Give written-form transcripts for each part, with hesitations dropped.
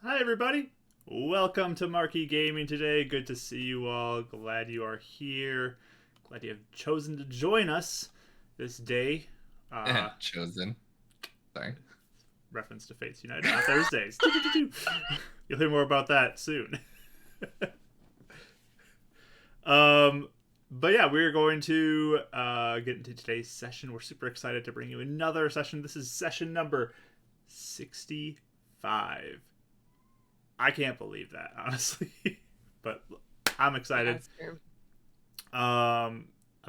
Hi, everybody. Welcome to Marquee Gaming today. Good to see you all. Glad you are here. Glad you have chosen to join us this day. Chosen. Sorry. Reference to Fates United on Thursdays. You'll hear more about that soon. But yeah, we're going to get into today's session. We're super excited to bring you another session. This is session number 65. I can't believe that, honestly. But I'm excited. I've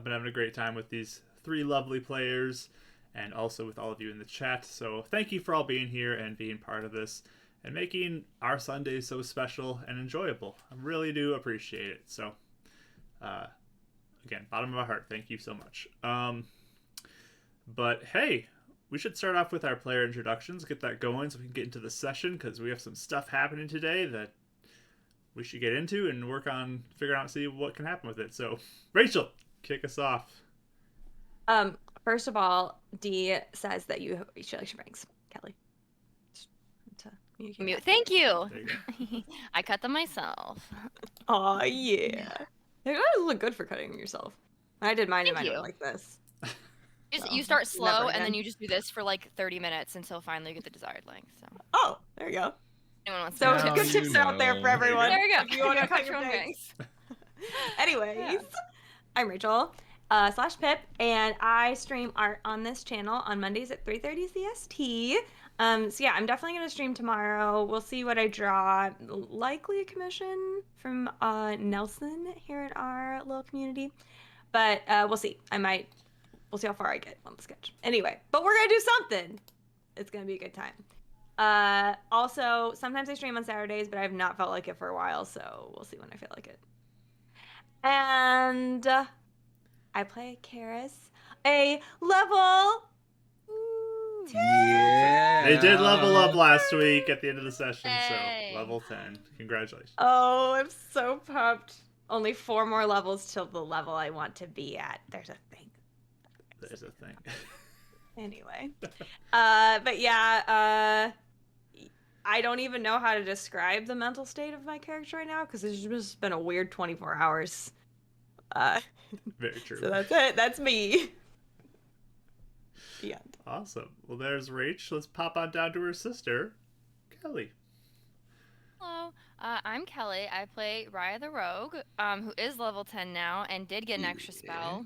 been having a great time with these three lovely players and also with all of you in the chat. So thank you for all being here and being part of this and making our Sundays so special and enjoyable. I really do appreciate it. So, again, bottom of my heart, thank you so much. But hey, we should start off with our player introductions, get that going so we can get into the session because we have some stuff happening today that we should get into and work on figuring out, see what can happen with it. So, Rachel, kick us off. First of all, Dee says that you should ranks. Kelly. Mute. Thank you. You I cut them myself. Oh yeah. They look good for cutting yourself. I did mine and mine went like this. You start slow and then you just do this for like 30 minutes until finally you get the desired length. So. Oh, there you go. Anyone wants so to good tips out there for everyone. There you go. If you want to cut your bangs. Anyways, I'm Rachel /Pip, and I stream art on this channel on Mondays at 3:30 CST. So yeah, I'm definitely gonna stream tomorrow. We'll see what I draw. Likely a commission from Nelson here at our little community, but we'll see. We'll see how far I get on the sketch. Anyway, but we're gonna do something. It's gonna be a good time. Also, sometimes I stream on Saturdays, but I have not felt like it for a while, so we'll see when I feel like it. And I play Karis, a level. Yeah. They did level up last week at the end of the session, Hey. so level 10. Congratulations. Oh, I'm so pumped. Only 4 more levels till the level I want to be at. There's a thing. There's a thing. Anyway. But yeah, I don't even know how to describe the mental state of my character right now because it's just been a weird 24 hours. Very true. So that's it. That's me. Yeah. Awesome. Well, there's Rach. Let's pop on down to her sister, Kelly. Hello, I'm Kelly. I play Raya the Rogue, who is level 10 now and did get an extra spell.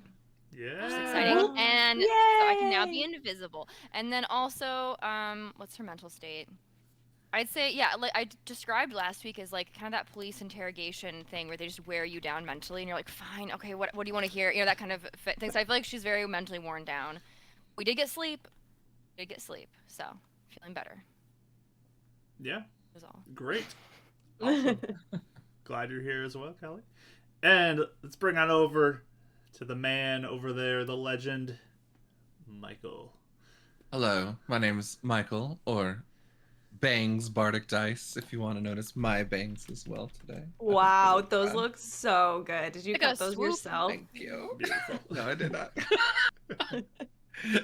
Yeah. Which is exciting. And so I can now be invisible. And then also, what's her mental state? I'd say, yeah, like I described last week as like kind of that police interrogation thing where they just wear you down mentally and you're like, fine, okay, what do you want to hear? You know, that kind of thing. So I feel like she's very mentally worn down. We did get sleep. So feeling better. Yeah. That's all. Great. Awesome. Glad you're here as well, Kelly. And let's bring on over to the man over there, the legend, Michael. Hello, my name's Michael, or Bangs Bardic Dice, if you want to notice my bangs as well today. Wow, those look so good. Did you Like cut a those swoop. yourself? Thank you. Beautiful. No, I did not.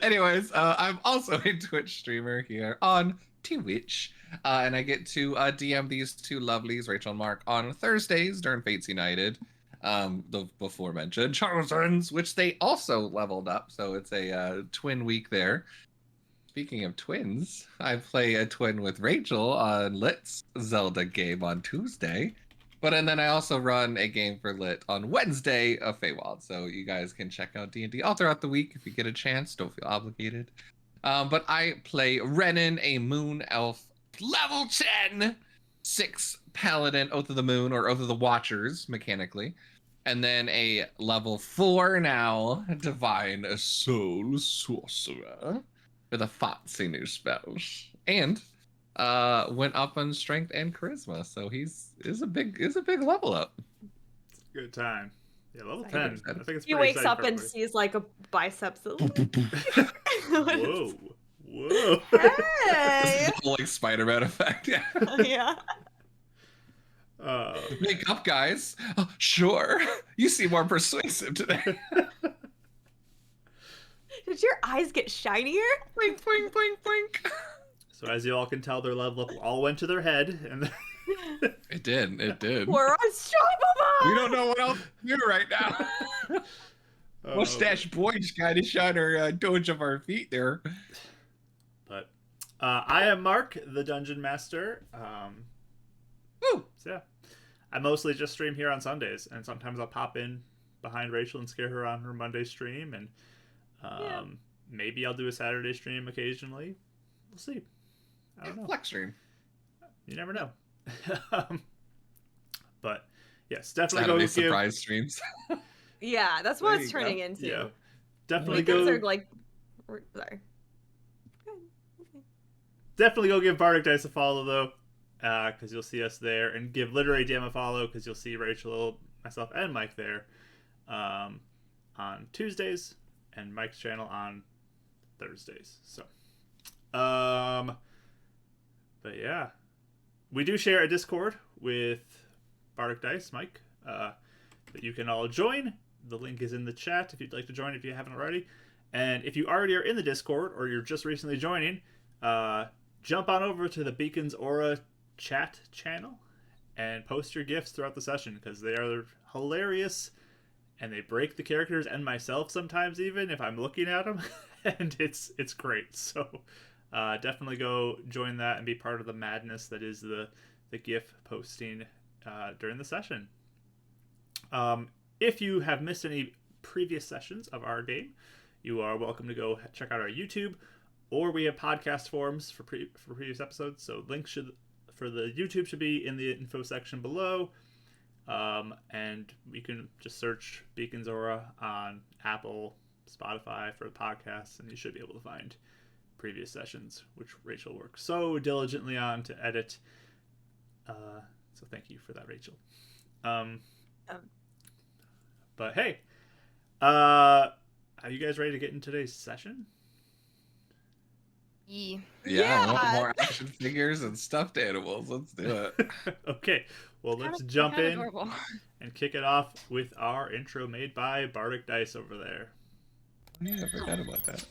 Anyways, I'm also a Twitch streamer here on Twitch, and I get to DM these two lovelies, Rachel and Mark, on Thursdays during Fates United. The before mentioned Chosens, which they also leveled up, so it's a twin week there. Speaking of twins, I play a twin with Rachel on Lit's Zelda game on Tuesday. And then I also run a game for Lit on Wednesday of Feywild. So you guys can check out D&D all throughout the week if you get a chance. Don't feel obligated. But I play Renan, a moon elf, level 10, 6 paladin, Oath of the Moon, or Oath of the Watchers, mechanically. And then a level 4 now, Divine Soul Sorcerer, with a fancy new spells. And went up on strength and charisma, so is a big level up. It's a good time. Yeah, level Exciting. 10. I think it's He pretty wakes exciting up for and everybody. sees like a biceps. Whoa. Whoa. Hey. The whole like Spider-Man effect. Yeah. Yeah. Make up, guys. Oh, sure. You seem more persuasive today. Did your eyes get shinier? Blink, blink, blink, blink. So as you all can tell, their level up all went to their head, and It did. It did. We're unstoppable. We don't know what else to do right now. Mustache boy just kind of shot our doge of our feet there. But I am Mark, the Dungeon Master. Woo! So yeah, I mostly just stream here on Sundays, and sometimes I'll pop in behind Rachel and scare her on her Monday stream, and maybe I'll do a Saturday stream occasionally. We'll see. I don't know. Flex stream. You never know. But yes, definitely Saturday go surprise streams. Yeah, that's There what you it's go. turning into. Yeah, definitely Weekends go. are like, sorry. Definitely go give Bardic Dice a follow though, because you'll see us there, and give Literary DM a follow because you'll see Rachel, myself, and Mike there on Tuesdays, and Mike's channel on Thursdays. So, but yeah, we do share a Discord with Bardic Dice, Mike, that you can all join. The link is in the chat if you'd like to join if you haven't already. And if you already are in the Discord or you're just recently joining, jump on over to the Beacon's Aura chat channel and post your gifts throughout the session because they are hilarious and they break the characters and myself sometimes even if I'm looking at them and it's great. So definitely go join that and be part of the madness that is the GIF posting during the session. If you have missed any previous sessions of our game, you are welcome to go check out our YouTube, or we have podcast forums for previous episodes. So links for the YouTube should be in the info section below, and you can just search Beacon's Aura on Apple, Spotify for the podcasts, and you should be able to find previous sessions, which Rachel works so diligently on to edit. So thank you for that, Rachel. But hey, are you guys ready to get in today's session? Yeah, Yeah. I want more action figures and stuffed animals. Let's do it. Okay, well let's jump in and kick it off with our intro made by Bardic Dice over there. Yeah, I forgot about that.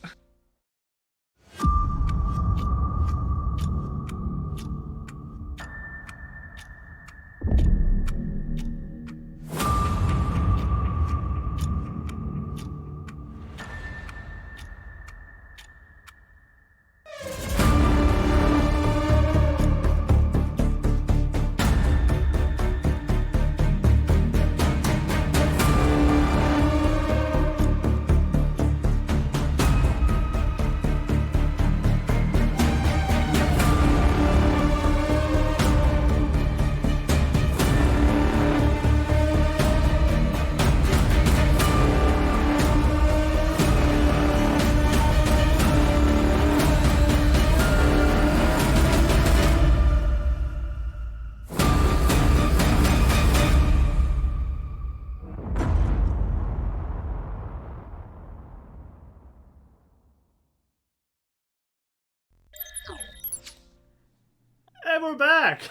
And we're back!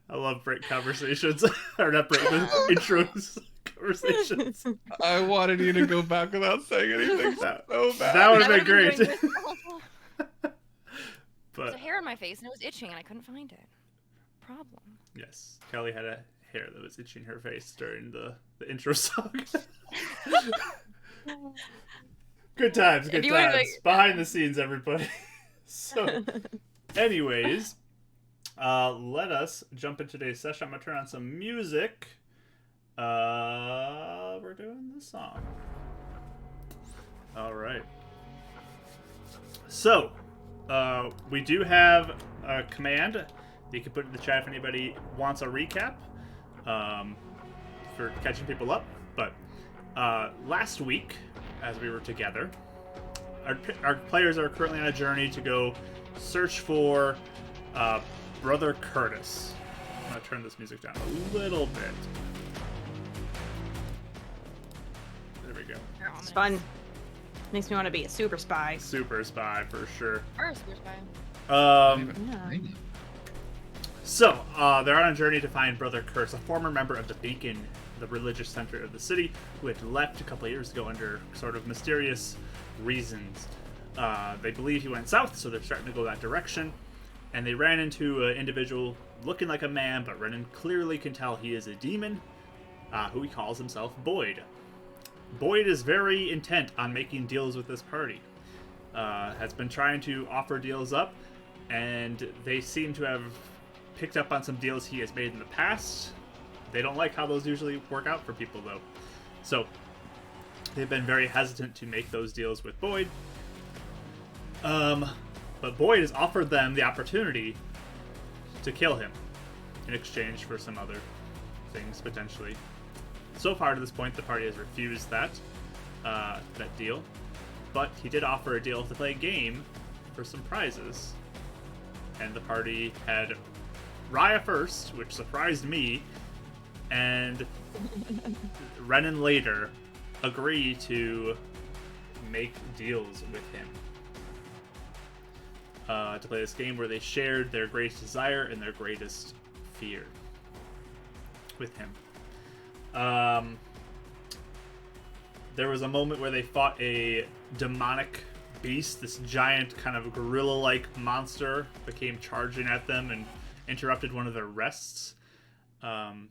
I love break conversations. Or not break, but intros conversations. I wanted you to go back without saying anything so bad. That would have I been great. would've been doing this. But There's a hair on my face and it was itching and I couldn't find it. Problem. yes, Kelly had a hair that was itching her face during the intro song. Good times, good If you wanna, times. like- Behind the scenes, everybody. So, anyways, let us jump into today's session. I'm going to turn on some music. We're doing this song. All right. So, we do have a command that you can put in the chat if anybody wants a recap for catching people up. But last week, as we were together, our players are currently on a journey to go search for Brother Curtis. I'm going to turn this music down a little bit. There we go. It's fun. Makes me want to be a super spy. Super spy for sure. Or a super spy. Yeah. So, they're on a journey to find Brother Curtis, a former member of the Beacon, the religious center of the city, who had left a couple of years ago under sort of mysterious reasons. They believe he went south, so they're starting to go that direction. And they ran into an individual looking like a man, but Renan clearly can tell he is a demon, who he calls himself Boyd. Boyd is very intent on making deals with this party. Has been trying to offer deals up, and they seem to have picked up on some deals he has made in the past. They don't like how those usually work out for people, though. So, they've been very hesitant to make those deals with Boyd. But Boyd has offered them the opportunity to kill him in exchange for some other things, potentially. So far to this point, the party has refused that deal. But he did offer a deal to play a game for some prizes. And the party had Raya first, which surprised me, and Renan later agree to make deals with him. To play this game where they shared their greatest desire and their greatest fear with him. There was a moment where they fought a demonic beast, this giant kind of gorilla-like monster that came charging at them and interrupted one of their rests. And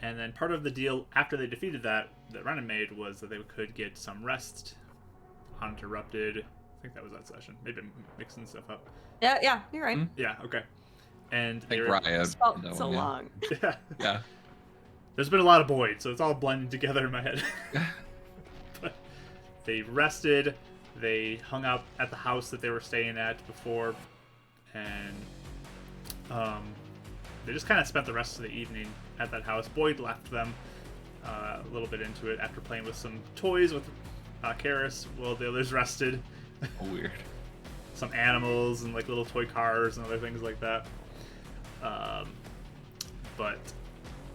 then part of the deal after they defeated that Renan made was that they could get some rest uninterrupted. I think that was that session. Maybe I'm mixing stuff up. Yeah, you're right. Yeah, okay. And I they think were... Raya. Felt so long. Yeah. Yeah. There's been a lot of Boyd, so it's all blending together in my head. But they rested. They hung out at the house that they were staying at before, and they just kind of spent the rest of the evening at that house. Boyd left them a little bit into it after playing with some toys with Karis while the others rested. Oh, weird. Some animals and like little toy cars and other things like that. But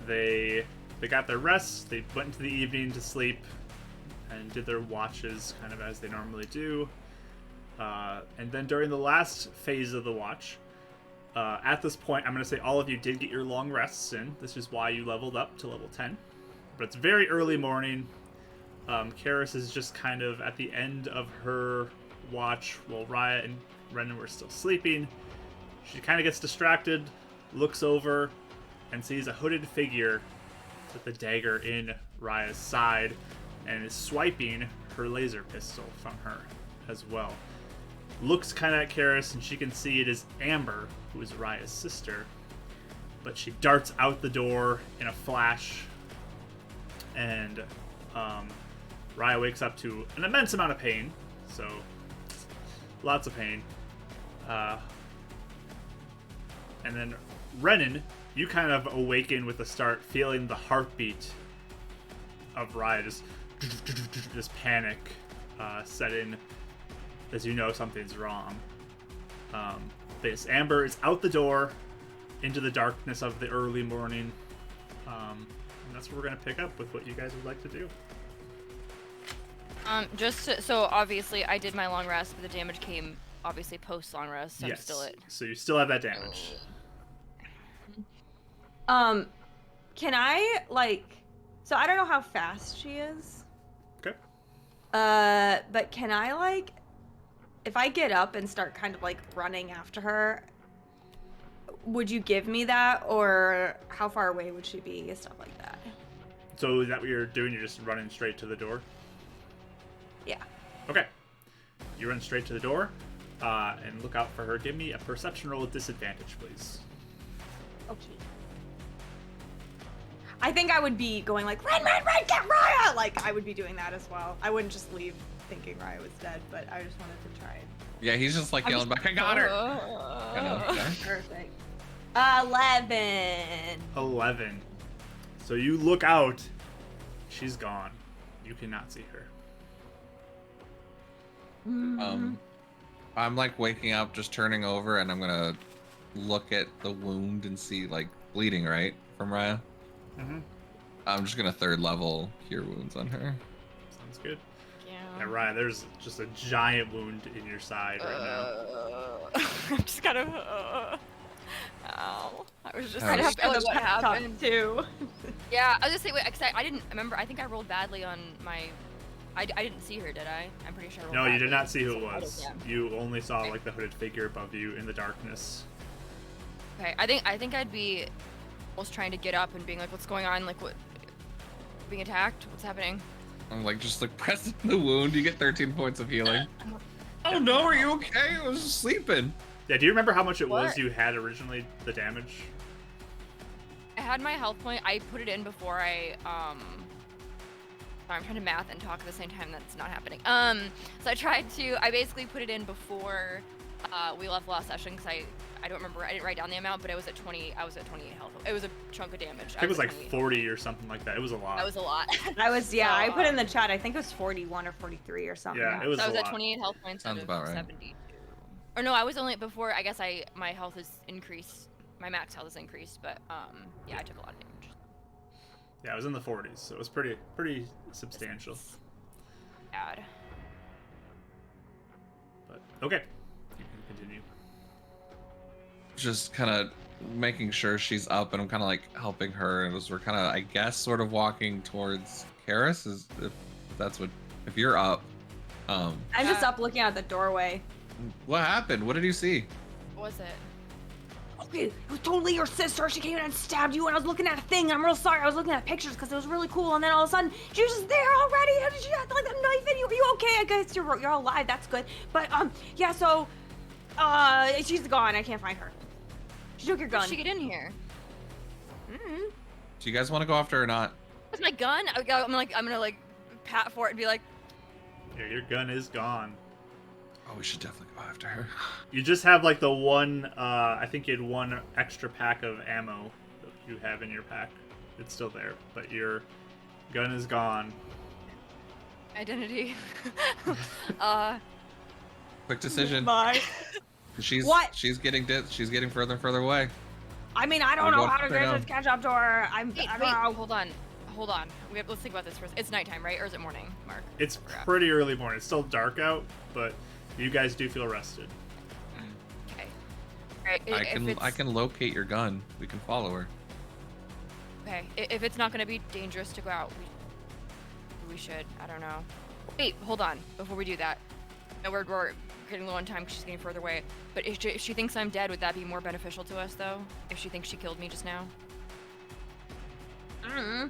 they got their rest. They went into the evening to sleep and did their watches kind of as they normally do. And then during the last phase of the watch, at this point, I'm going to say all of you did get your long rests in. This is why you leveled up to level 10. But it's very early morning. Karis is just kind of at the end of her watch while Raya and Renan were still sleeping. She kind of gets distracted, looks over, and sees a hooded figure with the dagger in Raya's side and is swiping her laser pistol from her as well. Looks kind of at Karis, and she can see it is Amber, who is Raya's sister. But she darts out the door in a flash, and Raya wakes up to an immense amount of pain. So, lots of pain. And then Renan, you kind of awaken with the start, feeling the heartbeat of Raya, just this panic set in as you know something's wrong. This Amber is out the door into the darkness of the early morning. And that's where we're going to pick up with what you guys would like to do. So obviously I did my long rest, but the damage came obviously post long rest, so Yes. I'm still at... So you still have that damage. Can I, so I don't know how fast she is. Okay. But can I, if I get up and start kind of, running after her, would you give me that, or how far away would she be, stuff like that? So is that what you're doing? You're just running straight to the door? Yeah. Okay. You run straight to the door, and look out for her. Give me a perception roll with disadvantage, please. Okay. I think I would be going run, get Raya! I would be doing that as well. I wouldn't just leave thinking Raya was dead, but I just wanted to try it. Yeah, he's just yelling back, I got her! Perfect. 11. 11. So you look out. She's gone. You cannot see her. I'm waking up, just turning over, and I'm gonna look at the wound and see bleeding, right, from Raya. Mm-hmm. I'm just gonna third level cure wounds on her. Sounds good. Yeah. Yeah, Ryan, there's just a giant wound in your side right now. I'm just kind of... ow. I was just I'd kind have of feel what pep talk happened. too. Yeah, I was just saying, wait, 'cause I didn't remember. I think I rolled badly on my I didn't see her, did I? I'm pretty sure. I rolled No, you did badly. not see who it So I was. didn't, yeah. You only saw Okay. like the hooded figure above you in the darkness. Okay, I think I'd be almost trying to get up and being like, what's going on? Like, what? Being attacked? What's happening? I'm like just like pressing the wound. You get 13 points of healing. Oh no, are you okay? I was just sleeping. Yeah, do you remember how much it was What? you had originally, the damage? I had my health point. I put it in before I sorry, I'm trying to math and talk at the same time. That's not happening. So I basically put it in before we left last session because I don't remember. I didn't write down the amount, but I was at 28 health. It was a chunk of damage. I think it was at like 28. 40 or something like that. It was a lot. That was a lot. I put in the um, chat. I think it was 41 or 43 or something. Yeah, it was So I was a at lot. 28 health points Sounds out of about right. 72. Or no, I was only before. I guess my health is increased. My max health is increased, but yeah, I took a lot of damage. Yeah, it was in the 40s, so it was pretty substantial. It's bad. But okay, you can continue. Just kind of making sure she's up, and I'm kind of like helping her, and as we're kind of, I guess, sort of walking towards Karis. Is if you're up. I'm just up looking out the doorway. What happened? What did you see? What was it? Okay, it was totally your sister. She came in and stabbed you, and I was looking at a thing. I'm real sorry. I was looking at pictures because it was really cool, and then all of a sudden, she was just there already. How did she have like a knife in you? Are you okay? I guess you're alive. That's good. But yeah. So, she's gone. I can't find her. She took your How gun. did she get in here? Mm-hmm. Do you guys want to go after her or not? That's my gun. I'm gonna like pat for it and be like, Yeah, your gun is gone. Oh, we should definitely go after her. You just have like the one, I think you had one extra pack of ammo that you have in your pack. It's still there, but your gun is gone. identity. Quick decision. Bye. She's What? She's getting further and further away. I mean, I don't I'll know go how to after her just catch up to her. I don't know. Hold on. Let's think about this first. It's nighttime, right? Or is it morning, Mark? It's Crap. pretty early morning. It's still dark out, but you guys do feel rested. Okay. Right. I can locate your gun. We can follow her. Okay. If it's not gonna be dangerous to go out, we should. I don't know. Wait, hold on. Before we do that, no, we're getting low on time because she's getting further away. But if she thinks I'm dead, would that be more beneficial to us, though? If she thinks she killed me just now? Mm-hmm.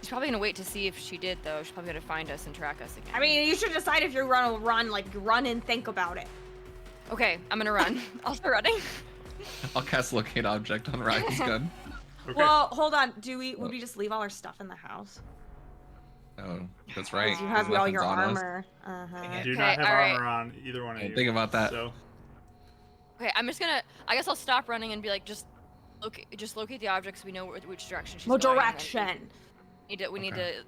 She's probably gonna wait to see if she did, though. She's probably gonna find us and track us again. I mean, you should decide if you're gonna run and think about it. Okay, I'm gonna run. I'll start running. I'll cast locate object on Ryan's gun. Okay. Well, hold on. Would we just leave all our stuff in the house? Oh, that's right. You have There's all your weapons on us. armor. Uh-huh. you do Okay, not have all right. armor on either one of Didn't you. think about that. So Okay, I'm just gonna. I guess I'll stop running and be like, just locate the objects so we know which direction she's What going. and then direction? We need Okay.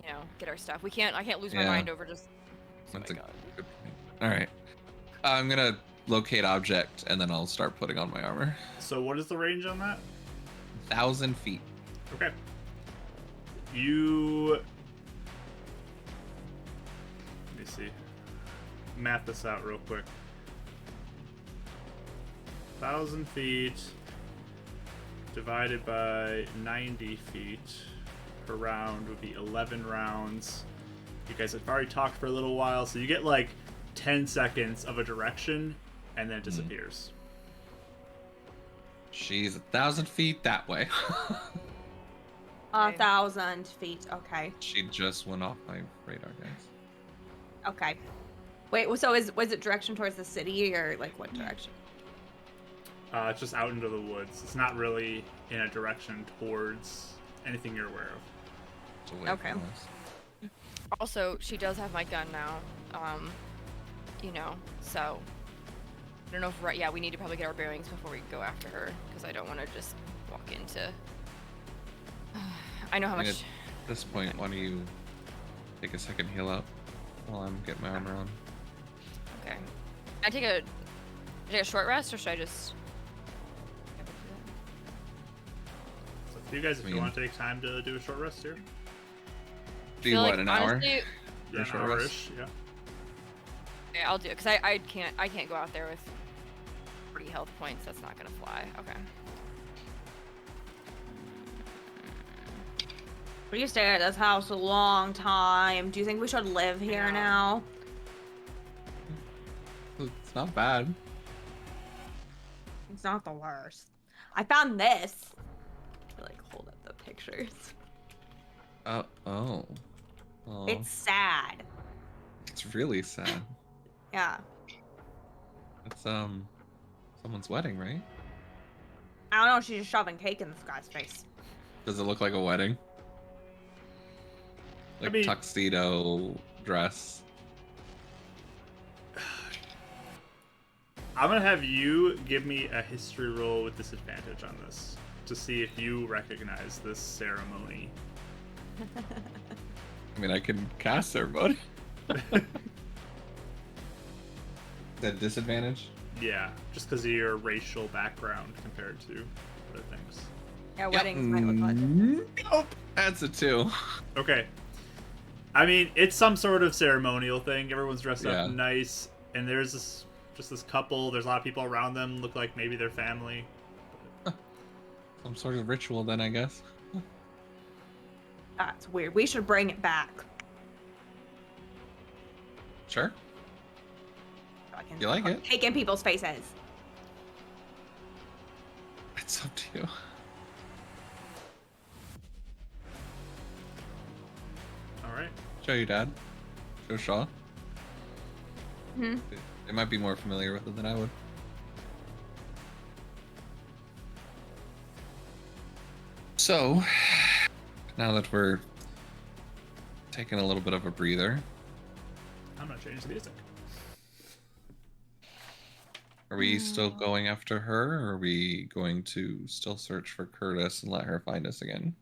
to, get our stuff. I can't lose my Yeah. mind over just. That's oh a my God. good point. All right. I'm gonna locate object and then I'll start putting on my armor. So what is the range on that? 1,000 feet. Okay. You. Let me see. Map this out real quick. 1,000 feet divided by 90 feet per round would be 11 rounds. You guys have already talked for a little while, so you get like 10 seconds of a direction and then it disappears. She's 1,000 feet that way. 1,000 feet. Okay. She just went off my radar, guys. Okay. Wait. So was it direction towards the city or like what direction? It's just out into the woods. It's not really in a direction towards anything you're aware of. It's away Okay. from us. Also, she does have my gun now. So I don't know if we need to probably get our bearings before we go after her because I don't want to just walk into. I know how I mean, much. At this point, why don't you take a second heal up while I'm getting my armor on? Okay. Can I take a short rest or should I just? So for you guys, if you mean- want to take time to do a short rest here, Do you feel what, like, an hour? honestly, For a an short rest? hour-ish, yeah. Yeah, I'll do it because I can't go out there with 40 health points. That's not gonna fly. Okay. We stayed at this house a long time. Do you think we should live here now? It's not bad. It's not the worst. I found this. I like hold up the pictures. Oh. It's sad. It's really sad. Yeah. It's someone's wedding, right? I don't know. She's just shoving cake in this guy's face. Does it look like a wedding? Like I mean, tuxedo dress. I'm gonna have you give me a history roll with disadvantage on this to see if you recognize this ceremony. I mean, I can cast everybody. That disadvantage? Yeah, just because of your racial background compared to other things. Yeah, weddings might look like. Nope. That's a 2. Okay. I mean, it's some sort of ceremonial thing. Everyone's dressed Yeah. up nice, and there's this couple. There's a lot of people around them. Look like maybe their family. Some sort of ritual, then, I guess. That's weird. We should bring it back. Sure. So I can You like put it? cake in people's faces. It's up to you. All right. Show your dad. Show Shaw. Hmm. They might be more familiar with it than I would. So, now that we're taking a little bit of a breather, I'm gonna change the music. are we still going after her, or are we going to still search for Curtis and let her find us again?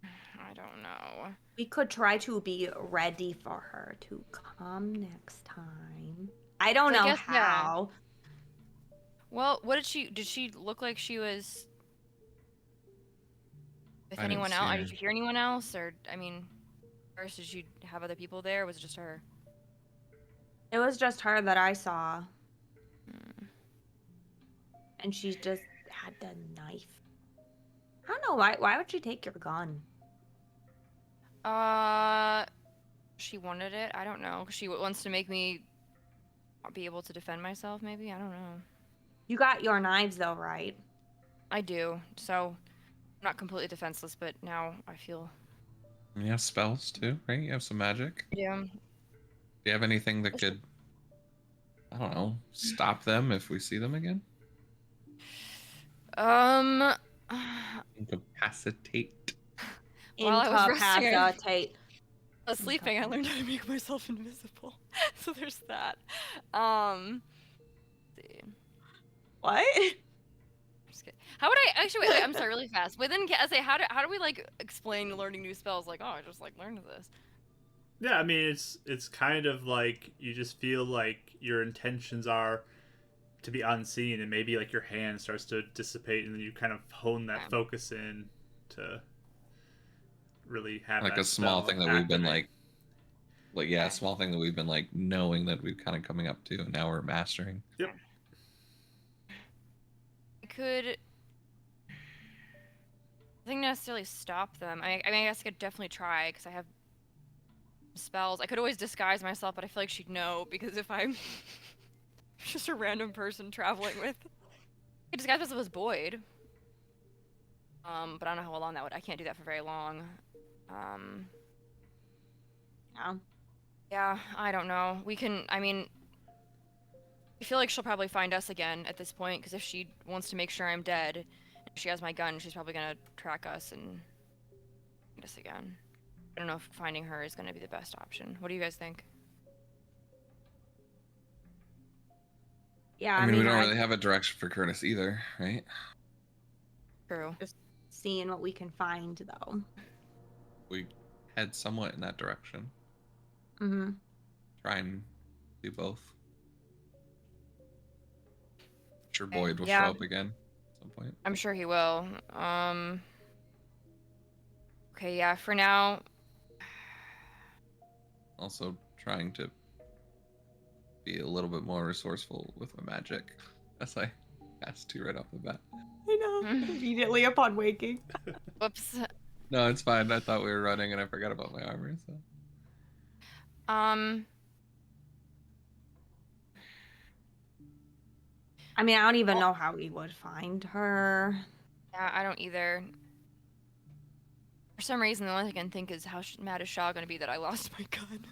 I don't know. We could try to be ready for her to come next time. I don't I know guess, yeah. how. Well, what did she look like she was with I didn't anyone see else? her. Did you hear anyone else? Or, I mean, first, did she have other people there? Or was it just her? It was just her that I saw, Hmm. and she just had the knife. I don't know why. Why would she take your gun? She wanted it. I don't know. She wants to make me not be able to defend myself, maybe? I don't know. You got your knives though, right? I do. So, I'm not completely defenseless, but now I feel... You have spells too, right? You have some magic. Yeah. Do you have anything that could, I don't know, stop them if we see them again? Incapacitate. While I was resting, Incapacitate. I was sleeping, I learned how to make myself invisible. So there's that. Let's see. What? Just kidding. How would I actually wait, I'm sorry, really fast. Within I say how do we like explain learning new spells? Like, oh, I just like learned this. Yeah, I mean, it's kind of like you just feel like your intentions are to be unseen, and maybe like your hand starts to dissipate, and then you kind of hone that Yeah. focus in to really have Like that a small spell thing that we've been activate. like yeah, a small thing that we've been like knowing that we've kind of coming up to, and now we're mastering. Yep. I could I think necessarily stop them. I mean, I guess I could definitely try because I have spells. I could always disguise myself, but I feel like she'd know because if I'm just a random person traveling with, I could disguise myself as Boyd. But I don't know how long that would. I can't do that for very long. Yeah. Yeah, I don't know. We can. I mean, I feel like she'll probably find us again at this point because if she wants to make sure I'm dead, and she has my gun, she's probably gonna track us and find us again. I don't know if finding her is gonna be the best option. What do you guys think? Yeah. I mean, we don't really have a direction for Curtis either, right? True. Seeing what we can find though. We head somewhat in that direction. Mm-hmm. Try and do both. Sure, Boyd will Yeah. show up again at some point. I'm sure he will. Okay, yeah. For now, Also, trying to be a little bit more resourceful with my magic, as I cast 2 right off the bat. I know. Immediately upon waking. whoops. No, it's fine. I thought we were running and I forgot about my armor. So. I mean, I don't even know how we would find her. Yeah, I don't either. For some reason, the only thing I can think is how mad is Shaw gonna be that I lost my gun.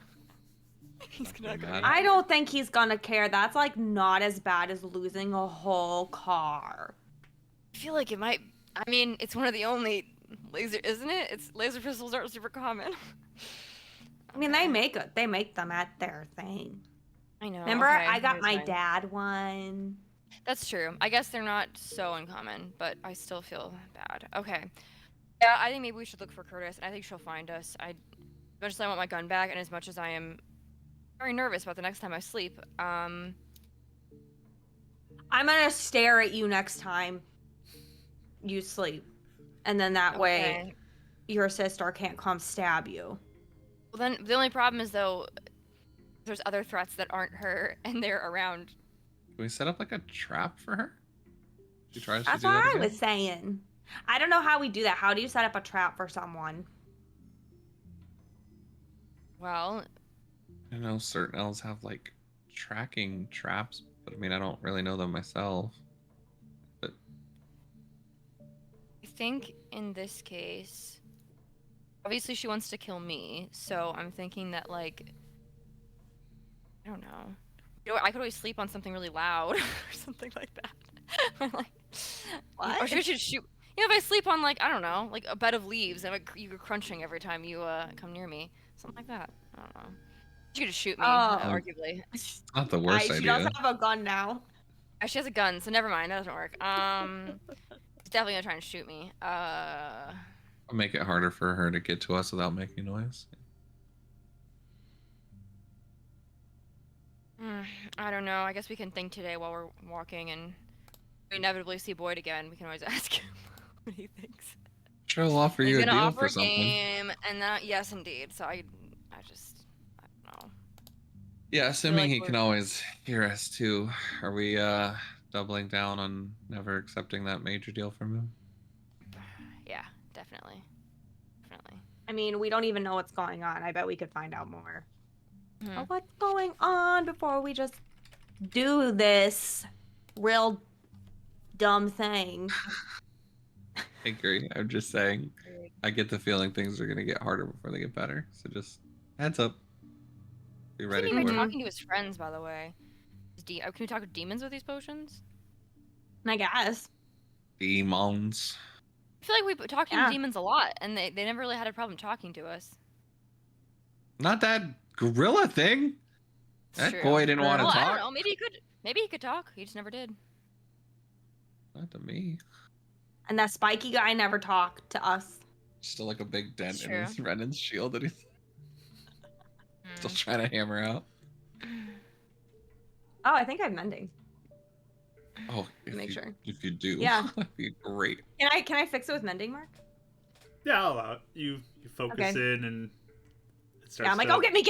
He's not gonna. I don't think he's gonna care. That's like not as bad as losing a whole car. I feel like it might. I mean, it's one of the only laser, isn't it? It's laser pistols aren't super common. I mean, they make them at their thing. I know. Remember, okay, I got here's my mine. dad one. That's true. I guess they're not so uncommon, but I still feel bad. Okay. Yeah, I think maybe we should look for Curtis, and I think she'll find us. As much as I want my gun back, and as much as I am very nervous about the next time I sleep, I'm gonna stare at you next time you sleep, and then that way your sister can't come stab you. Well, then the only problem is though, there's other threats that aren't her, and they're around. Can we set up like a trap for her? She tries That's to do that what I again? was saying. I don't know how we do that. How do you set up a trap for someone? Well, I know certain elves have like tracking traps, but I mean, I don't really know them myself. But I think in this case, obviously she wants to kill me, so I'm thinking that like, I don't know. You know, I could always sleep on something really loud or something like that. Or like, What? or she should shoot. You know, if I sleep on like, I don't know, like a bed of leaves and you're crunching every time you come near me, something like that. I don't know. She could just shoot me, arguably. not the worst She idea. does have a gun now. She has a gun, so never mind. That doesn't work. She's definitely gonna try and shoot me. I'll make it harder for her to get to us without making noise. I don't know. I guess we can think today while we're walking, and we inevitably see Boyd again. We can always ask him what he thinks. Sure, I'll offer He's you a gonna deal offer for a something. game, and that, yes, indeed. So I don't know. Yeah, assuming like he can always hear us too. Are we doubling down on never accepting that major deal from him? Yeah, definitely. Definitely. I mean, we don't even know what's going on. I bet we could find out more. Mhm. But what's going on before we just do this real dumb thing? I agree. I'm just saying, I get the feeling things are gonna get harder before they get better. So just heads up. Be ready Can for it. talking to his friends, by the way. Can we talk to demons with these potions? I guess. Demons. I feel like we talk to demons a lot, and they never really had a problem talking to us. Not that gorilla thing. That True. boy didn't want to talk. I don't know. Maybe he could talk. He just never did. Not to me. And that spiky guy never talked to us. Still like a big dent in his Renan's shield that he's still trying to hammer out. Oh, I think I'm mending. Oh, if you do, yeah, that'd be great. Can I fix it with mending, Mark? Yeah, I'll allow it. You focus in and it starts. Yeah, I'm like, oh, gimme,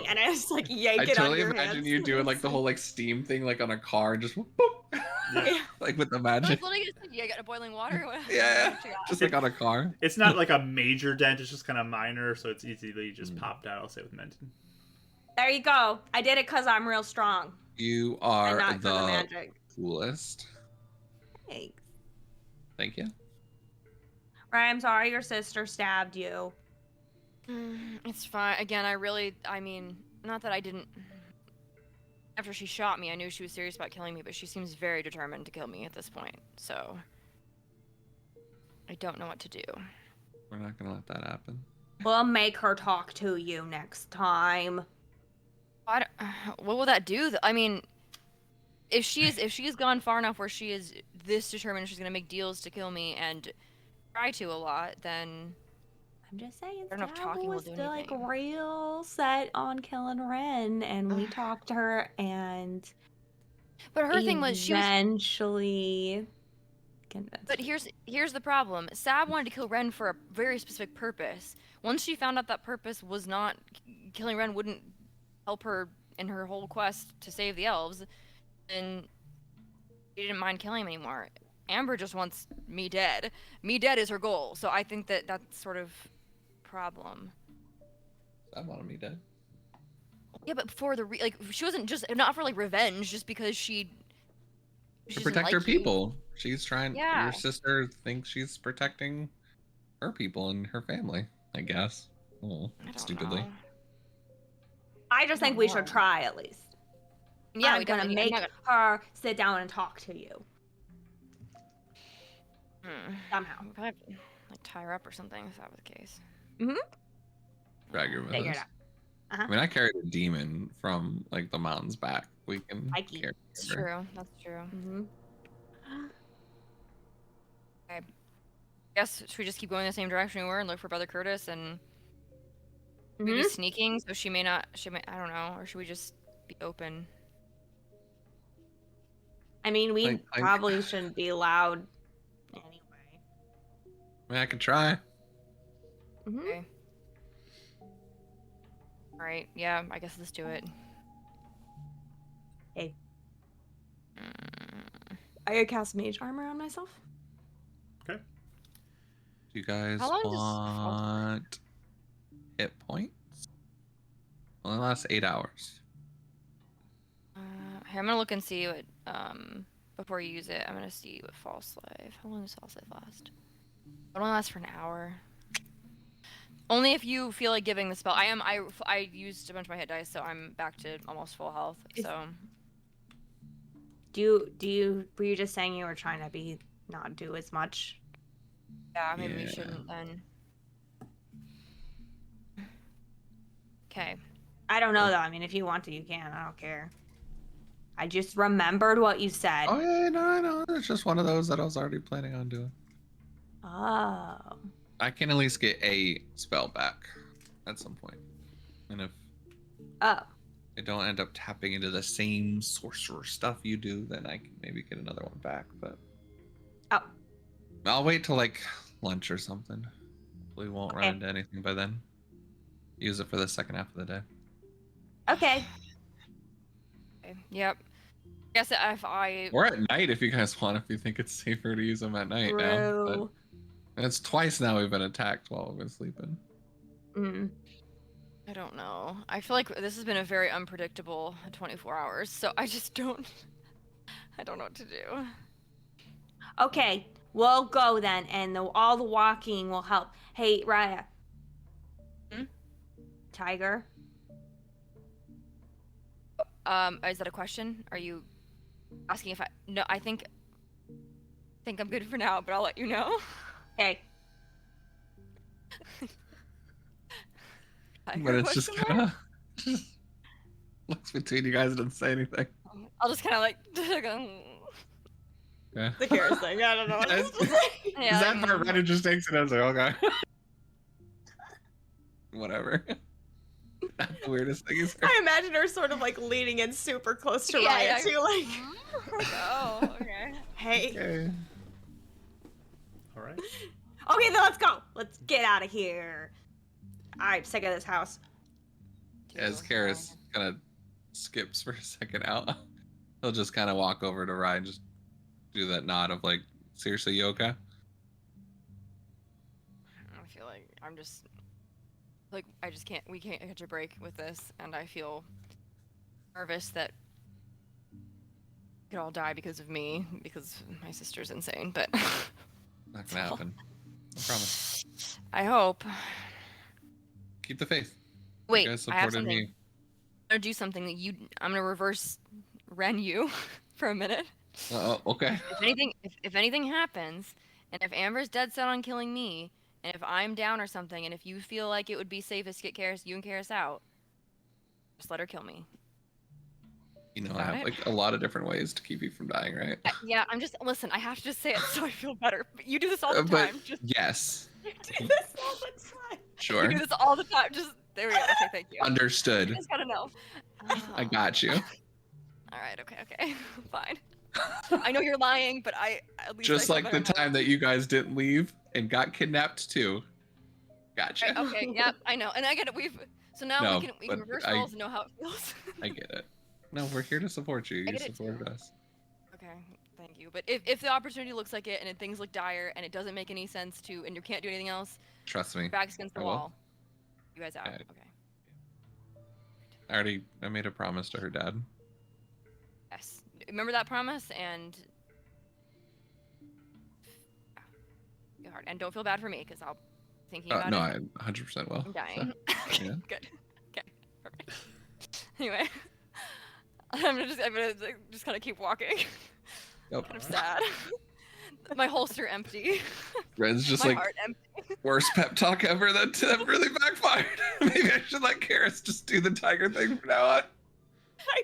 and I just like yank I it totally out of your imagine hands. you doing like the whole like steam thing, like on a car, just boop, yeah. like with the magic. Yeah, got a boiling water. Yeah, just like on a car. It's not like a major dent; it's just kind of minor, so it's easily just popped out. I'll say with Menton. There you go. I did it because I'm real strong. You are and not the magic. coolest. Thanks. Thank you. Right, I'm sorry your sister stabbed you. It's fine. Again, I mean, not that I didn't. After she shot me, I knew she was serious about killing me, but she seems very determined to kill me at this point. So I don't know what to do. We're not gonna let that happen. We'll make her talk to you next time. What will that do? I mean, if she's gone far enough where she is this determined, she's gonna make deals to kill me and try to a lot, then I'm just saying, I don't know if talking will do anything. like real set on killing Ren, and we talked to her, and but her thing was she was eventually convinced. But here's the problem. Sab wanted to kill Ren for a very specific purpose. Once she found out that purpose was not killing Ren wouldn't help her in her whole quest to save the elves, and she didn't mind killing him anymore. Amber just wants me dead. Me dead is her goal. So I think that that's sort of problem. I want me dead. Yeah, but for the like, she wasn't just not for like revenge, just because she To doesn't protect like her you. people. She's trying. Yeah. Your sister thinks she's protecting her people and her family, I guess. Oh, I don't stupidly. know. I just think we should try at least. Yeah, I'm we gonna definitely. make her sit down and talk to you somehow. We probably have to, like tie her up or something. If that was the case. Drag her with Figure us. it out. I mean, I carried a demon from like the mountains back. We can Mikey. carry That's her. true. That's true. Okay. Guess should we just keep going the same direction we were and look for Brother Curtis and maybe sneaking? So she may not. She may. I don't know. Or should we just be open? I mean, we Clink, clink. probably shouldn't be loud anyway. I mean, I can try. Okay. All right. Yeah. I guess let's do it. Hey. I could cast mage armor on myself. Okay. Do you guys How long does want hit points? Well, it lasts 8 hours. Here, I'm gonna look and see what. Before you use it, I'm gonna see what false life. How long does false life last? It only lasts for an hour. Only if you feel like giving the spell. I used a bunch of my hit dice, so I'm back to almost full health. So. Were you just saying you were trying to not do as much? Yeah, maybe we Yeah. shouldn't then. Okay. I don't know though. I mean, if you want to, you can. I don't care. I just remembered what you said. Oh yeah, no, I know. It's just one of those that I was already planning on doing. Oh. I can at least get a spell back at some point. And if Oh. I don't end up tapping into the same sorcerer stuff you do, then I can maybe get another one back. But I'll wait till like lunch or something. Hopefully, we won't run into anything by then. Use it for the second half of the day. Okay. Yep. Guess if I. Or at night if you guys want. If you think it's safer to use them at night now. But it's twice now we've been attacked while we've been sleeping. I don't know. I feel like this has been a very unpredictable 24 hours, so I just don't. I don't know what to do. Okay, we'll go then, and all the walking will help. Hey, Raya. Tiger. Is that a question? Are you asking if I? No, I think I'm good for now, but I'll let you know. Hey. But it's just kind of looks between you guys and doesn't say anything. I'll just kind of like. Yeah. The Karis thing. I don't know what else to say. Yeah, that part Reddit just takes it. I was like, okay. Whatever. That's the weirdest thing is. I imagine her sort of like leaning in super close to Raya yeah. too, like. Oh, okay. Hey. Okay. All right. Okay, then let's go. Let's get out of here. I'm sick of this house. As Karis kind of skips for a second out, he'll just kind of walk over to Ryan, just do that nod of like, seriously, you okay? I feel like I'm just like we can't catch a break with this, and I feel nervous that we could all die because of me, because my sister's insane, but Not gonna happen. I promise. I hope. Keep the faith. Wait, You guys I have supported something. me. I'm gonna do something that I'm gonna reverse Ren you for a minute. Okay. If anything happens, and if Amber's dead set on killing me, and if I'm down or something, and if you feel like it would be safest to get you and Karis out, just let her kill me. You know, Got I have it? like a lot of different ways to keep you from dying, right? Yeah, listen, I have to just say it so I feel better. But you do this all the But time. Just yes, Do this all the time. sure. you do this all the time. Just there we go. Okay, thank you. Understood. I just gotta know. I got you. All right. Okay. Fine. I know you're lying, but at least Just I like the time that you guys didn't leave and got kidnapped too. Gotcha. Right, okay. Yep. I know, and I get it. So now No, we can but reverse roles and know how it feels. I get it. No, we're here to support you. You get it too. supported us. Okay, thank you. But if the opportunity looks like it and things look dire and it doesn't make any sense to and you can't do anything else, Trust me. backs against the I will. wall. You guys out. Yeah. Okay. I made a promise to her dad. Yes. Remember that promise and go hard. And don't feel bad for me because I'll be thinking about No, it. I 100% will. I'm dying. Okay, yeah. good. Okay, perfect. Anyway, I'm gonna just kind of keep walking. Yep. Kind of sad. My holster empty. Red's just My like heart empty. worst pep talk ever. That really backfired. Maybe I should let Karis just do the tiger thing from now on.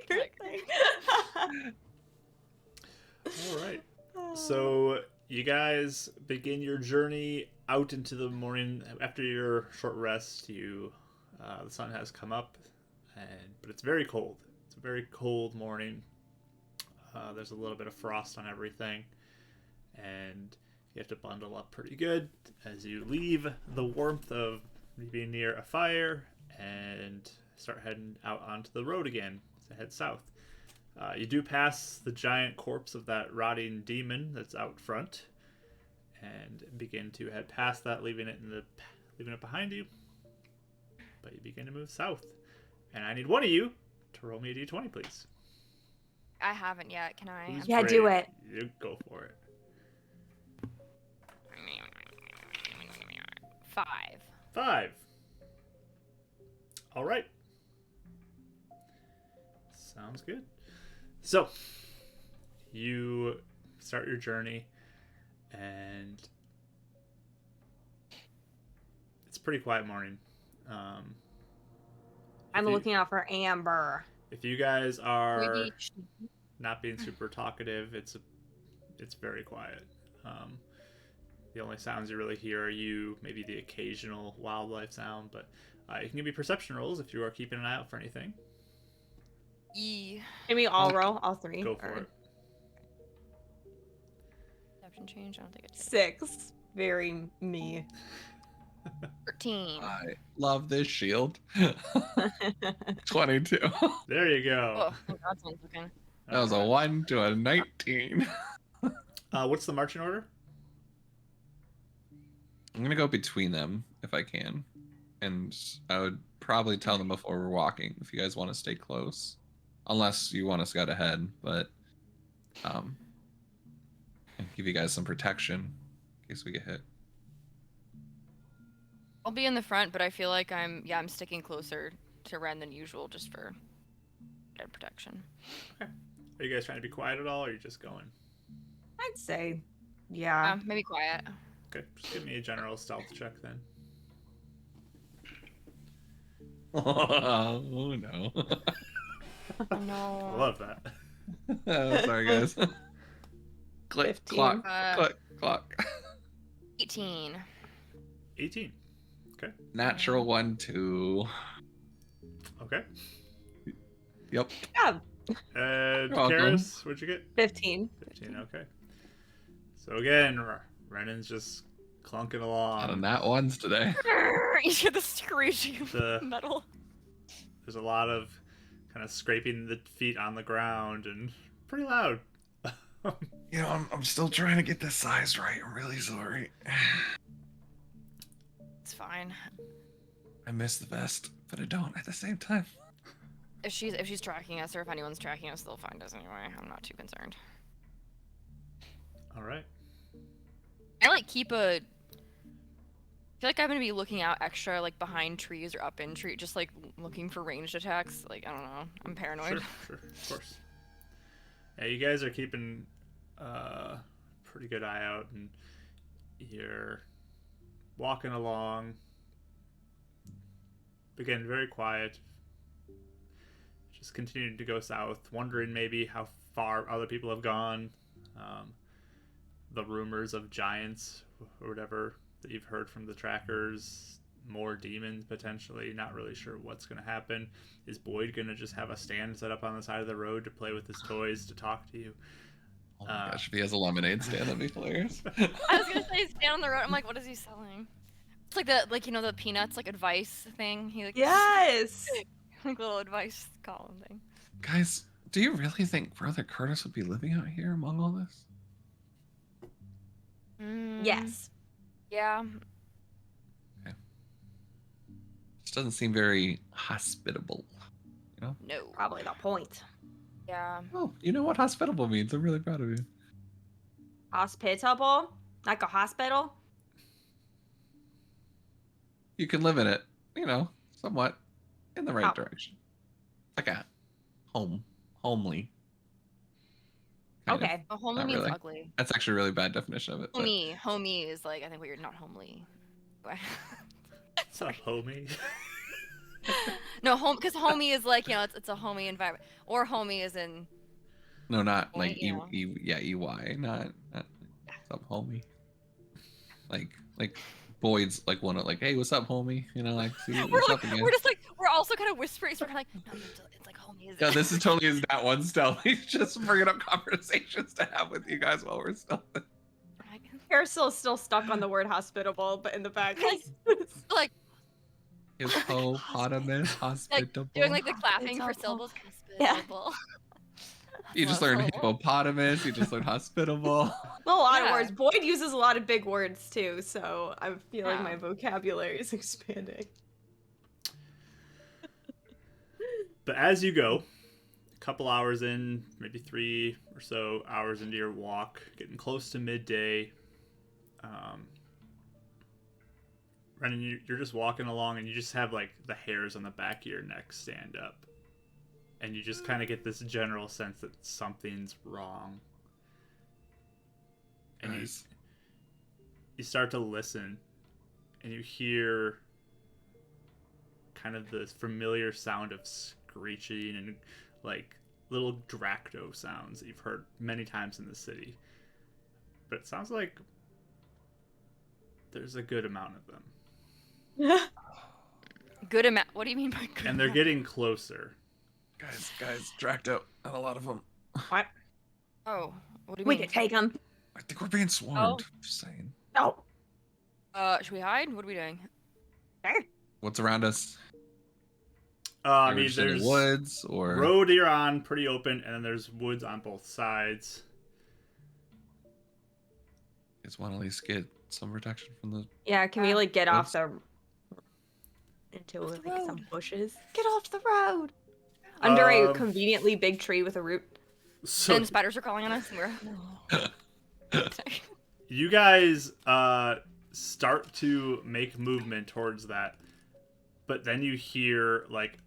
Tiger thing. All right. So you guys begin your journey out into the morning. After your short rest, the sun has come up, but it's very cold. It's a very cold morning. There's a little bit of frost on everything, and you have to bundle up pretty good as you leave the warmth of being near a fire and start heading out onto the road again to head south. You do pass the giant corpse of that rotting demon that's out front, and begin to head past that, leaving it behind you. But you begin to move south, and I need one of you to roll me a d20, please. I haven't yet. Can I? Who's Yeah, do brave? it. You go for it. 5. 5. All right. Sounds good. So, you start your journey, and it's a pretty quiet morning. I'm looking out for Amber. If you guys are Maybe. not being super talkative, it's very quiet. The only sounds you really hear are maybe the occasional wildlife sound, but you can give me perception rolls if you are keeping an eye out for anything. E. Can we all roll? All three? Go for Or- it. Perception change. I don't think it's 6. Very me. 13. I love this shield. 22. There you go. Oh, that's one looking. That was a 1 to a 19. What's the marching order? I'm gonna go between them if I can, and I would probably tell them before we're walking if you guys want to stay close, unless you want to scout ahead. But and give you guys some protection in case we get hit. I'll be in the front, but I feel like I'm sticking closer to Ren than usual just for dead protection. Okay. Are you guys trying to be quiet at all, or are you just going? I'd say, yeah. Maybe quiet. Okay, just give me a general stealth check then. Oh no! Oh, no. I love that. Oh, sorry guys. Click 15. clock. Click clock. 18. 18. Okay. Natural 1 2. Okay. Yep. Yeah, And welcome. Karis, what'd you get? 15. 15. Okay. So again, Renan's just clunking along. Out of nat ones today. You hear the screeching of The- metal. There's a lot of kind of scraping the feet on the ground and pretty loud. You know, I'm still trying to get this size right. I'm really sorry. It's fine. I miss the vest, but I don't at the same time. If she's tracking us or if anyone's tracking us, they'll find us anyway. I'm not too concerned. All right. I keep a. I feel like I'm gonna be looking out extra, behind trees or up in tree, just looking for ranged attacks. I don't know. I'm paranoid. Sure, of course. Yeah, you guys are keeping pretty good eye out, and you're walking along. Again, very quiet. Just continuing to go south, wondering maybe how far other people have gone. The rumors of giants or whatever that you've heard from the trackers, more demons potentially, not really sure what's going to happen. Is Boyd going to just have a stand set up on the side of the road to play with his toys to talk to you? Oh my gosh, if he has a lemonade stand, that'd be hilarious. I was gonna say stand on the road. I'm like, what is he selling? It's the peanuts advice thing. He Yes! little advice column thing. Guys, Do you really think Brother Curtis would be living out here among all this? Yes. Yeah. This doesn't seem very hospitable. You know? No. Probably the point. Yeah. Oh, you know what hospitable means. I'm really proud of you. Hospitable? Like a hospital? You can live in it, you know, somewhat in the right How? direction. Like a homely. Kind of. Okay. A homely Not means really. ugly. That's actually a really bad definition of it. But... Homey is like, I think what you're not homely. What's up, homie? No, because homey is like, it's a homey environment. Or homey is in... No, not Homey, like EY, not what's up, homie. Like Boyd's like one of like, hey, what's up, homie? You know, like, see, what's up again? We're just like, we're also kind of whispering, so we're kind of like, no, it's like homey. Is Yeah, this is totally is that one still. He's just bringing up conversations to have with you guys while we're still. Parasol's still stuck on the word hospitable, but in the back. like Hippopotamus hospitable. doing like the clapping for syllables. Yeah. Hospitable. You just learned hippopotamus. You just learned hospitable. A lot of Yeah. words. Boyd uses a lot of big words too, so I'm feeling Yeah. my vocabulary is expanding. But as you go, a couple hours in, maybe 3 or so hours into your walk, getting close to midday, Brennan, you're just walking along and you just have like the hairs on the back of your neck stand up. And you just kind of get this general sense that something's wrong. And Nice. you start to listen and you hear kind of the familiar sound of screeching and like little Dracto sounds that you've heard many times in the city. But it sounds like there's a good amount of them. Good amount. What do you mean by good And they're amount? getting closer. Guys, dragged out. Not a lot of them. What? Oh, what do you We mean? could take them. I think we're being swarmed. Just saying. No. Should we hide? What are we doing? What's around us? I Are we mean, just in there's the woods or road you're on, pretty open, and then there's woods on both sides. just want to at least get some protection from the. Yeah, can we like get off Oops. the into Off the like some road. bushes? Get off the road. Under a Um, conveniently big tree with a root. So And spiders are crawling on us, and we're. you guys start to make movement towards that, but then you hear like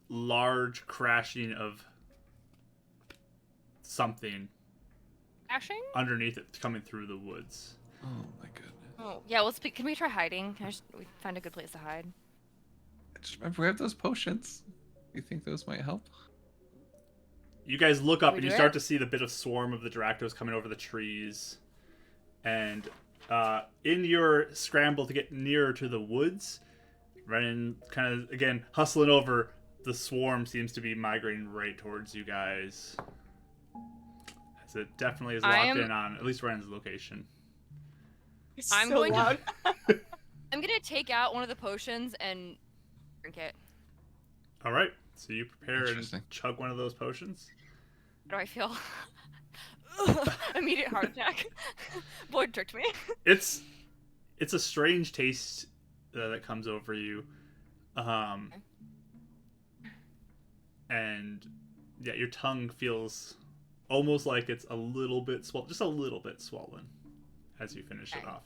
large crashing of something Crashing? underneath it coming through the woods. Oh my goodness! Oh, yeah. Let's. Can we try hiding? Can we find a good place to hide? Just remember, we have those potions. You think those might help? You guys look up We and you do start it? to see the bit of swarm of the Dractos coming over the trees. And in your scramble to get nearer to the woods, Renan kind of, again, hustling over, the swarm seems to be migrating right towards you guys. As it definitely is locked in on at least Renan's location. I'm So going to- loud. I'm gonna take out one of the potions and drink it. All right, so you prepare and Interesting. chug one of those potions. How do I feel? Immediate heart attack. Boyd tricked me. It's a strange taste that comes over you, and yeah, your tongue feels almost like it's a little bit swollen, just a little bit swollen, as you finish it off.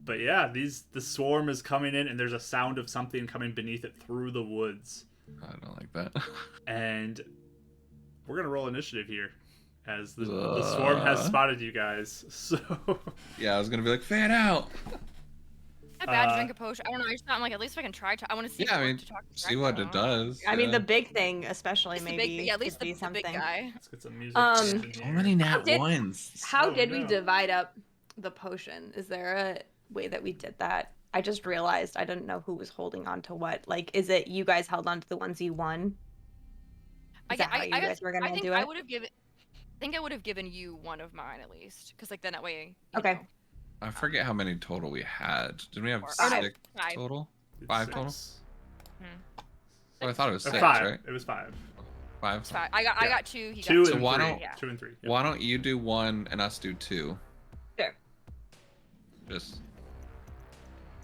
But yeah, the swarm is coming in, and there's a sound of something coming beneath it through the woods, I don't like that. and we're gonna roll initiative here, as the swarm has spotted you guys. So Yeah, I was gonna be like, fan out. I bad to drink a potion. I don't know. I just thought I'm like, at least if I can try. I want to see. Yeah, I what mean, to talk to see what Draco. it does. I mean, yeah. the big thing, especially At least the maybe. big, yeah, at least could be the something. big guy. let's get some music. Um, in So here. many nat did- ones. How Oh, did we no. divide up the potion? Is there a way that we did that? I just realized I didn't know who was holding on to what. Like, is it you guys held on to the ones you won? Is that how you guys were I gonna think do I it? would have given. I think I would have given you one of mine at least, because like then that way. Okay. know. I forget how many total we had. Did we have Or- Oh, no. 6 5. total? It's 5 total? six. Oh, I thought it was 6, five. right? It was 5. 5. It's fine. I got 2. He got 2 So and why 3. don't- Yeah. 2 and 3. Yep. Why don't you do 1 and us do 2? Sure. Just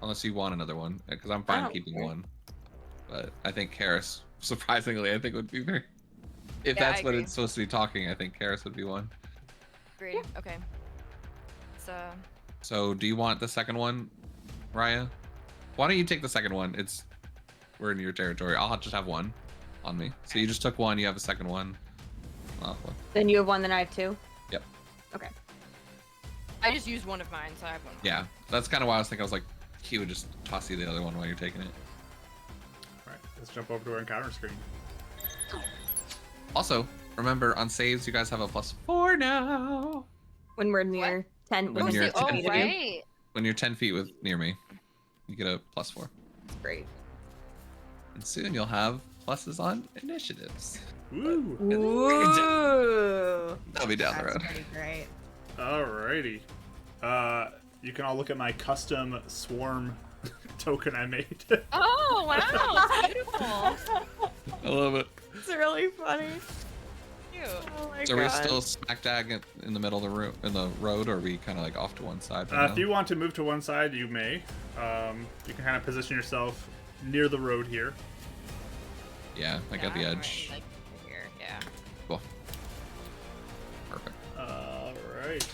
unless you want another one, because I'm fine Oh, keeping sure. 1. But I think Karis, surprisingly, I think would be very. If Yeah, I that's what agree. it's supposed to be talking, I think Karis would be 1. Agreed. Okay. So So, do you want the second one, Raya? Why don't you take the second one? We're in your territory. I'll just have 1 on me. So you just took 1. You have a second one. I'll have 1. Then you have 1, then I have 2. Yep. Okay. I just used one of mine, so I have one. Yeah, that's kind of why I was thinking. I was like, he would just toss you the other one while you're taking it. All right, let's jump over to our encounter screen. Also, remember on saves, you guys have a +4 now. When we're near 10, When when you're we're 10 10 feet feet of you. right. When you're 10 feet near me, you get a +4. That's great. And soon you'll have pluses on initiatives. Woo! Ooh. That'll be down the That's road. pretty great. Alrighty. You can all look at my custom swarm token I made. Oh wow, it's beautiful. I love it. It's really funny. Cute. Oh my So are we God. still smack dab in the middle of the room, in the road, or are we kind of like off to one side? Right If you want to move to one side, you may. You can kind of position yourself near the road here. Yeah, like at the Yeah, edge. right, like here, yeah. Cool. Perfect. Alright.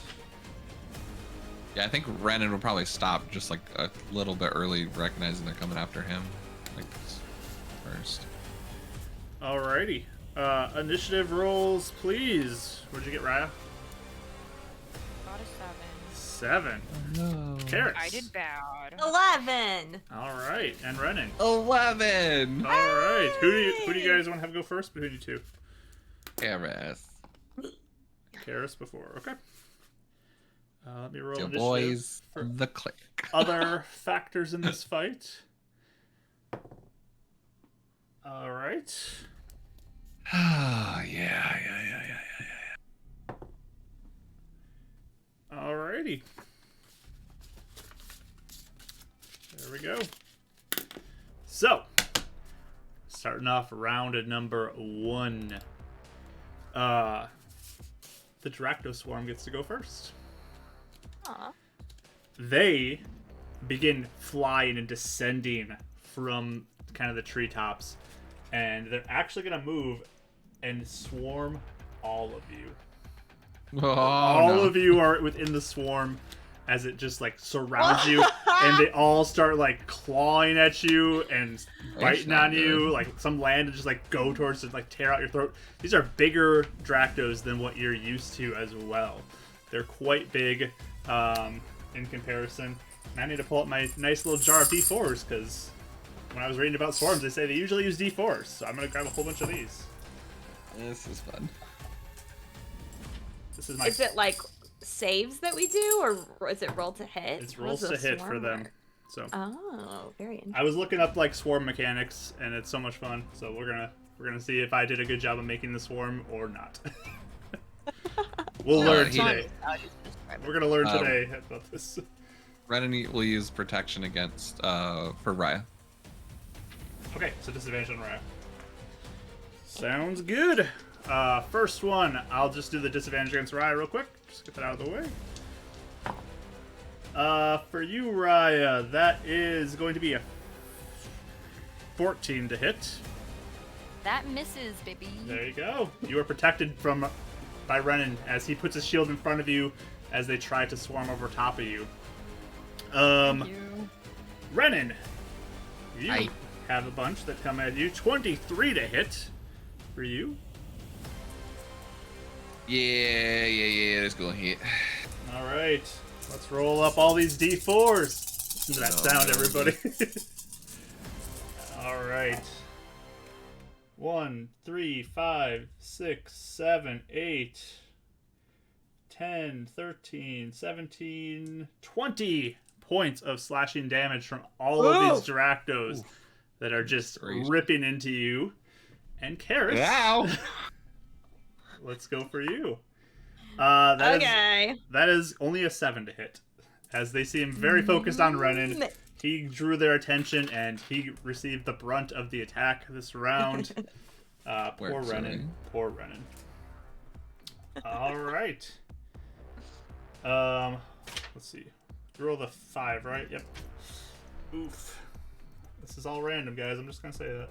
Yeah, I think Renan will probably stop just like a little bit early, recognizing they're coming after him. Like first. Alrighty. Initiative rolls, please. What'd you get, Raya? Got a 7. 7. No. Karis. I did bad. 11. Alright, and Renan. 11. Alright. Who do you guys want to have go first between you two? Karis. Karis before. Okay. Let me roll Your initiative boys, for the click. other factors in this fight. Alright. yeah. Alrighty. There we go. So, starting off round number 1. The Dracto Swarm gets to go first. Aw. They begin flying and descending from kind of the treetops, and they're actually going to move and swarm all of you. Oh, All no. of you are within the swarm as it just like surrounds you, and they all start like clawing at you and biting not on you. good. Like some land and just like go towards to like tear out your throat. These are bigger Dractos than what you're used to as well. They're quite big in comparison. And I need to pull up my nice little jar of D4s because when I was reading about swarms, they say they usually use D4s. So I'm gonna grab a whole bunch of these. This is fun. This is my. Is it like saves that we do, or is it roll to hit? It's How rolls does to a hit for swarm them. work? So. Oh, very interesting. I was looking up like swarm mechanics, and it's so much fun. So we're gonna see if I did a good job of making the swarm or not. We'll No, learn he- today. We're gonna learn Um, today about this. Renan will use protection against for Raya. Okay, so disadvantage on Raya. Sounds good. First one, I'll just do the disadvantage against Raya real quick. Just get that out of the way. For you, Raya, that is going to be a 14 to hit. That misses, baby. There you go. You are protected by Renan as he puts his shield in front of you as they try to swarm over top of you. Thank you. Renan, you Aye. have a bunch that come at you. 23 to hit for you. Yeah. Let's go hit. All right, let's roll up all these D4s. Listen to that Oh, sound, no. everybody. All right. 1, 3, 5, 6, 7, 8, 10, 13, 17, 20 points of slashing damage from all of these Dractos that are just Great. ripping into you. And Karis, Ow! let's go for you. That Okay. is only a 7 to hit, as they seem very focused on Renan. he drew their attention, and he received the brunt of the attack this round. Poor Renan. Poor Renan. All right. Let's see. Roll the 5, right? Yep. Oof. This is all random, guys. I'm just gonna say that.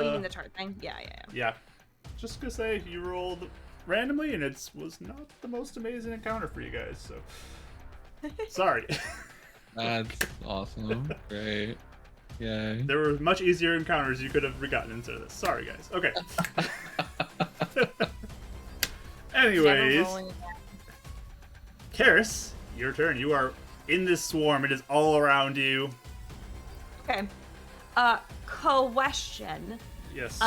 You mean the chart thing? Yeah. Yeah. Just gonna say you rolled randomly, and it was not the most amazing encounter for you guys. So sorry. That's awesome. Great. Yay. There were much easier encounters you could have gotten into this. Sorry, guys. Okay. Anyways, Karis, your turn. You are in this swarm. It is all around you. Okay. Question. Yes.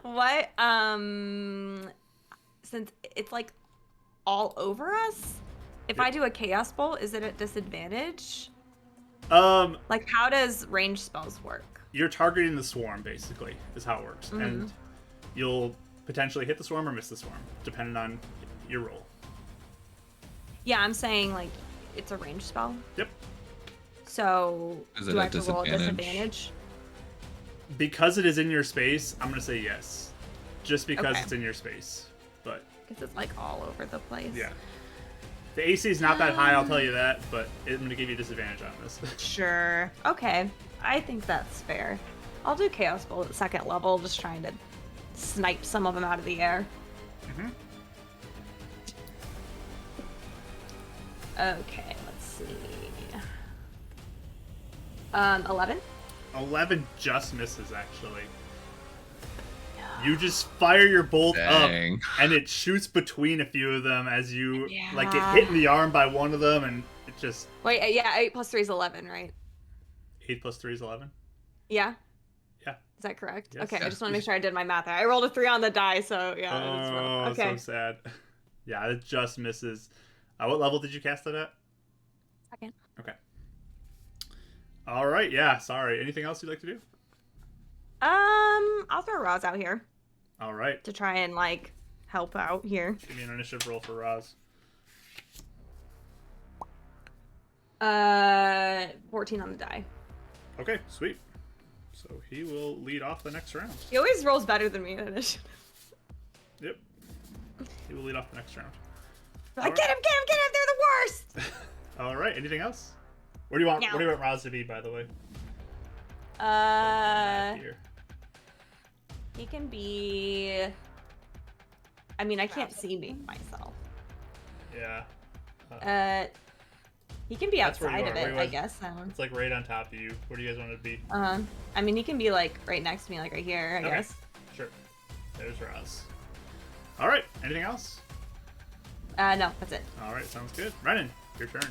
What? Since it's like all over us, if I do a chaos bolt, is it at disadvantage? Like, how does range spells work? You're targeting the swarm, basically, is how it works, Mm-hmm. and you'll potentially hit the swarm or miss the swarm, depending on your roll. Yeah, I'm saying like it's a range spell. Yep. So Is do it I a have to roll a disadvantage? disadvantage? Because it is in your space, I'm gonna say yes, just because Okay. it's in your space. But Because it's like all over the place. yeah, the AC is not that high, I'll tell you that. But I'm gonna give you disadvantage on this. Sure. Okay. I think that's fair. I'll do Chaos Bolt at second level, just trying to snipe some of them out of the air. Mm-hmm. Okay, let's see. 11? 11 just misses, actually. You just fire your bolt Dang. up, and it shoots between a few of them as you like get Yeah. hit in the arm by one of them, and it just Wait, yeah, 8 plus 3 is 11, right? 8 plus 3 is 11. Yeah? Yeah. Is that correct? Yes. Okay, I Yes. just want to make sure I did my math right. I rolled a 3 on the die, so yeah. that's Oh, wrong. Okay. so sad. Yeah, it just misses. What level did you cast it at? Second. Okay. All right. Yeah. Sorry. Anything else you'd like to do? I'll throw Roz out here All right. to try and like help out here. Give me an initiative roll for Roz. 14 on the die. Okay. Sweet. So he will lead off the next round. He always rolls better than me in initiative. Yep. He will lead off the next round. Like, get him! They're the worst. All right. Anything else? Where do you want? No. Where do you want Roz to be? By the way. Here. He can be. I mean, I can't see me myself. Yeah. He can be That's where you outside are. of Where it, you I was- guess. It's like right on top of you. Where do you guys want it to be? I mean, he can be like right next to me, like right here, I Okay. guess. Sure. There's Roz. All right. Anything else? No, that's it. All right. Sounds good. Renan, your turn.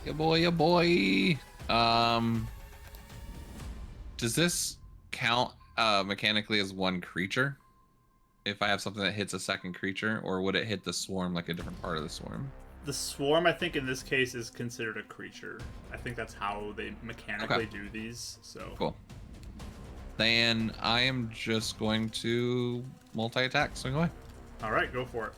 Yeah, boy. Does this count mechanically as one creature? If I have something that hits a second creature, or would it hit the swarm like a different part of the swarm? The swarm, I think, in this case is considered a creature. I think that's how they mechanically do these. So Cool. Then I am just going to multi-attack, swing away. all right, go for it.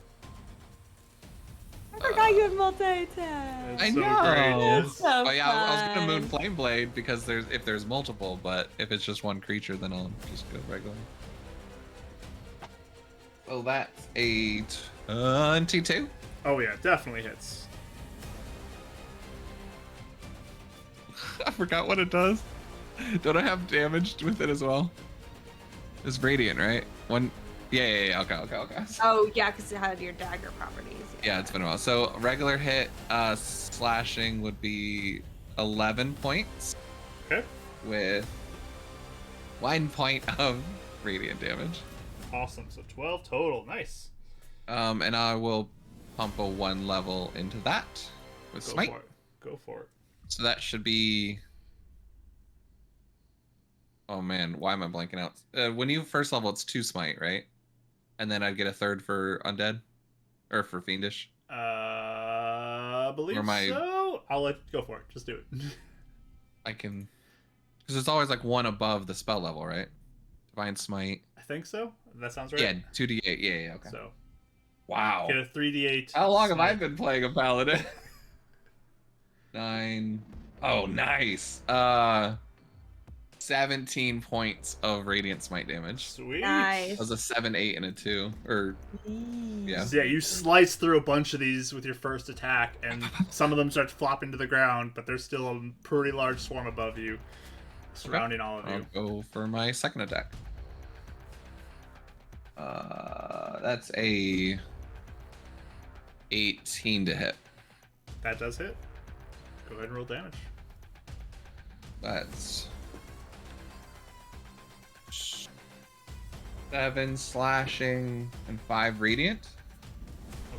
I forgot you had multi-attack. It's I so know. great. That's so Oh yeah, I was gonna fun. moon flame blade because if there's multiple, but if it's just one creature, then I'll just go regular. Oh, that's a 22. Oh yeah, definitely hits. I forgot what it does. Don't I have damage with it as well? It's radiant, right? One. Yeah. Okay. Oh, yeah, because it had your dagger properties. Yeah, it's been a while. So regular hit, slashing would be 11 points Okay. with 1 point of radiant damage. Awesome. So 12 total. Nice. And I will pump a 1 level into that with Go smite. for it. Go for it. So that should be. Oh man, why am I blanking out? When you first level, it's 2 smite, right? And then I'd get a 3rd for undead, or for fiendish. Believe Or my- so. I'll let go for it. Just do it. I can, because it's always like 1 above the spell level, right? Divine Smite. I think so. That sounds right. Yeah, 2d8. Yeah, okay. So Wow. get a 3d8. How long have I smite. been playing a paladin? 9. Oh, nice. 17 points of radiant smite damage. Sweet. Nice. That was a 7, 8, and a 2. Or yeah. So yeah, you slice through a bunch of these with your first attack, and some of them start flopping to the ground, but there's still a pretty large swarm above you, surrounding all of you. I'll go for my second attack. That's a 18 to hit. That does hit. Go ahead and roll damage. That's 7 slashing and 5 radiant.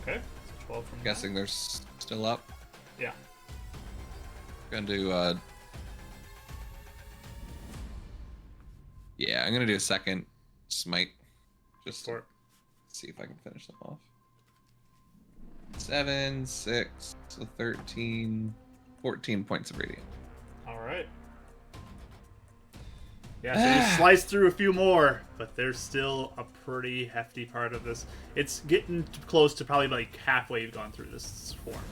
Okay. So 12 from Guessing they're still up. Yeah. Gonna do yeah, I'm gonna do a second smite. Just to see if I can finish them off. 7, 6, so 13, 14 points of radiant. All right. Yeah, so you slice through a few more, but there's still a pretty hefty part of this. It's getting close to probably like halfway you've gone through this swarm.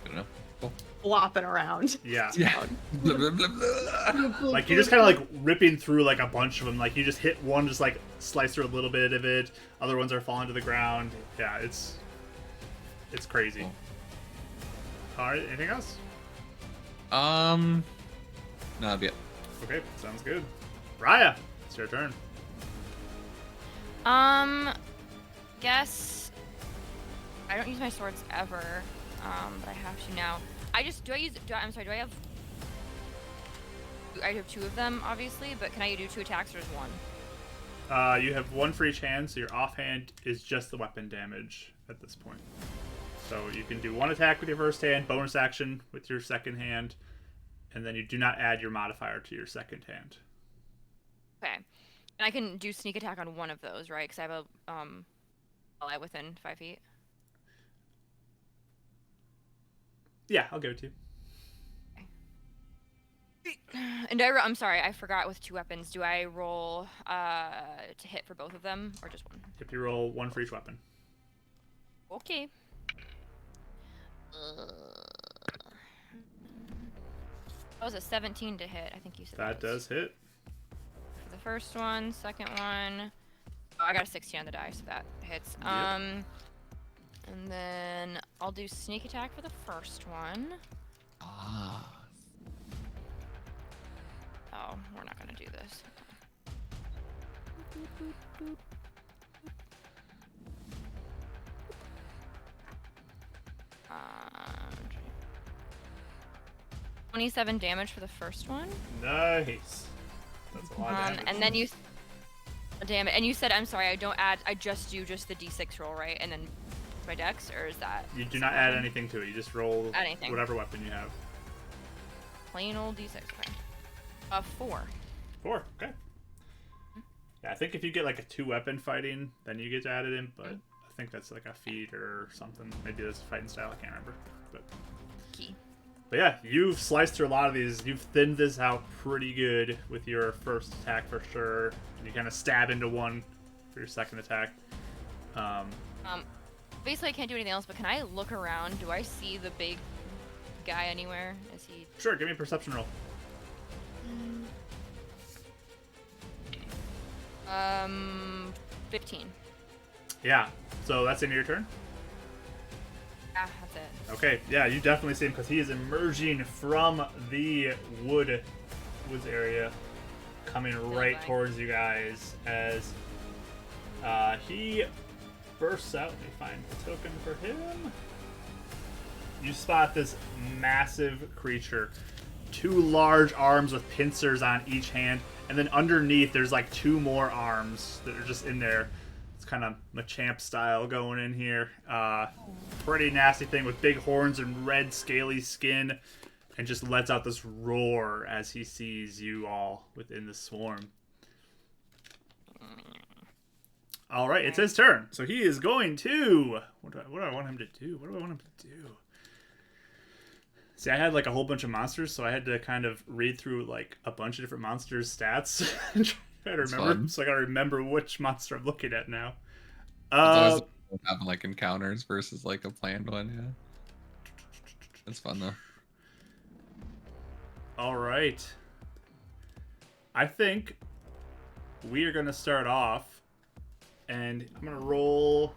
Good enough. Cool. Flopping around. Yeah. Yeah. Blah, blah, blah, blah. Like you're just kind of like ripping through like a bunch of them. Like you just hit one, just like slice through a little bit of it. Other ones are falling to the ground. Yeah, it's crazy. Cool. All right, anything else? No, that'd be it. Okay, sounds good. Raya, it's your turn. Guess I don't use my swords ever, but I have to now. I have 2 of them, obviously, but can I do 2 attacks or just 1? You have 1 for each hand, so your offhand is just the weapon damage at this point. So you can do 1 attack with your first hand, bonus action with your second hand, and then you do not add your modifier to your second hand. Okay. And I can do sneak attack on one of those, right? Because I have a ally within 5 feet. Yeah, I'll give it to you. And I'm sorry, I forgot with 2 weapons. Do I roll to hit for both of them, or just 1? If you roll 1 for each weapon. Okay. That was a 17 to hit. I think you said That does hit. For the first one, second one. Oh, I got a 16 on the die, so that hits. Yep. And then I'll do sneak attack for the first one. Ah. Oh, we're not gonna do this. 27 damage for the first one. Nice. That's a lot of damage. And then you damn it. And you said, I'm sorry, I just do the d6 roll, right? And then my dex, or is that You do not add anything to it. You just roll Anything. whatever weapon you have. plain old d6? Okay. 4. 4, okay. Yeah, I think if you get like a 2-weapon fighting, then you get added in, but I think that's like a feat or something. Maybe that's a fighting style, I can't remember. Key. But yeah, you've sliced through a lot of these. You've thinned this out pretty good with your first attack for sure. And you kind of stab into one for your second attack. Basically, I can't do anything else, but can I look around? Do I see the big guy anywhere? Is he... Sure, give me a perception roll. 15. Yeah, so that's the end of your turn? Yeah, that's it. Okay, yeah, you definitely see him because he is emerging from the woods area, coming right towards you guys as he bursts out. Let me find the token for him. You spot this massive creature, 2 large arms with pincers on each hand, and then underneath there's like 2 more arms that are just in there. It's kind of Machamp style going in here. Pretty nasty thing with big horns and red scaly skin, and just lets out this roar as he sees you all within the swarm. All right, it's his turn. So he is going to... What do I want him to do? What do I want him to do? See, I had like a whole bunch of monsters, so I had to kind of read through like a bunch of different monsters' stats and I gotta It's remember. fun. So I gotta remember which monster I'm looking at now. It's always having like encounters versus like a planned one. Yeah, it's fun though. All right. I think we are gonna start off, and I'm gonna roll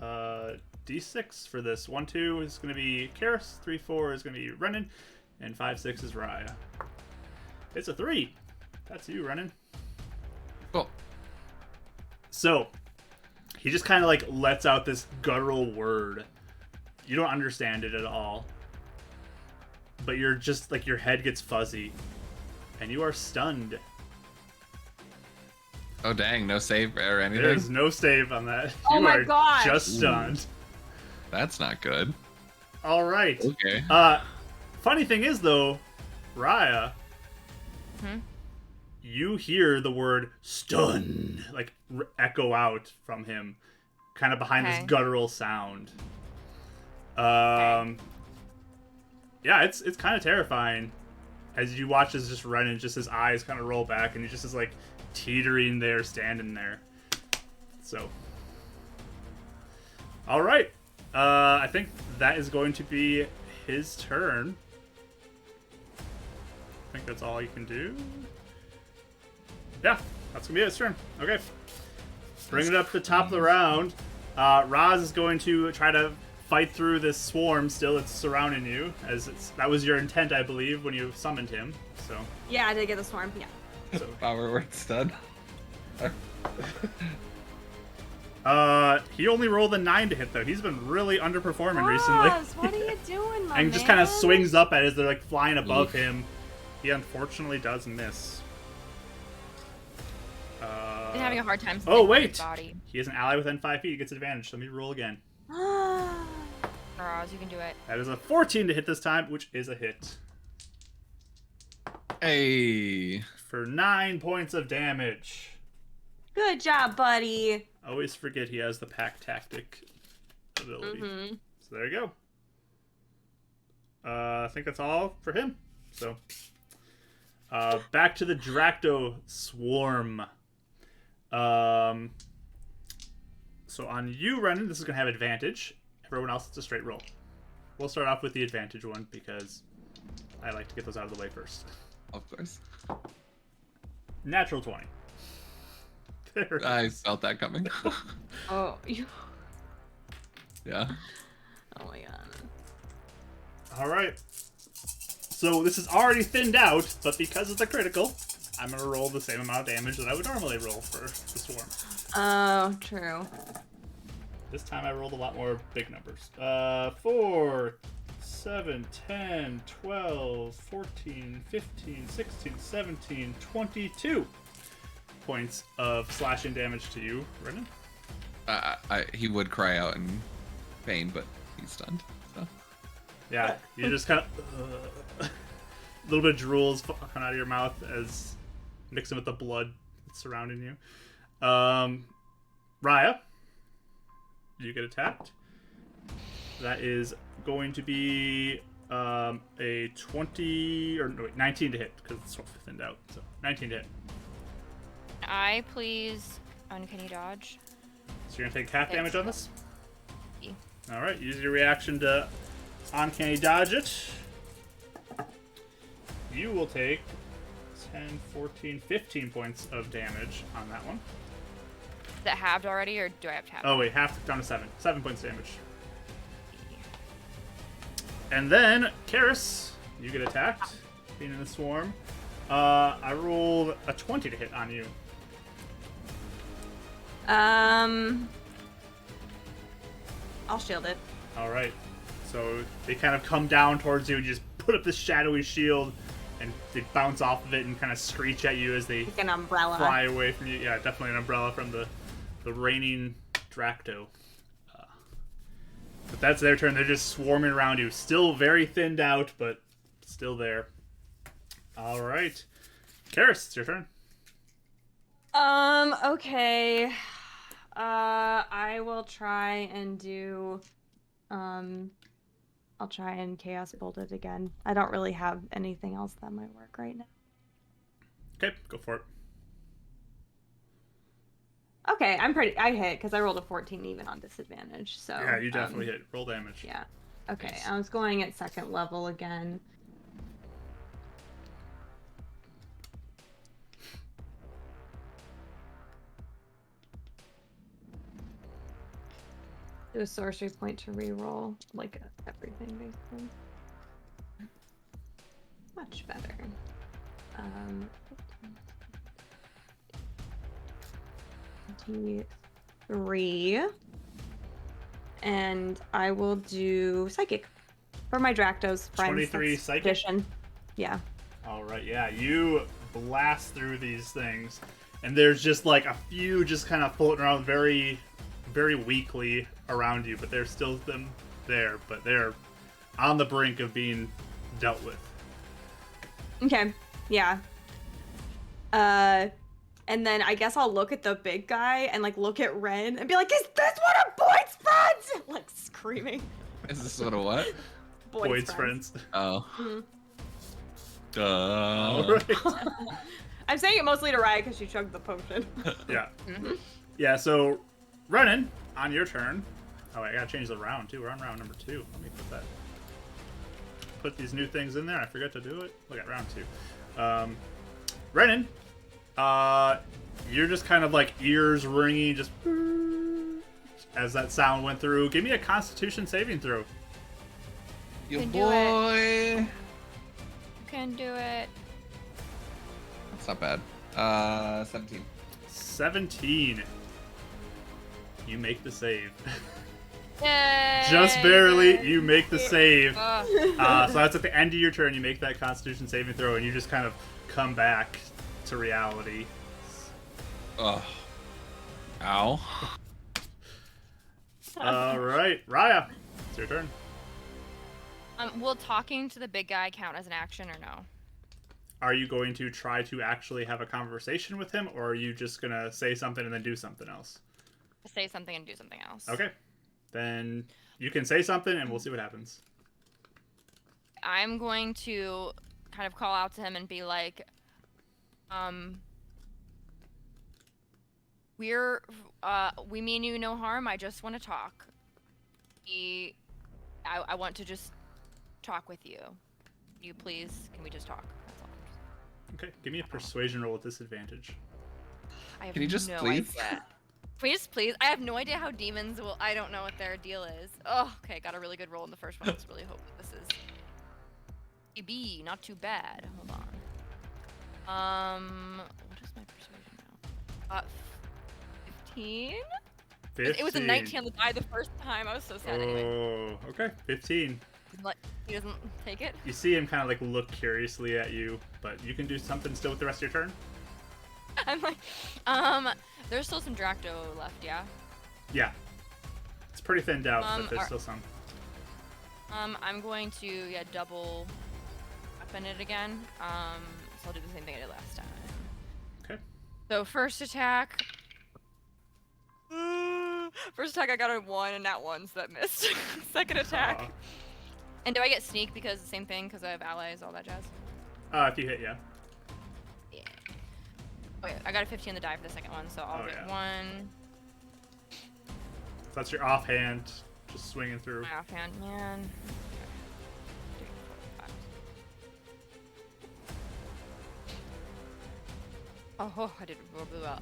d6 for this. 1, 2 is gonna be Karis. 3, 4 is gonna be Renan, and 5, 6 is Raya. It's a 3. That's you, Renan. Cool. So he just kind of like lets out this guttural word. You don't understand it at all, but you're just like your head gets fuzzy, and you are stunned. Oh dang, no save or anything. There's no save on that. Oh You my are gosh. just stunned. That's not good. All right. Okay. Funny thing is though, Raya, you hear the word "stun" like echo out from him, kind of behind this guttural sound. Yeah, it's kind of terrifying as you watch as just Renan, just his eyes kind of roll back, and he just is like teetering there, standing there. So, all right, I think that is going to be his turn. I think that's all you can do. Yeah, that's gonna be his turn. Okay, bring it up to the top of the round. Raz is going to try to fight through this swarm still that's surrounding you, as that was your intent, I believe, when you summoned him. So Yeah, I did get the swarm. Yeah. so Power word stun. he only rolled a 9 to hit though. He's been really underperforming recently. Roz, what are you doing, my And just kind of swings up at it as they're like flying above him. He unfortunately does miss. Been having a hard time. Oh staying on his wait, body. he has an ally within 5 feet. He gets advantage. Let me roll again. Roz, you can do it. That is a 14 to hit this time, which is a hit. Hey. For 9 points of damage. Good job, buddy. Always forget he has the pack tactic ability. So there you go. I think that's all for him. So back to the Dracto Swarm. So on you, Renan, this is going to have advantage. Everyone else, it's a straight roll. We'll start off with the advantage one because I like to get those out of the way first. Of course. Natural 20. There. I felt that coming. Oh, you. Yeah. Oh my god. All right. So this is already thinned out, but because it's a critical, I'm going to roll the same amount of damage that I would normally roll for the swarm. Oh, true. This time I rolled a lot more big numbers. 4, 7, 10, 12, 14, 15, 16, 17, 22 points of slashing damage to you, Renan. He would cry out in pain, but he's stunned. So. Yeah, you just kind of... a little bit of drools coming out of your mouth as mixing with the blood that's surrounding you. Raya, you get attacked. That is going to be a 20 or no, wait, 19 to hit because it's sort of thinned out. So 19 to hit. I please uncanny dodge. So you're gonna take half damage on this. Yeah. All right, use your reaction to uncanny dodge it. You will take 10, 14, 15 points of damage on that one. Is that halved already, or do I have to have? Oh wait, half down to 7. 7 points damage. And then, Karis, you get attacked, being in the swarm. I rolled a 20 to hit on you. I'll shield it. All right. So they kind of come down towards you and just put up this shadowy shield, and they bounce off of it and kind of screech at you as they Like an umbrella. fly away from you. Yeah, definitely an umbrella from the raining Dracto. But that's their turn. They're just swarming around you. Still very thinned out, but still there. All right. Karis, it's your turn. Okay. I will try and do, I'll try and Chaos Bolt it again. I don't really have anything else that might work right now. Okay, go for it. Okay, I hit because I rolled a 14 even on disadvantage. So Yeah, you definitely hit. Roll damage. Yeah. Okay, Nice. I was going at second level again. Do a sorcery point to reroll, like everything basically. Much better. 23. And I will do psychic for my Dractos friends. 23 That's psychic? tradition. Yeah. All right, yeah, you blast through these things, and there's just like a few just kind of floating around very, very weakly around you, but there's still them there, but they're on the brink of being dealt with. Okay. Yeah. And then I guess I'll look at the big guy and like look at Ren and be like, "Is this one of Boyd's friends?" Like screaming. Is this one a what? Boyd's friends. Oh. Mhm. All Duh. right. I'm saying it mostly to Raya because she chugged the potion. Yeah. Yeah, so, Renan, on your turn. Oh, I gotta change the round, too. We're on round number 2. Let me put these new things in there. I forgot to do it. Look at round 2. Renan, you're just kind of like ears ringing, just as that sound went through. Give me a Constitution saving throw. Your Can do boy. You can do it. That's not bad. 17. 17. You make the save. Yay! Just barely, you make the save. Ugh. So that's at the end of your turn. You make that Constitution saving throw, and you just kind of come back to reality. Ugh. Ow. All right, Raya, it's your turn. Will talking to the big guy count as an action or no? Are you going to try to actually have a conversation with him, or are you just gonna say something and then do something else? Say something and do something else. Okay, then you can say something, and we'll see what happens. I'm going to kind of call out to him and be like, we mean you no harm. I just want to talk. I want to just talk with you. Can we just talk? That's all. Okay, give me a persuasion roll with disadvantage. I have Can you just no please? idea. Please, please. I have no idea how demons will. I don't know what their deal is. Oh, okay. Got a really good roll in the first one. Let's really hope that this is B. Not too bad. Hold on. What is my persuasion now? 15? 15. It was a 19 on the die the first time. I was so sad anyway. Oh, okay, 15. He doesn't take it. You see him kind of like look curiously at you, but you can do something still with the rest of your turn. I'm like, there's still some Dracto left, yeah? Yeah, it's pretty thinned out, but there's are- still some. I'm going to, double weapon it again. So I'll do the same thing I did last time. Okay. So first attack. First attack I got a 1 and that one's that missed. Second attack. Aw. And do I get sneak because the same thing because I have allies, all that jazz? If you hit, yeah. Yeah. Okay, I got a 15 on the die for the second one, so I'll Oh, get yeah. 1. So that's your offhand, just swinging through. My offhand, man. 3, 4, 5. Oh, I did really well.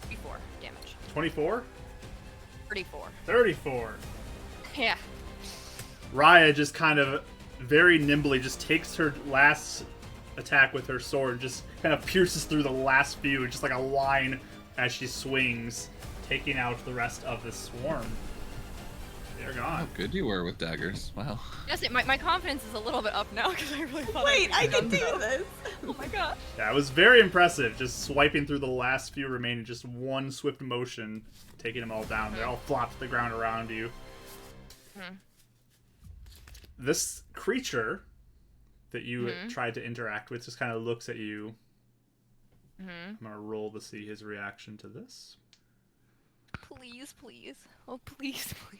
34 damage. 24? 34. 34. Yeah. Raya just kind of very nimbly just takes her last attack with her sword, just kind of pierces through the last few, just like a line as she swings, taking out the rest of the swarm. They're How gone. good you were with daggers. Wow. Yes, my confidence is a little bit up now because I really thought Wait, I can do this. this. Oh my god. Yeah, it was very impressive, just swiping through the last few remaining, just one swift motion, taking them all down. They all flop to the ground around you. Hmm. This creature that you tried to interact with just kind of looks at you. Mm-hmm. I'm gonna roll to see his reaction to this. Please, please. Oh, please, please.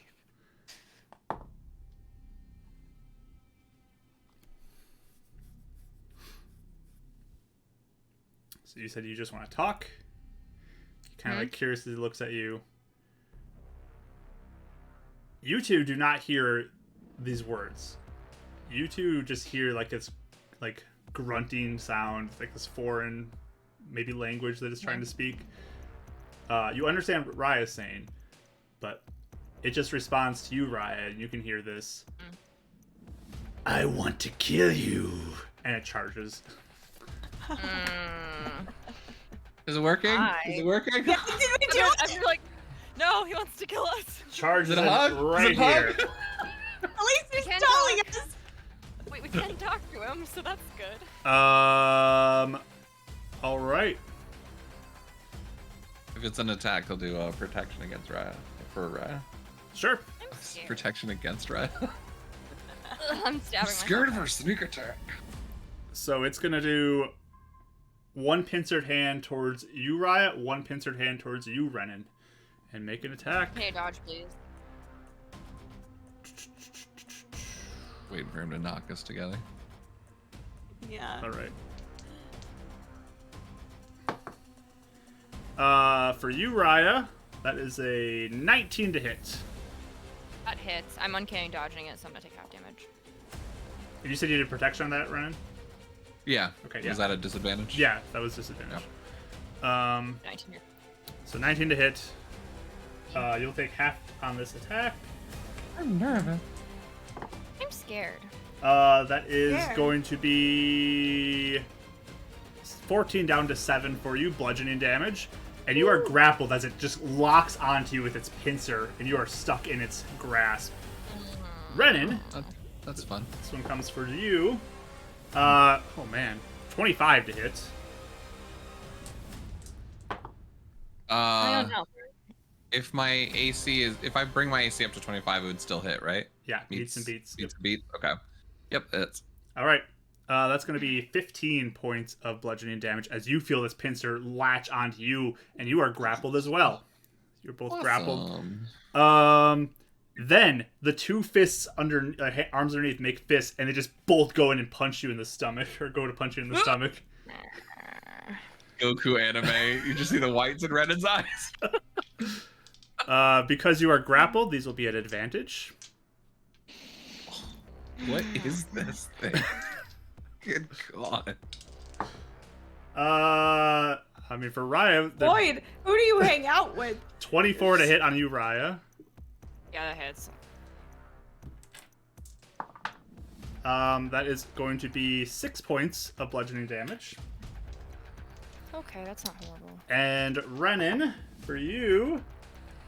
So you said you just want to talk. He kind of like curiously looks at you. You two do not hear these words. You two just hear like this like grunting sound, like this foreign maybe language that it's trying to speak. You understand what Raya is saying, but it just responds to you, Raya, and you can hear this. I want to kill you. And it charges. Is it working? Hi. Is it working? Yeah, did we do it? I'm like, no, he wants to kill us. Charges Is it a hug? right Is it a hug? here. At least he's Can stalling talk. us. Wait, we can talk to him, so that's good. All right. If it's an attack, he'll do protection against Raya. For Raya. Sure. I'm scared. Protection against Raya. I'm stabbing Scared of myself. her sneak attack. So it's gonna do one pincered hand towards you, Raya, one pincered hand towards you, Renan, and make an attack. Can you dodge, please? Waiting for him to knock us together. Yeah. All right. For you, Raya, that is a 19 to hit. That hits. I'm uncanny dodging it, so I'm gonna take half damage. And you said you did protection on that, Renan? Yeah. Okay, yeah. Was that a disadvantage? Yeah, that was disadvantage. 19 here. So 19 to hit. You'll take half on this attack. I'm nervous. I'm scared. That is There. going to be 14 down to 7 for you, bludgeoning damage. And you are grappled as it just locks onto you with its pincer, and you are stuck in its grasp. Renan, That's fun. this one comes for you. Oh man, 25 to hit. I don't know. If my AC is, if I bring my AC up to 25, it would still hit, right? Yeah, meets and beats. Beats and beats. Okay. Yep, it's. All right. That's going to be 15 points of bludgeoning damage as you feel this pincer latch onto you, and you are grappled as well. You're both grappled. Then the two fists under arms underneath make fists, and they just both go in and punch you in the stomach, or go to punch you in the stomach. Goku anime. You just see the whites in Renan's eyes. Because you are grappled, these will be at advantage. What is this thing? Good God. I mean, for Raya, the Boyd, who do you hang out with? 24 to hit on you, Raya. Yeah, that hits. That is going to be 6 points of bludgeoning damage. Okay, that's not horrible. And Renan, for you,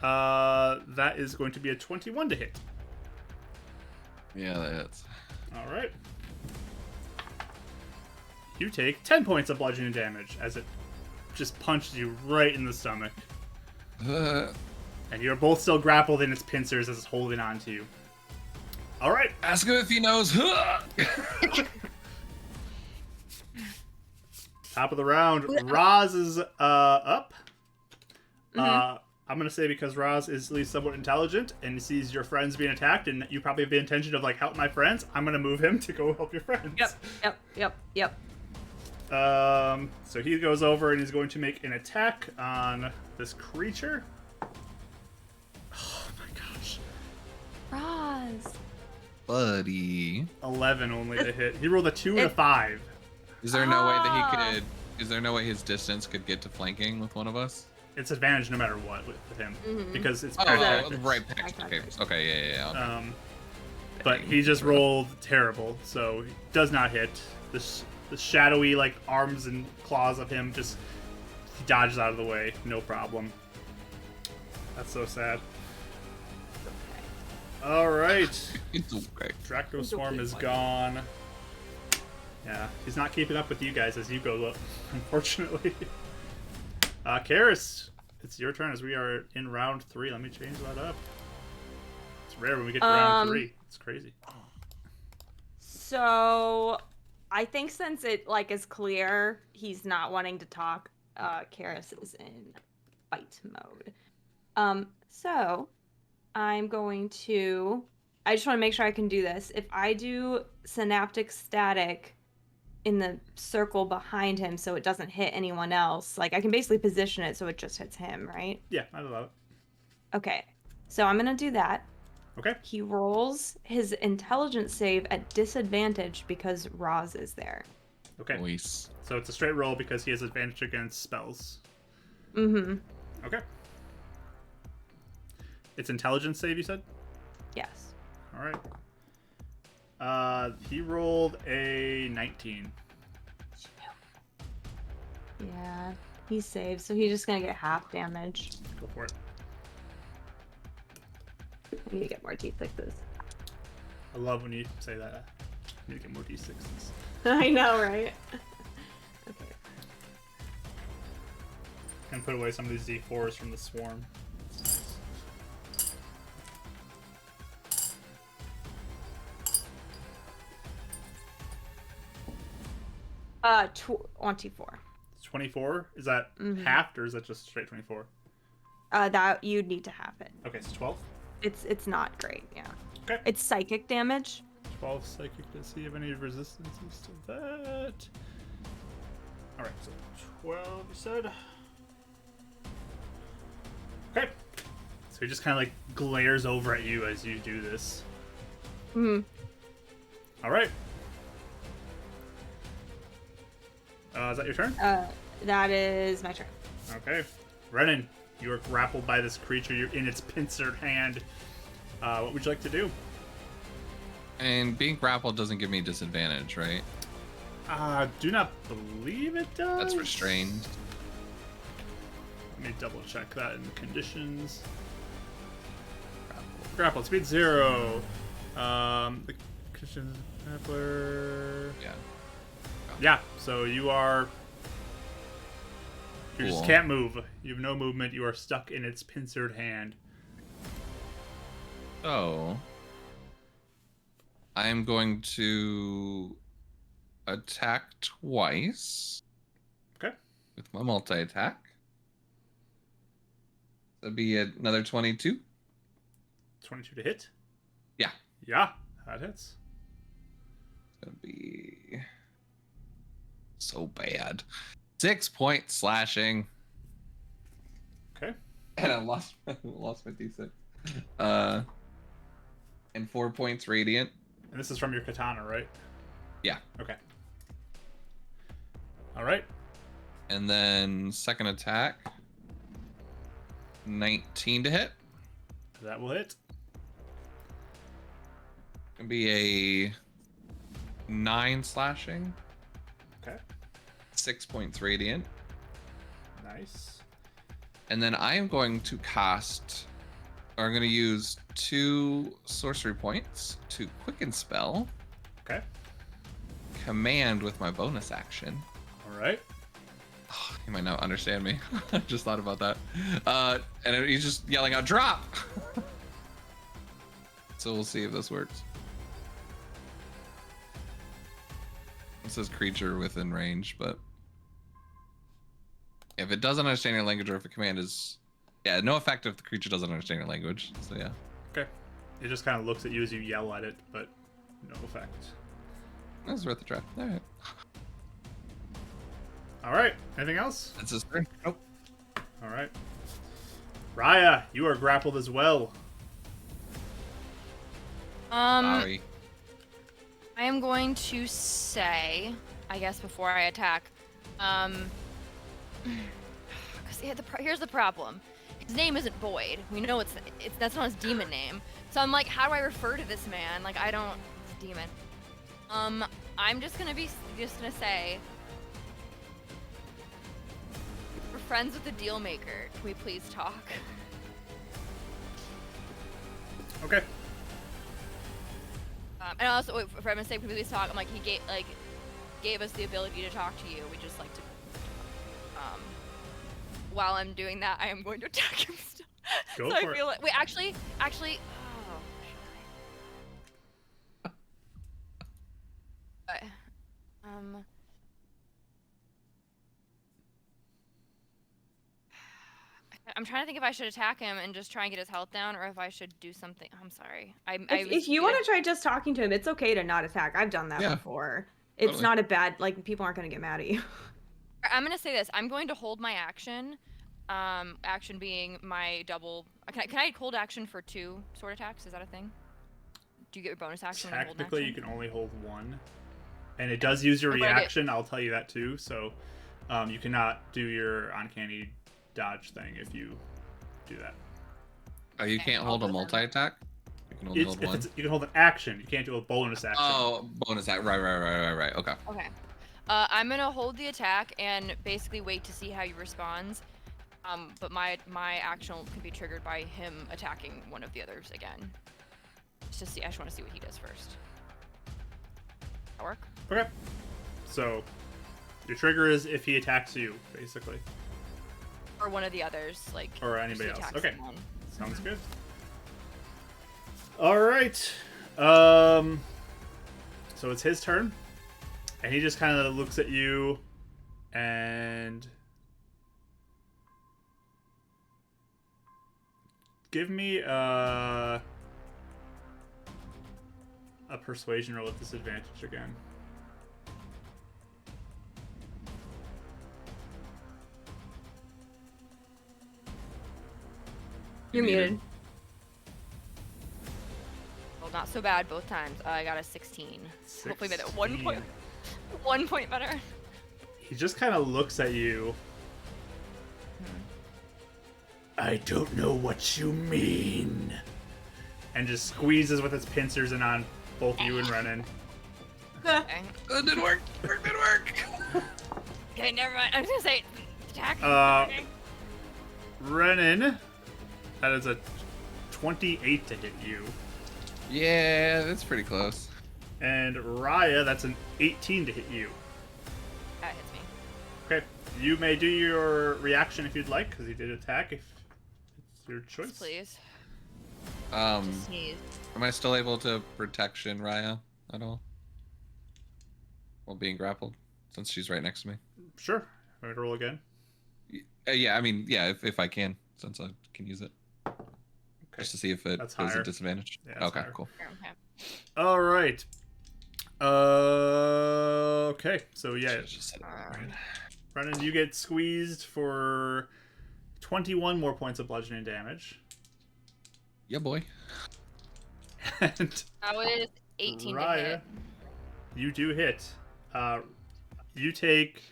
that is going to be a 21 to hit. Yeah, that hits. All right. You take 10 points of bludgeoning damage as it just punched you right in the stomach. And you're both still grappled in its pincers as it's holding on to you. All right. Ask him if he knows. Top of the round. Roz is up. I'm going to say because Roz is at least somewhat intelligent and sees your friends being attacked and you probably have the intention of like, help my friends, I'm going to move him to go help your friends. Yep. So he goes over and he's going to make an attack on this creature. Oh my gosh. Roz. Buddy. 11 only to hit. He rolled a 2 and a 5. Is there no way that he could... Is there no way his distance could get to flanking with one of us? It's advantage no matter what with him. Because it's Oh, tactics. right. Okay, yeah. Okay. But he just rolled terrible, so he does not hit. The shadowy like arms and claws of him just he dodges out of the way, no problem. That's so sad. All right, It's okay. Dracto Swarm is gone. Yeah, he's not keeping up with you guys as you go up, unfortunately. Karis, it's your turn as we are in round 3. Let me change that up. It's rare when we get to round 3. It's crazy. So, I think since it like is clear he's not wanting to talk, Karis is in fight mode. So I'm going to. I just want to make sure I can do this. If I do synaptic static, in the circle behind him so it doesn't hit anyone else. Like I can basically position it so it just hits him, right? Yeah, I love it. Okay. So I'm going to do that. Okay. He rolls his intelligence save at disadvantage because Roz is there. Okay. Nice. So it's a straight roll because he has advantage against spells. Mm-hmm. Okay. It's intelligence save, you said? Yes. All right. He rolled a 19. Yeah, he saves, so he's just gonna get half damage. Go for it. I need to get more d6s. I love when you say that. I need to get more d6s. I know, right? Okay. And put away some of these d4s from the swarm. Nice. 24. 24? Is that halved or is that just straight 24? That you'd need to have it. Okay, so 12? It's not great, yeah. Okay. It's psychic damage. 12 psychic. Does he have any resistances to that? Alright, so 12 you said. Okay. So he just kind of like glares over at you as you do this. Hmm. Alright. Is that your turn? That is my turn. Okay. Renan, you are grappled by this creature. You're in its pincered hand. What would you like to do? And being grappled doesn't give me disadvantage, right? Do not believe it does. That's restrained. Let me double check that in the conditions. Grapple speed 0. The conditions grappler. Yeah. Yeah, so you are. You just Cool. can't move. You have no movement. You are stuck in its pincered hand. So I'm going to attack twice Okay. with my multi-attack. That'd be another 22. 22 to hit. Yeah. Yeah, that hits. That'd be so bad. 6 point slashing. Okay. And I lost my d6. And 4 points radiant. And this is from your katana, right? Yeah. Okay. All right. And then second attack. 19 to hit. That will hit. Gonna be a 9 slashing. Okay. 6 points radiant. Nice. And then I am going to cast, or I'm going to use 2 sorcery points to quicken spell. Okay. Command with my bonus action. All right. Oh, you might not understand me. I just thought about that. And he's just yelling out, drop! So we'll see if this works. It says creature within range, but if it doesn't understand your language or if a command is... Yeah, no effect if the creature doesn't understand your language. So yeah. Okay. It just kind of looks at you as you yell at it, but no effect. That's worth a try. Alright. All right. Anything else? That's his turn. Nope. All right. Raya, you are grappled as well. Sorry. I am going to say, I guess before I attack, because here's the problem. His name isn't Boyd. We know it's that's not his demon name. So I'm like, how do I refer to this man? Like I don't. It's a demon. I'm just gonna say, we're friends with the deal maker. Can we please talk? Okay. And also, wait, for my sake, can we please talk? I'm like, he gave us the ability to talk to you. We just like to. While I'm doing that, I am going to attack him still. Go so for I feel it. like, wait, actually, I'm trying to think if I should attack him and just try and get his health down, or if I should do something. I'm sorry. If you want to try just talking to him, it's okay to not attack. I've done that Yeah. before. It's Totally. not a bad, like, people aren't gonna get mad at you. I'm gonna say this. I'm going to hold my action. Action being my double. Can I hold action for 2 sword attacks? Is that a thing? Do you get your bonus action when you hold Technically, action? you can only hold 1. And it does use your But I get- reaction, I'll tell you that too. So you cannot do your uncanny dodge thing if you do that. Oh, you Okay, can't I'll hold a hold them. multi-attack? You can only hold one? You can hold an action. You can't do a bonus action. Oh, bonus attack. Right. Okay. Okay. I'm gonna hold the attack and basically wait to see how he responds. But my action can be triggered by him attacking one of the others again. Just to see. I just want to see what he does first. That work? Okay. So your trigger is if he attacks you, basically. Or one of the others, like. Or if anybody he else. attacks Okay. someone. Sounds good. All right. So it's his turn, and he just kind of looks at you, and give me a persuasion roll with disadvantage again. You're muted. Well, not so bad both times. I got a 16. Hopefully made it 1 point. 1 point better. He just kind of looks at you. I don't know what you mean. And just squeezes with his pincers and on both you and Renan. Okay. It didn't work. Didn't work. Okay, never mind. I was gonna say attack. Okay. Renan, that is a 28 to hit you. Yeah, that's pretty close. And Raya, that's an 18 to hit you. That hits me. Okay, you may do your reaction if you'd like, because he did attack. If it's your choice. Please. Am Sneeze. I still able to protection Raya at all? While being grappled? Since she's right next to me. Sure. I'm going to roll again. Yeah, I mean, yeah, if I can, since I can use it. Okay. Just to see if it That's goes higher. at disadvantage. Yeah, that's okay, higher. cool. Okay. All right. Okay. So yeah, Should've just said it right. Brennan, you get squeezed for 21 more points of bludgeoning damage. Yeah, boy. And That was 18 to Raya, hit. you do hit. You take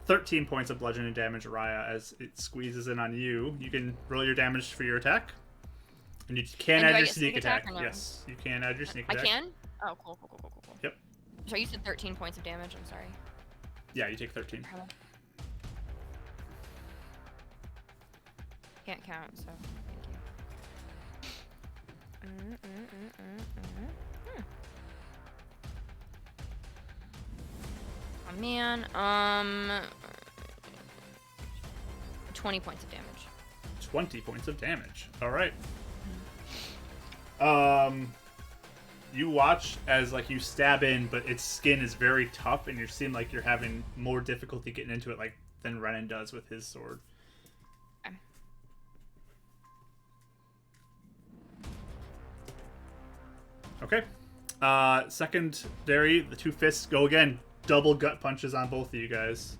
13 points of bludgeoning damage, Raya, as it squeezes in on you. You can roll your damage for your attack. And you can And do add I your get sneak sneak attack attack. or no? Yes, you can add your sneak I attack. can? Oh, cool. Yep. So you said 13 points of damage. I'm sorry. Yeah, you take 13. Can't count, so thank you. Oh man, 20 points of damage. 20 points of damage. All right. You watch as like you stab in, but its skin is very tough, and you seem like you're having more difficulty getting into it, like than Renan does with his sword. Okay. Secondary, the 2 fists go again. Double gut punches on both of you guys.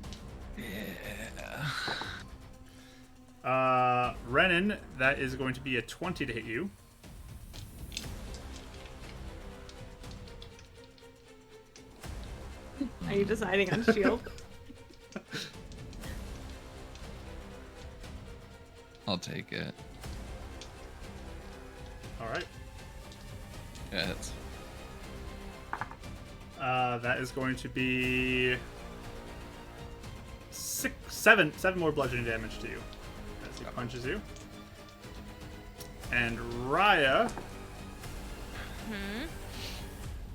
Yeah. Renan, that is going to be a 20 to hit you. Are you deciding on shield? I'll take it. All right. Yeah, it's That is going to be seven more bludgeoning damage to you as he punches you. And Raya,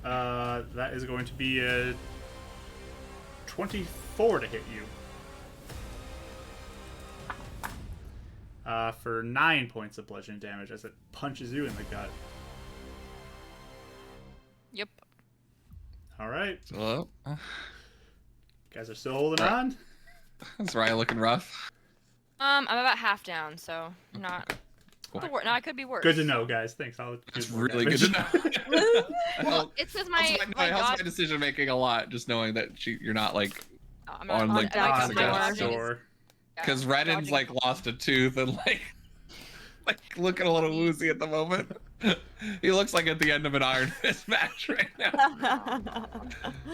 that is going to be a 24 to hit you. For 9 points of bludgeoning damage as it punches you in the gut. Yep. All right. hello. Guys are still holding Right. on. Is Raya looking rough? I'm about half down, so not. No, it could be worse. Good to know, guys. Thanks. It's really good to know. Well, it says my it helps my decision making a lot, just knowing that you're not like I'm on like death's death's door. door. Because Renan's like lost a tooth and like looking a little woozy at the moment. He looks like at the end of an Iron Fist match right now.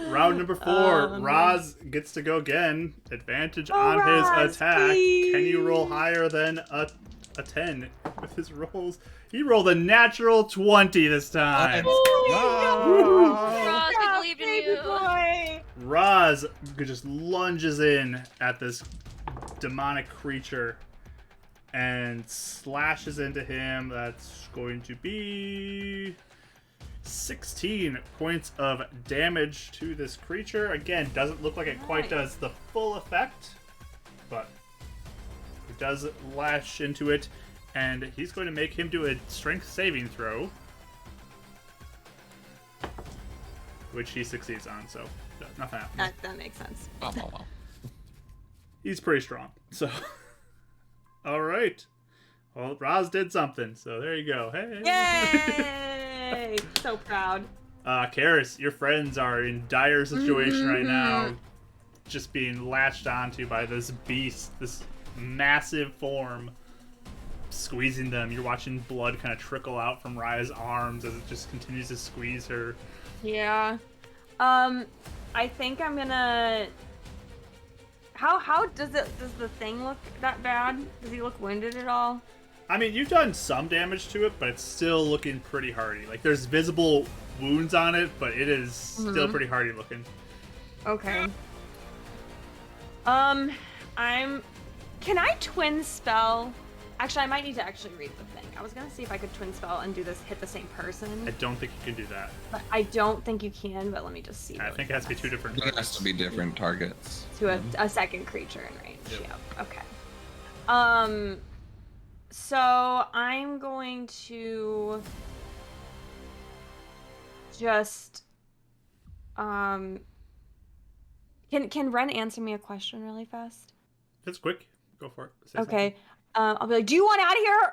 Round number 4. man. Roz gets to go again. Advantage Oh, on Roz, his attack. Can you roll please. higher than a 10 with his rolls? He rolled a natural 20 this time. Roz, we believed in baby you. boy. Roz just lunges in at this demonic creature and slashes into him. That's going to be 16 points of damage to this creature. Again, doesn't look like it quite does the full effect, but it does lash into it, and he's going to make him do a strength saving throw, which he succeeds on, so nothing happens. That makes sense. Oh, wow. He's pretty strong, so... Alright. Well, Roz did something, so there you go. Hey! Yay! So proud. Karis, your friends are in dire situation right now. Just being latched onto by this beast, this massive form, squeezing them. You're watching blood kind of trickle out from Raya's arms as it just continues to squeeze her. Yeah. I think I'm gonna... How does the thing look that bad? Does he look wounded at all? I mean, you've done some damage to it, but it's still looking pretty hardy. Like, there's visible wounds on it, but it is still pretty hardy looking. Okay. Can I twin spell? Actually, I might need to actually read the thing. I was gonna see if I could twin spell and do this, hit the same person. I don't think you can do that. But I don't think you can, but let me just see. I think it has to be 2 different It has targets. to be different targets. To a second creature in range. Yep. Yep. Okay. So I'm going to just can Ren answer me a question really fast? It's quick. Go for it. Say Okay. I'll be like, do you want out of here?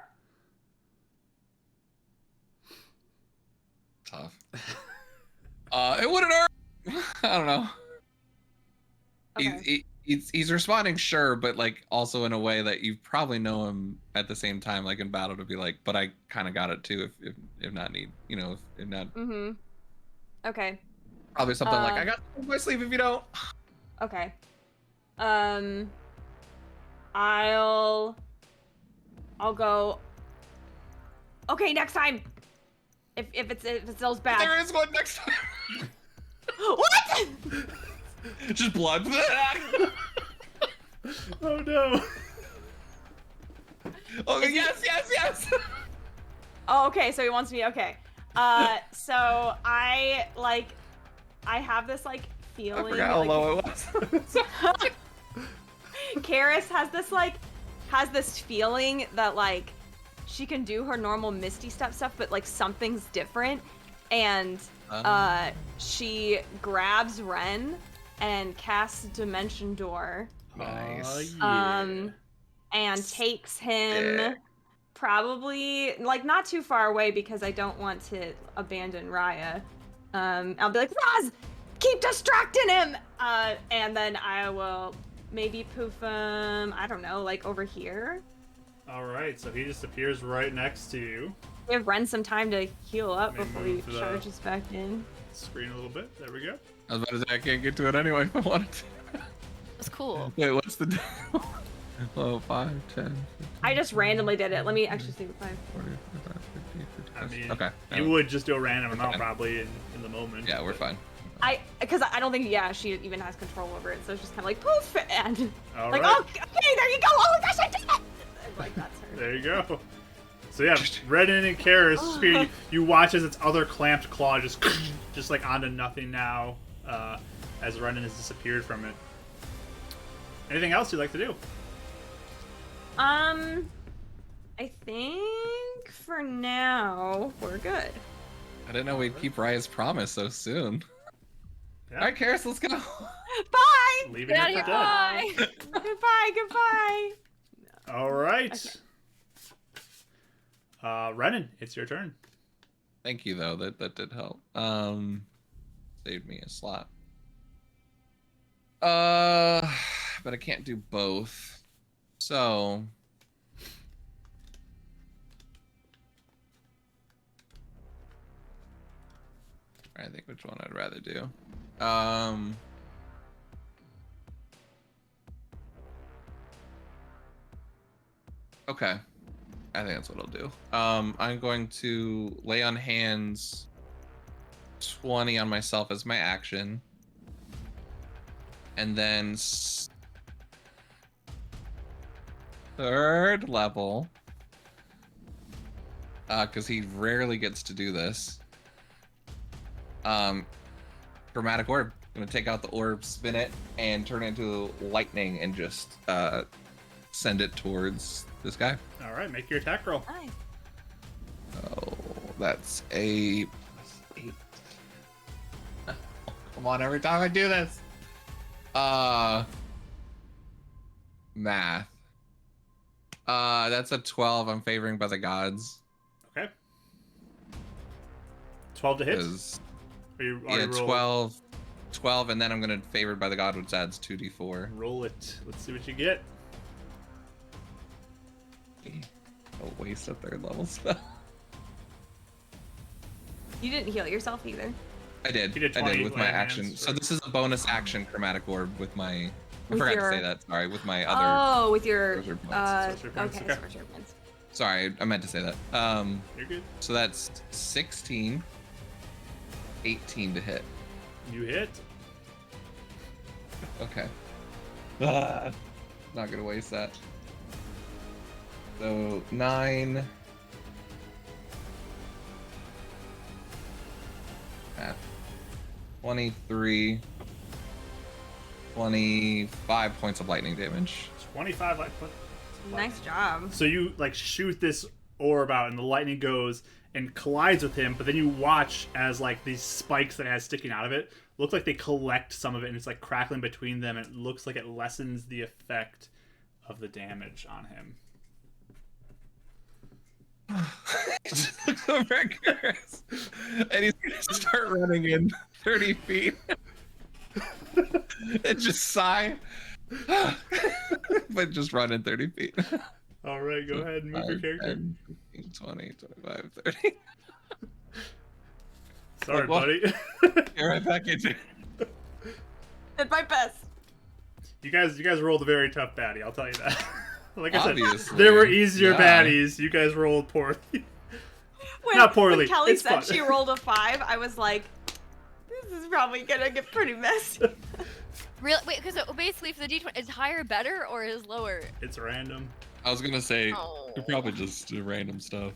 Tough. It wouldn't hurt. I don't know. Okay. He's responding, sure, but like also in a way that you probably know him at the same time, like in battle, to be like, but I kind of got it too, if not need, if not. Mm-hmm. Okay. Probably something like, I got it up my sleeve if you don't. Okay. I'll go. Okay, next time. If it's those bad. There is one next time. What? Just blood. Oh no. Oh yes. Oh, okay. So he wants me. Okay. So I have this like feeling. I forgot how like, low it was. Karis has this feeling that like she can do her normal Misty Step stuff, but like something's different, and she grabs Ren and casts Dimension Door. Nice. And takes him probably like not too far away because I don't want to abandon Raya. I'll be like, Roz, keep distracting him, and then I will maybe poof him. I don't know, like over here. All right, so he just appears right next to you. Give Ren some time to heal up Let me before he move the- charges back in. Screen a little bit. There we go. I was about to say I can't get to it anyway if I wanted to. That's cool. Wait, what's the? Oh, 5, 10. 15, I just randomly did it. Let me actually see what 40, 45, 50, 50. I mean, Okay. you would just do a random amount fine. probably in the moment. Yeah, we're fine. because I don't think she even has control over it, so it's just kind of like poof and All like right. oh okay there you go, oh my gosh I did it, and, like that's her. There you go. So yeah, Renan and Karis, Spear, you watch as its other clamped claw just like onto nothing now, as Renan has disappeared from it. Anything else you'd like to do? I think for now we're good. I didn't know we'd keep Raya's promise so soon. Yeah. All right, Karis, let's go. Bye. Leaving Get out it of for here. dead. Bye. Goodbye. All right. Okay. Renan, it's your turn. Thank you, though. That did help. Saved me a slot. But I can't do both. So I think which one I'd rather do. Okay. I think that's what I'll do. I'm going to lay on hands 20 on myself as my action. And then third level, because he rarely gets to do this. Chromatic orb. I'm gonna take out the orb, spin it, and turn it into lightning, and just send it towards this guy. All right, make your attack roll. Nice. Oh, that's a +8. Come on, every time I do this. Math. That's a 12. I'm favoring by the gods. Okay. 12 to hit. Yeah, 12, and then I'm gonna favored by the god, which adds 2d4. Roll it. Let's see what you get. Don't waste a third level spell. You didn't heal yourself either. I did. You did I 20 did with my land action. hands, So or- this is a bonus action chromatic orb with my. I With forgot your- to say that. Sorry, with my other. Oh, with your Sorcerer points. Sorcerer points, okay, okay. sorcerer points. Sorry, I meant to say that. You're good. So that's 16, 18 to hit. You hit. Okay. Not gonna waste that. So 9. Math. 23. 25 points of lightning damage. 25 light foot. Nice job. So you like shoot this orb out, and the lightning goes and collides with him. But then you watch as like these spikes that it has sticking out of it look like they collect some of it, and it's like crackling between them. And it looks like it lessens the effect of the damage on him. He just looks over at Garrus, and he's gonna start running in 30 feet. And just sigh. But just run in 30 feet. All right, go ahead and move your 5, character. 10, 15, 20, 25, 30. Sorry, Like, what? buddy. Get right back into. Did my best. You guys rolled a very tough baddie. I'll tell you that. Like I said, Obviously. there were easier Yeah. baddies. You guys rolled poorly. When, Not poorly, When Kelly it's said fun. she rolled a 5, I was like, this is probably gonna get pretty messy. Really? Wait, because basically, for the D20, is higher better or is lower? It's random. I was gonna say, Oh. you're probably just do random stuff.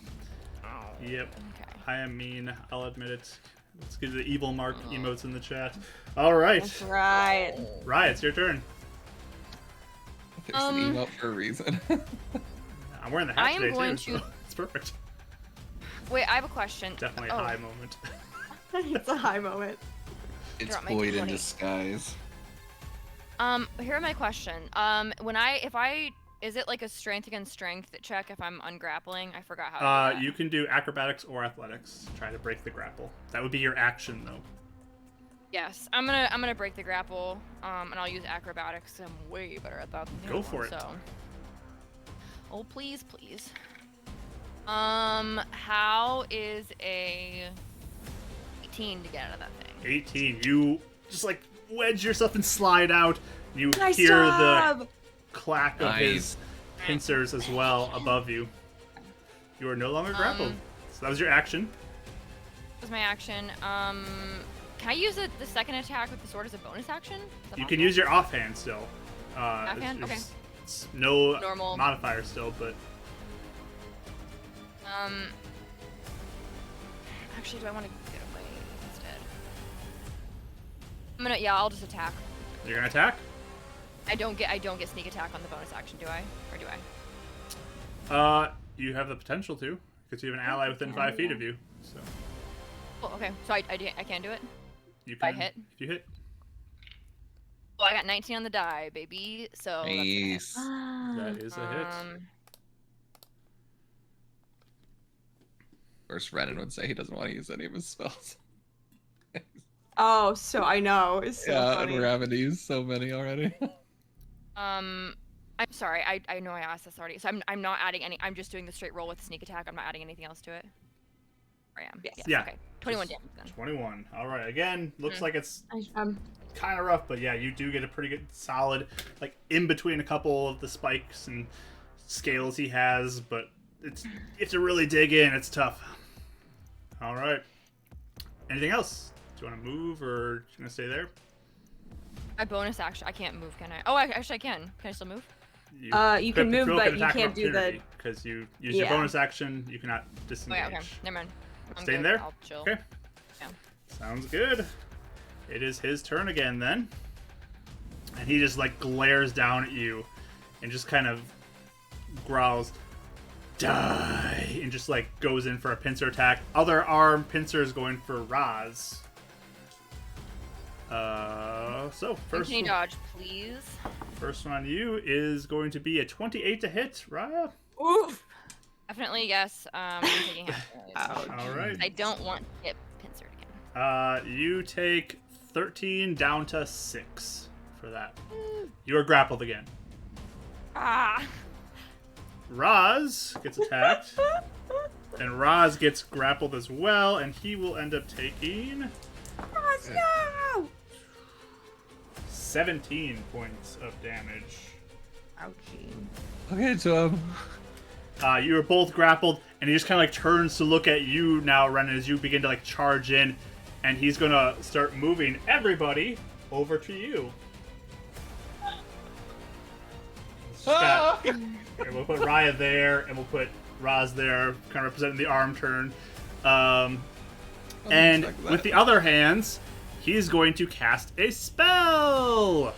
Yep. Okay. I am mean. I'll admit it. Let's get the evil mark emotes in the chat. All right, That's right. Riot, it's your turn. There's an emote for a reason. I'm wearing the hat I am today going too, so to- it's perfect. Wait, I have a question. Definitely Oh, a high moment. It's a high moment. It's Drop my void in 20. disguise. Here are my question. Is it like a strength against strength check if I'm ungrappling? I forgot how to do that. You can do acrobatics or athletics. Try to break the grapple. That would be your action, though. Yes, I'm gonna break the grapple, and I'll use acrobatics. I'm way better at that than the Go other for one, it. So. Oh please, please. How is a 18 to get out of that thing? 18. You just like wedge yourself and slide out. You Nice hear job! the clack of his pincers as well above you. You are no longer grappled. So that was your action. That was my action. Can I use the second attack with the sword as a bonus action? Is that You can possible? use your offhand still. Offhand? Okay. It's no Normal. modifier still, but Actually, do I want to get away instead? I'll just attack. you're gonna attack. I don't get sneak attack on the bonus action, do I? Or do I? You have the potential to, because you have an ally within 5 feet of you. So Oh, okay. So I can't do it. you I can hit? if you hit. Oh, I got 19 on the die, baby. So that's gonna hit. Nice. That is a hit. Of course, Renan would say he doesn't want to use any of his spells. Oh, so I know. It's so Yeah, funny. and we're having to use so many already. I'm sorry. I know I asked this already. So I'm not adding any. I'm just doing the straight roll with sneak attack. I'm not adding anything else to it. I am. Yes. Yeah. Okay. 21 damage then. 21. All right. Again, looks like it's I, kind of rough, but yeah, you do get a pretty good solid, like in between a couple of the spikes and scales he has, but you have to really dig in. It's tough. All right. Anything else? Do you want to move or just gonna stay there? My bonus action. I can't move, can I? Oh, actually I can. Can I still move? you can move, but you can't do the. because you use your bonus action. You cannot Oh disengage. yeah. Okay. Never mind. I'm Staying good. there? I'll chill. Okay. Yeah. Sounds good. It is his turn again then. And he just like glares down at you and just kind of growls, "Die!" and just like goes in for a pincer attack. Other arm pincer is going for Raz. So first Can you dodge, please? first one on you is going to be a 28 to hit, Raya. Oof. Definitely yes. I'm taking half damage. All right. I don't want to get pincered again. You take 13 down to 6 for that. You are grappled again. Ah. Raz gets attacked. And Raz gets grappled as well, and he will end up taking Roz, no! 17 points of damage. Ouchie. Okay, so You are both grappled, and he just kind of like turns to look at you now, Renan, as you begin to like charge in, and he's gonna start moving everybody over to you. And we'll put Raya there, and we'll put Raz there, kind of representing the arm turn. And with the other hands, he's going to cast a spell.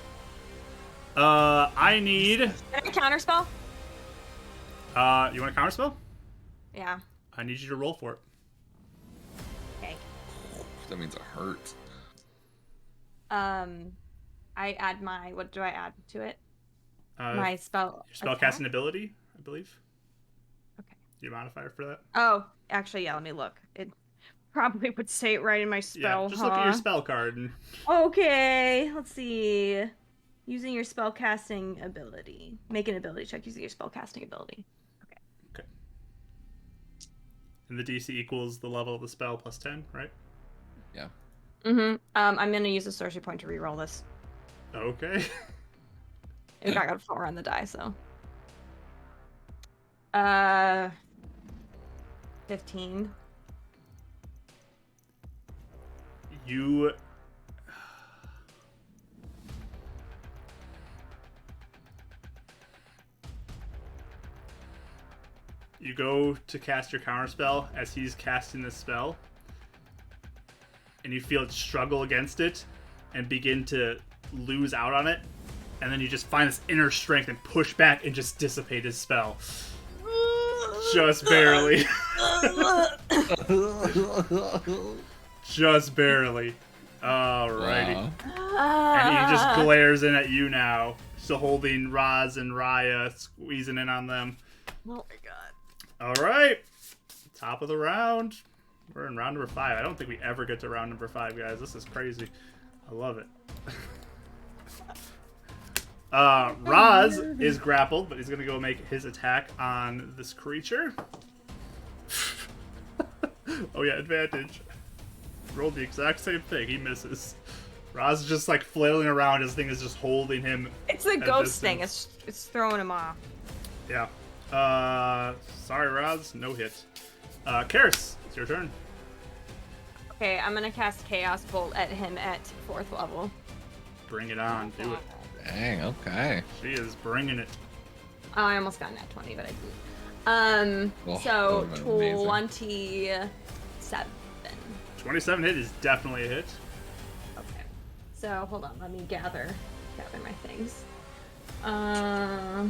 I need. Can I counterspell? You want a counterspell? Yeah. I need you to roll for it. Okay. that means it hurts. I add my. What do I add to it? Your My spell. spellcasting ability, I believe. Okay. Your modifier for that? Oh, actually, yeah. Let me look. It probably would say it right in my spell. Yeah, just look at your spell card. And... Okay, let's see. Using your spellcasting ability. Make an ability check using your spellcasting ability. Okay. And the DC equals the level of the spell plus 10, right? Yeah. Mm-hmm. I'm gonna use a sorcery point to reroll this. Okay. I got a 4 on the die, so. 15. You go to cast your counterspell as he's casting this spell, and you feel it struggle against it and begin to lose out on it, and then you just find this inner strength and push back and just dissipate his spell. Just barely. Just barely. Alrighty. Wow. And he just glares in at you now, still holding Raz and Raya, squeezing in on them. Oh my god. Alright. Top of the round. We're in round number 5. I don't think we ever get to round number 5, guys. This is crazy. I love it. Raz is grappled, but he's going to go make his attack on this creature. Oh yeah, advantage. Rolled the exact same thing. He misses. Raz is just like flailing around. His thing is just holding him. It's the at ghost thing. distance. It's throwing him off. Yeah. Sorry, Raz. No hit. Karis, it's your turn. Okay, I'm gonna cast Chaos Bolt at him at 4th level. Bring it on. Do it. Dang, okay. She is bringing it. Oh, I almost got nat 20, but I didn't. Oh, So that would've been amazing. 27. 27 hit is definitely a hit. Okay. So hold on, let me gather my things. I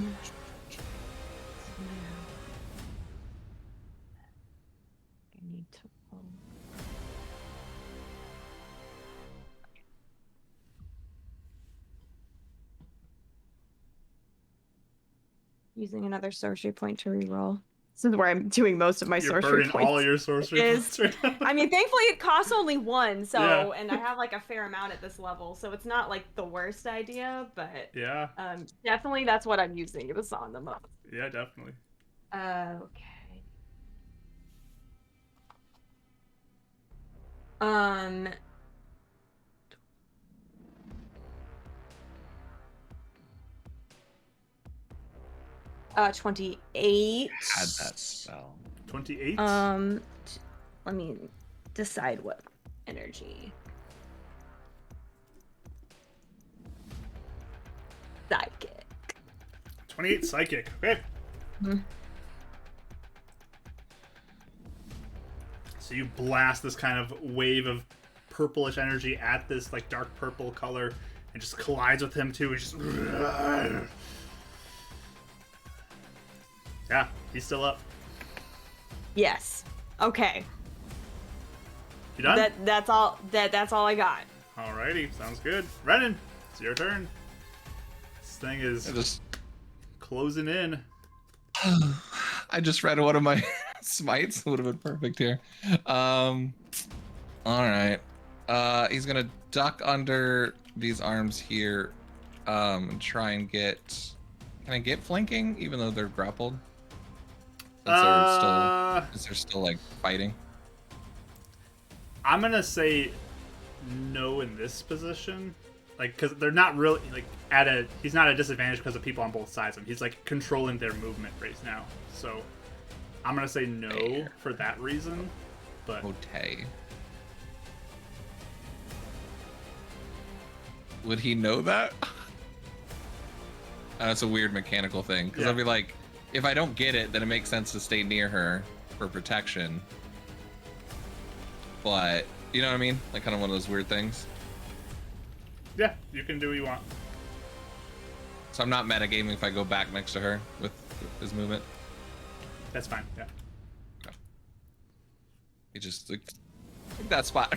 need to. Using another sorcery point to reroll. This is where I'm doing most of my You're sorcery burning points. all your sorcery points right now. I mean, thankfully it costs only 1, so Yeah. and I have like a fair amount at this level, so it's not like the worst idea, but Yeah. definitely that's what I'm using this on the most. Yeah, definitely. Okay. 28. Had that spell. 28. Let me decide what energy. Psychic. 28 psychic. Okay. Mhm. So you blast this kind of wave of purplish energy at this like dark purple color and just collides with him too. And just yeah, he's still up. Yes. Okay. You done? That's all I got. Alrighty, sounds good. Renan, it's your turn. This thing is I just closing in. I just read one of my smites. Would have been perfect here. All right. He's gonna duck under these arms here, and try and get. Can I get flanking even though they're grappled? Since they're still like fighting. I'm gonna say no in this position, like because they're not really like at a. He's not at a disadvantage because of people on both sides of him. He's like controlling their movement right now. So I'm gonna say no Fair. for that reason. But Okay. Would he know that? That's a weird mechanical thing because Yeah. I'll be like, if I don't get it, then it makes sense to stay near her for protection. But you know what I mean? Like kind of one of those weird things. yeah, you can do what you want. So I'm not metagaming if I go back next to her with his movement. That's fine. Yeah. He just like that spot.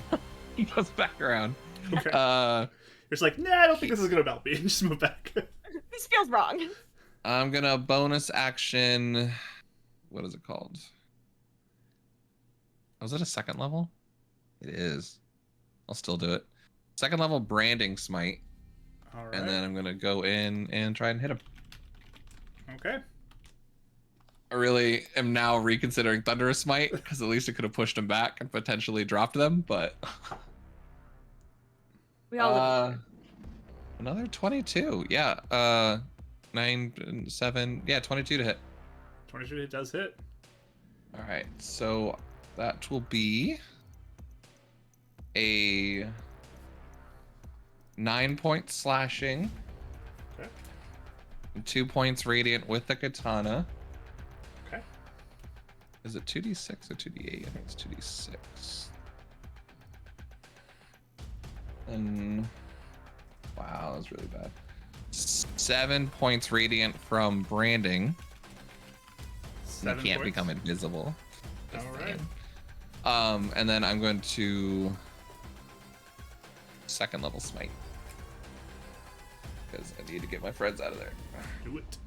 He goes back around. Okay. You're just like, nah, I don't think this is gonna help me. Just move back. This feels wrong. I'm gonna bonus action. What is it called? Was it a second level? It is. I'll still do it. Second level branding smite. All right. And then I'm gonna go in and try and hit him. Okay. I really am now reconsidering Thunderous Smite because at least it could have pushed him back and potentially dropped them, but We all another 22. Yeah. 9 and 7. Yeah, 22 to hit. 22 hit does hit. All right. So that will be a 9-point slashing. Okay. And 2 points radiant with the katana. Okay. Is it 2d6 or 2d8? I think it's 2d6. And wow, that was really bad. 7 points radiant from branding. 7 You can't points. become invisible. Just All right. saying. And then I'm going to second level smite because I need to get my friends out of there. Do it.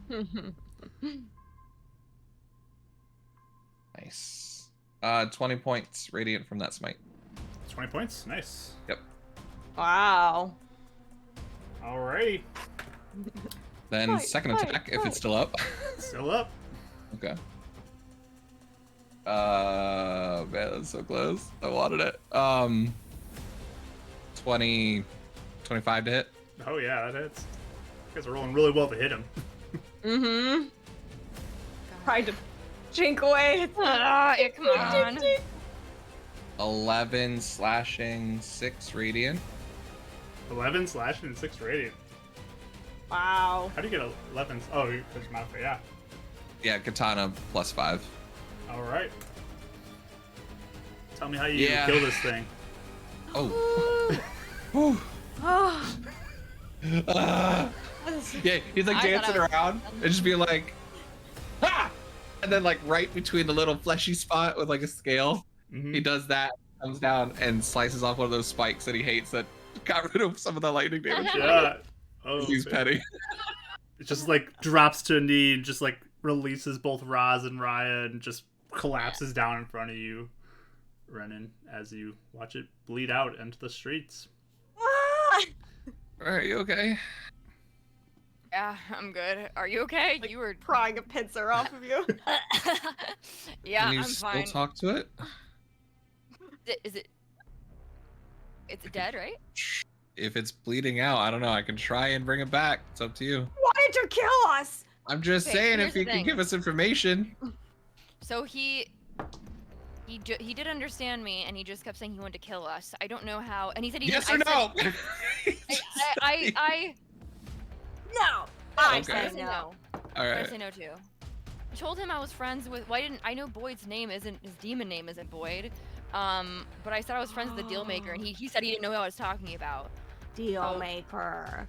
Nice. 20 points radiant from that smite. 20 points. Nice. Yep. Wow. Alrighty. Then Fight, second fight, attack if fight. it's still up. Still up. Okay. Man, that's so close. I wanted it. 20, 25 to hit. Oh yeah, that hits. You guys are rolling really well to hit him. Mm-hmm. Tried to jink away. Yeah, come on. 11 slashing, 6 radiant. 11 slashing and 6 radiant. Wow. How do you get 11? Oh, there's modifier. Yeah. Yeah, katana plus 5. All right. Tell me how you Yeah. kill this thing. Oh. Whew. Oh. Ah. Yeah, he's like I thought dancing I was- around and just being like, ah! And then like right between the little fleshy spot with like a scale, Mhm. he does that, comes down and slices off one of those spikes that he hates that got rid of some of the lightning damage. Yeah. Oh, He's man. petty. It just like drops to a knee and just like releases both Roz and Raya and just collapses down in front of you, Renan, as you watch it bleed out into the streets. Ah! Are you okay? Yeah, I'm good. Are you okay? Like, You were prying a pincer off of you. Yeah, Can you I'm still fine. talk to it? Is it? It's dead, right? If it's bleeding out, I don't know. I can try and bring it back. It's up to you. Why did you kill us? I'm just Okay, saying, here's if the you can thing. give us information. So he did understand me, and he just kept saying he wanted to kill us. I don't know how, and he said he Yes or didn't- no? I No. I Okay. said said no. no. All I right. say no too. I told him I was friends with. Why didn't I know Boyd's name isn't his demon name isn't Boyd? But I said I was friends with the deal maker, and he said he didn't know what I was talking about. Deal maker.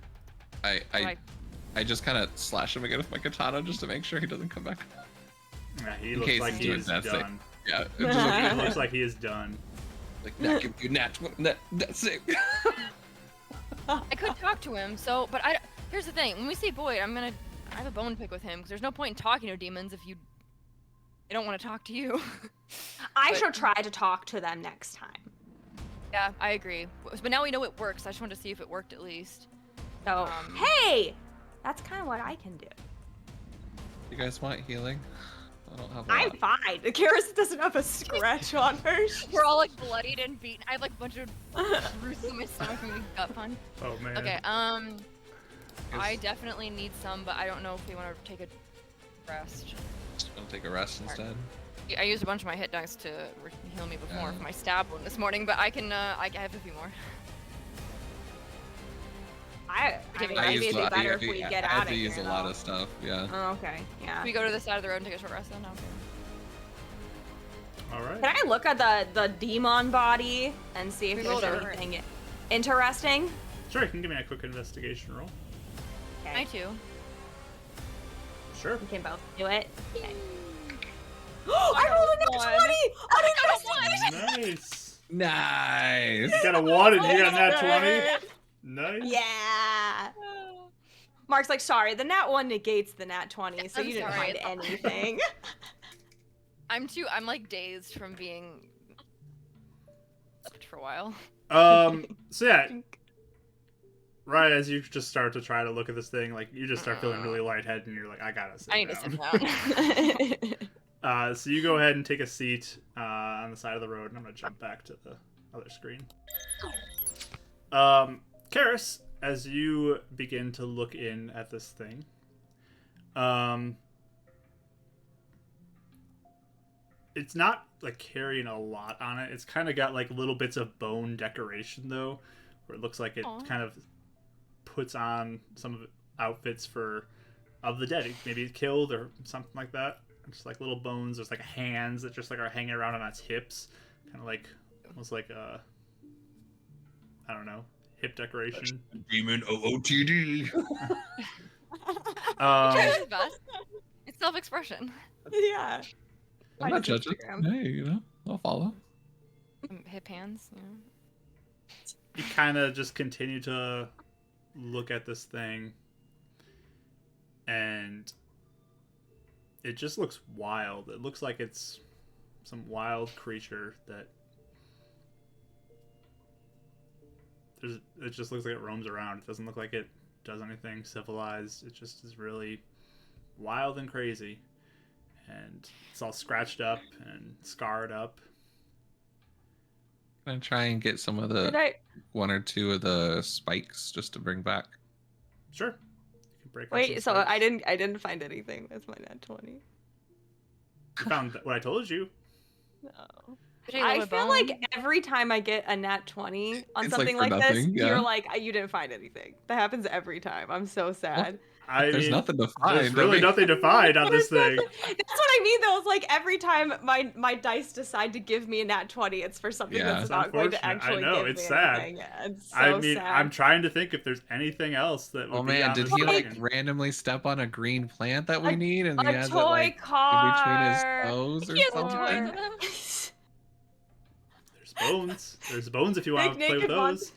I just kind of slash him again with my katana just to make sure he doesn't come back. Yeah, he In looks case like he's he doing is that thing. done. Yeah. It It just looks like he is done. like that give you that's it. I could talk to him, so but here's the thing. When we see Boyd, I have a bone to pick with him because there's no point in talking to demons if they don't want to talk to you. I But- shall try to talk to them next time. Yeah, I agree. But now we know it works. I just wanted to see if it worked at least. So, hey, that's kind of what I can do. You guys want healing? I don't have a I'm lot. fine. Karis doesn't have a scratch on her. We're all like bloodied and beaten. I have like a bunch of bruises on my stomach from the gut punch. Oh man. Okay, I Yes. definitely need some, but I don't know if we want to take a rest. Just gonna take a rest instead. I used a bunch of my hit dice to heal me before Yeah. for my stab one this morning, but I can, I have a few more. I mean, I maybe used it'd be I better if we had get out to of use here. a lot though. of stuff. Yeah. Oh, okay, yeah. Can we go to the side of the road and take a short rest then? Okay. All right. Can I look at the demon body and see if We there's rolled over it. anything interesting? Sure, you can give me a quick investigation roll. Okay. I too. Sure. We can both do it. Okay. I rolled a One. nat 20 on investigation! Nice. Nice. You got a 1 and you got a nat 20. Nice. Yeah. Mark's like, sorry, the nat 1 negates the nat 20, so I'm you didn't sorry, find it's anything. I'm like dazed from being up for a while. So yeah, right as you just start to try to look at this thing, like you just start feeling really lightheaded and you're like, I gotta sit I need down. to sit down. So you go ahead and take a seat on the side of the road, and I'm gonna jump back to the other screen. Karis, as you begin to look in at this thing, it's not like carrying a lot on it. It's kind of got like little bits of bone decoration though, where it looks like it Aw. kind of puts on some of the outfits of the dead. Maybe killed or something like that. Just like little bones. There's like hands that just like are hanging around on its hips, kind of like almost like I don't know, hip decoration. Demon OOTD. Try his best. It's self-expression. Yeah. I'm I not just judging. Instagram. Hey, you know, I'll follow. Hip hands. Yeah. You kind of just continue to look at this thing, and it just looks wild. It looks like it's some wild creature that it just looks like it roams around. It doesn't look like it does anything civilized. It just is really wild and crazy, and it's all scratched up and scarred up. I'm gonna try and get some of Did the I... one or two of the spikes just to bring back. Sure, you can break out Wait, so some spikes. I didn't find anything with my nat 20. You found what I told you. No. Did I I love a feel bone? like every time I get a nat 20 on It's like something for like this, nothing, yeah. you're like, you didn't find anything. That happens every time. I'm so sad. There's mean, nothing to find. There's really nothing to find on this thing. That's what I mean, though. It's like every time my dice decide to give me a nat 20, it's for something Yeah. that's It's not going to unfortunate. I actually know, give it's me sad. anything. It's so I mean, sad. I'm trying to think if there's anything else that would Oh be man, on did this he like thing. randomly step on a green plant that we A- need and he a has toy it like car. in between his toes or He has a something? toy with him. There's bones. There's bones if you want to Big play with naked mon- those.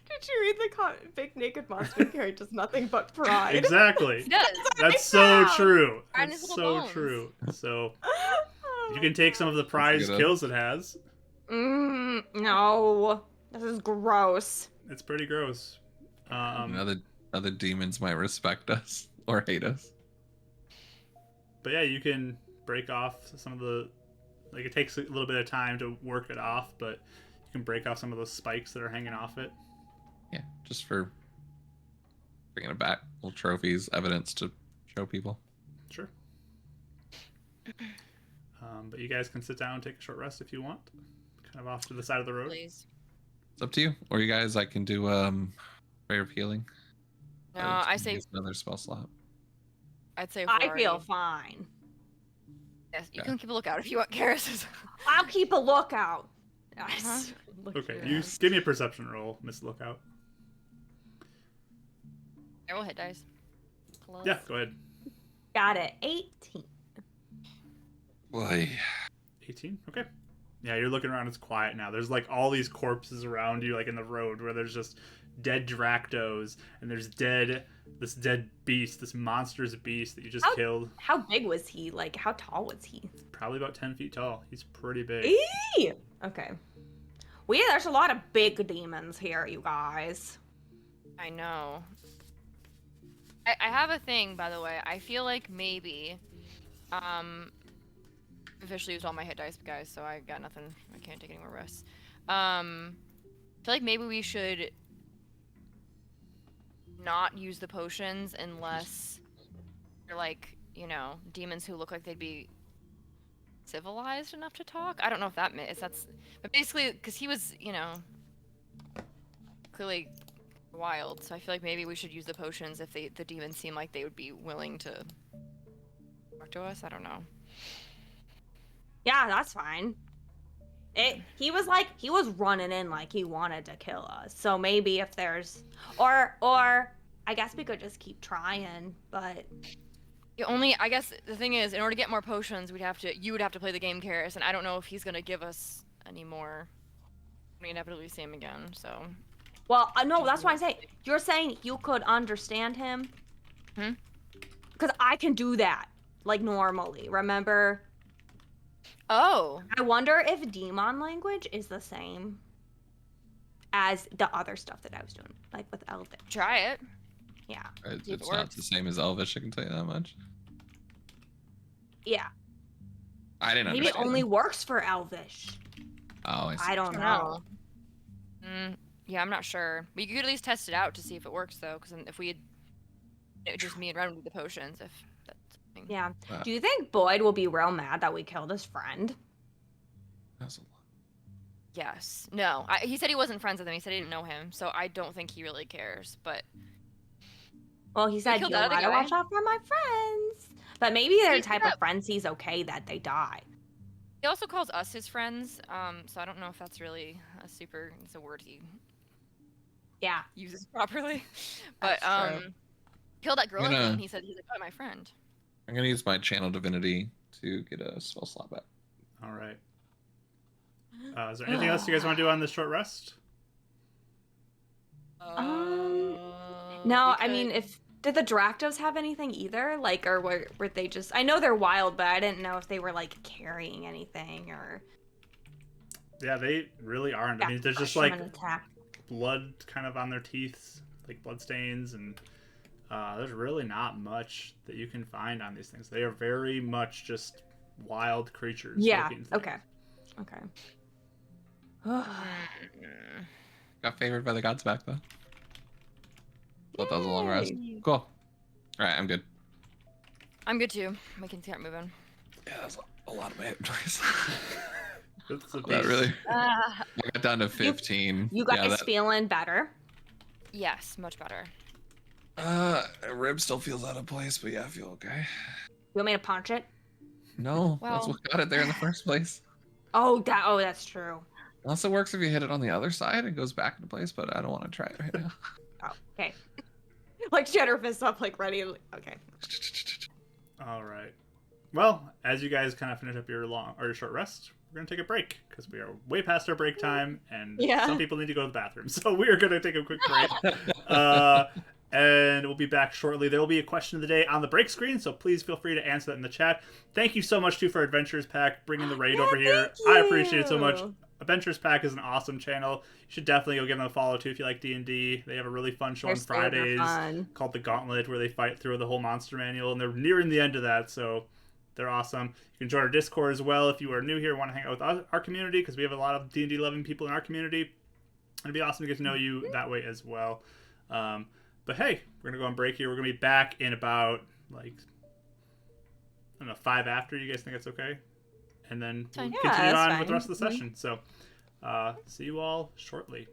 Did you read the big naked monster carry just nothing but pride? Exactly. He does. That's so found. true. Pride in That's his little so bones. true. So you can take some of the prize good. kills it has. No, this is gross. It's pretty gross. Other demons might respect us or hate us. But yeah, you can break off some of the. Like, it takes a little bit of time to work it off, but you can break off some of those spikes that are hanging off it. Yeah, just for bringing it back, little trophies, evidence to show people. Sure. But you guys can sit down and take a short rest if you want. Kind of off to the side of the road. Please. It's up to you. Or you guys, I can do prayer of healing. No, But I say use another spell slot. I'd say. I feel already. fine. Yes, you Okay. can keep a lookout if you want, Karis. I'll keep a lookout. Uh-huh. Okay, you give me a perception roll, Miss Lookout. I will hit dice. Plus. Yeah, go ahead. Got it. 18. Boy. 18. Okay. Yeah, you're looking around. It's quiet now. There's like all these corpses around you, like in the road, where there's just dead Dractos, and there's this dead beast, this monstrous beast that you just killed. How big was he? Like, how tall was he? Probably about 10 feet tall. He's pretty big. Eee! Okay. There's a lot of big demons here, you guys. I know. I have a thing, by the way. I feel like maybe, officially used all my hit dice, guys, so I got nothing. I can't take any more risks. I feel like maybe we should not use the potions unless they're like, demons who look like they'd be civilized enough to talk. I don't know if that's, but basically, because he was, clearly wild, so I feel like maybe we should use the potions if the demons seem like they would be willing to talk to us. I don't know. Yeah, that's fine. He was running in like he wanted to kill us. So maybe if there's or I guess we could just keep trying, but I guess the thing is, in order to get more potions, you would have to play the game, Karis, and I don't know if he's gonna give us any more. We inevitably see him again, so. Well, no, that's what I'm saying. You're saying you could understand him? Because I can do that, like, normally, remember? Oh. I wonder if demon language is the same as the other stuff that I was doing, like with Elvish. Try it. Yeah. It's not the same as Elvish, I can tell you that much. Yeah. I didn't Maybe it understand only them. works for Elvish. Oh, I see. I don't know. Yeah, I'm not sure. We could at least test it out to see if it works, though, because if we had just me and Ren would do the potions, if that's something. Yeah. Wow. Do you think Boyd will be real mad that we killed his friend? That's a lot. Yes. No. He said he wasn't friends with him. He said he didn't know him, so I don't think he really cares, but... Well, he said, you killed that other gotta guy. watch out for my friends. But maybe they're the He type said- of friends he's okay that they die. He also calls us his friends, so I don't know if that's really it's a word he Yeah. uses properly. But, That's true. killed that girl, Yeah. and he said, he's like, oh, my friend. I'm gonna use my channel divinity to get a spell slot back. All right. Is there anything else you guys want to do on this short rest? No, I mean, did the Dractos have anything either? Like, or were they just, I know they're wild, but I didn't know if they were, like, carrying anything or... Yeah, they really aren't. I mean, there's just crush like them and attack. blood kind of on their teeth, like blood stains, and there's really not much that you can find on these things. They are very much just wild creatures. Yeah, looking things. okay. Got favored by the gods back though. Thought that was a long rest. Yay. Cool. All right, I'm good. I'm good, too. We can start moving. Yeah, that's a lot of my hit points. It's a That beast. really. I got down to 15. You guys Yeah, that, feeling better? Yes, much better. rib still feels out of place, but yeah, I feel okay. You want me to punch it? No, that's Well- what got it there in the first place. Oh, that's true. Unless it works if you hit it on the other side, it goes back into place, but I don't want to try it right now. Oh, okay. Like, Cheddar fist up, like, ready. Okay. All right. Well, as you guys kind of finish up your short rest, we're going to take a break because we are way past our break time, and Yeah. some people need to go to the bathroom. So we are going to take a quick break. And we'll be back shortly. There will be a question of the day on the break screen, so please feel free to answer that in the chat. Thank you so much, too, for Adventures Pack bringing the raid over here. I appreciate it so much. Adventures Pack is an awesome channel. You should definitely go give them a follow, too, if you like D&D. They have a really fun show on Fridays called The Gauntlet, where they fight through the whole monster manual, and they're nearing the end of that, so they're awesome. You can join our Discord as well if you are new here and want to hang out with our community, because we have a lot of D&D loving people in our community. It'd be awesome to get to know you that way as well. But hey, we're going to go on break here. We're going to be back in about, like, I don't know, 5 after. You guys think that's okay? And then we'll continue on with the rest of the session. So, see you all shortly.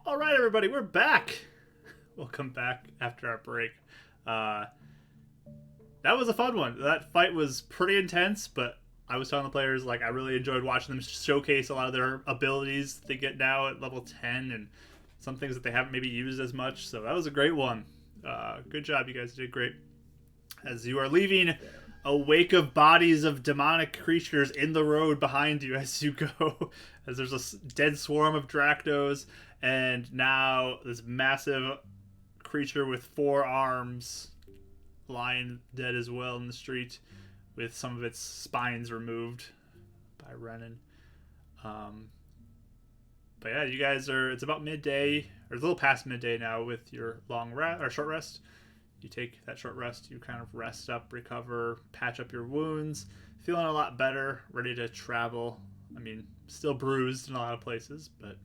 All right, everybody, we're back. Welcome back after our break. That was a fun one. That fight was pretty intense, but I was telling the players, like, I really enjoyed watching them showcase a lot of their abilities they get now at level 10 and some things that they haven't maybe used as much. So that was a great one. Good job. You guys did great. As you are leaving a wake of bodies of demonic creatures in the road behind you as you go, as there's a dead swarm of Dractos, and now this massive creature with 4 arms lying dead as well in the street with some of its spines removed by Renan. But yeah, you guys it's about midday, or it's a little past midday now with your short rest. You take that short rest, you kind of rest up, recover, patch up your wounds, feeling a lot better, ready to travel. I mean, still bruised in a lot of places, but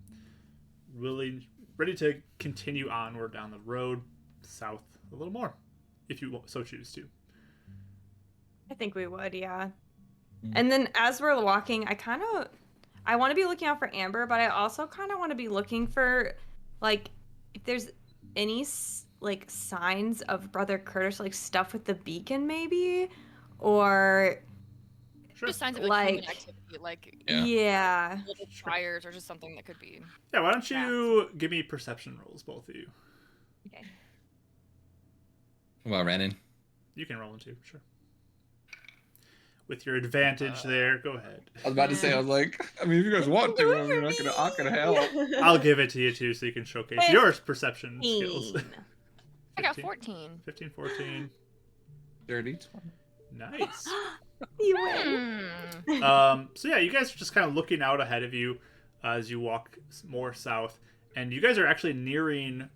really ready to continue onward down the road south a little more, if you so choose to. I think we would, yeah. And then as we're walking, I want to be looking out for Amber, but I also kind of want to be looking for, like, if there's any, like, signs of Brother Curtis, like, stuff with the beacon, maybe? Or... Sure. Just signs of Like- human activity, like Yeah. little fires or just something that could be. Yeah, why don't you give me perception rolls, both of you? Okay. Well, Renan. You can roll them too, sure. With your advantage there, go ahead. I was about to say, I was like, I mean, if you guys want to, I'm not gonna help. I'll give it to you too, so you can showcase your perception skills. 15. I got 14. 15, 14. Dirty 20. Nice. You win. So yeah, you guys are just kind of looking out ahead of you as you walk more south, and you guys are actually nearing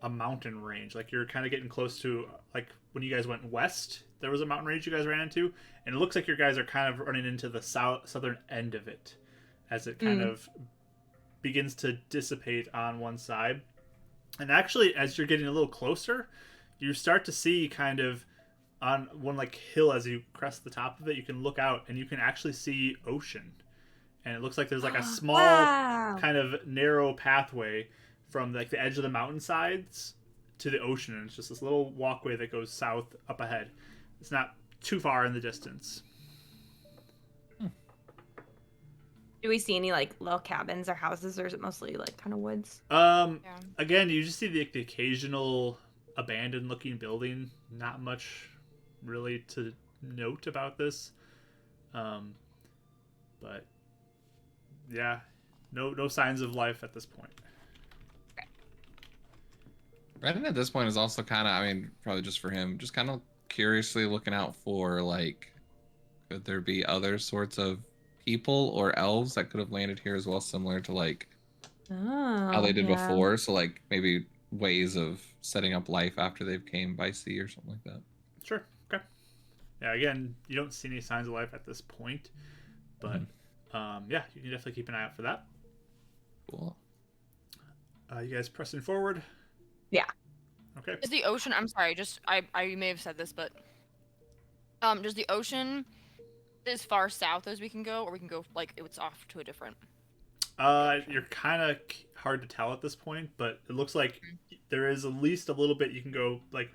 a mountain range. Like, you're kind of getting close to, like, when you guys went west, there was a mountain range you guys ran into, and it looks like you guys are kind of running into the southern end of it as it kind of begins to dissipate on one side. And actually, as you're getting a little closer, you start to see kind of on one, like, hill, as you crest the top of it, you can look out and you can actually see ocean. And it looks like there's, like, a small kind of narrow pathway from, like, the edge of the mountainsides to the ocean, and it's just this little walkway that goes south up ahead. It's not too far in the distance. Do we see any, like, little cabins or houses, or is it mostly, like, kind of woods? Again, you just see the occasional abandoned looking building. Not much really to note about this. But yeah, no signs of life at this point. Renan at this point is also kind of, I mean, probably just for him, just kind of curiously looking out for, like, could there be other sorts of people or elves that could have landed here as well, similar to, like, how they did before? So, like, maybe ways of setting up life after they've came by sea or something like that. Sure. Okay. Yeah, again, you don't see any signs of life at this point, but yeah, you can definitely keep an eye out for that. Cool. You guys pressing forward? Yeah. Okay. Is the ocean? I'm sorry. Just I may have said this, but does the ocean as far south as we can go, or we can go like it's off to a different? You're kind of hard to tell at this point, but it looks like there is at least a little bit you can go, like,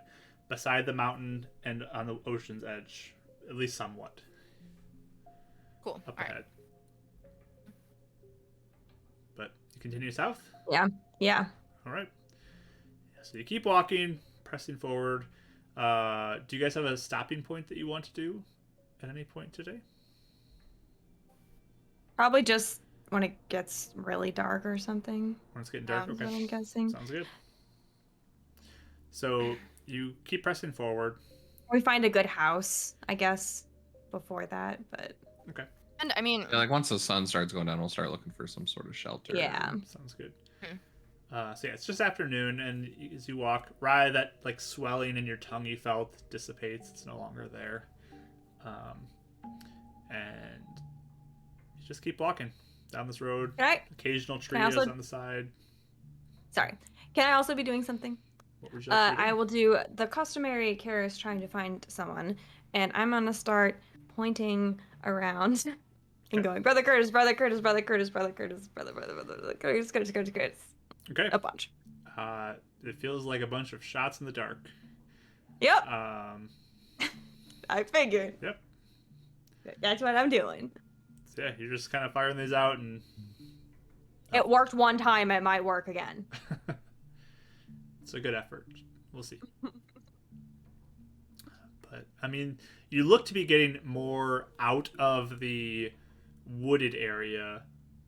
beside the mountain and on the ocean's edge, at least somewhat. Cool. Up All ahead. But you continue south? Yeah. All right. So you keep walking, pressing forward. Do you guys have a stopping point that you want to do at any point today? Probably just when it gets really dark or something. When it's getting dark? That's Okay. what I'm guessing. Sounds good. So you keep pressing forward. We find a good house, I guess, before that, but... Okay. And I mean, Yeah, like, once the sun starts going down, we'll start looking for some sort of shelter. Yeah. Sounds good. Hmm. So yeah, it's just afternoon, and as you walk, Rye, that, like, swelling in your tongue you felt dissipates. It's no longer there. And you just keep walking down this road. Occasional trees on the side. Sorry. Can I also be doing something? What would you like to do? I will do the customary Karis trying to find someone, and I'm gonna start pointing around and going, Brother Curtis, Brother Curtis, Brother Curtis, Brother Curtis, Brother Curtis, Curtis. Okay. A bunch. It feels like a bunch of shots in the dark. Yep. I figured. Yep. That's what I'm doing. So yeah, you're just kind of firing these out, and It worked one time. It might work again. it's a good effort. We'll see. But I mean, you look to be getting more out of the wooded area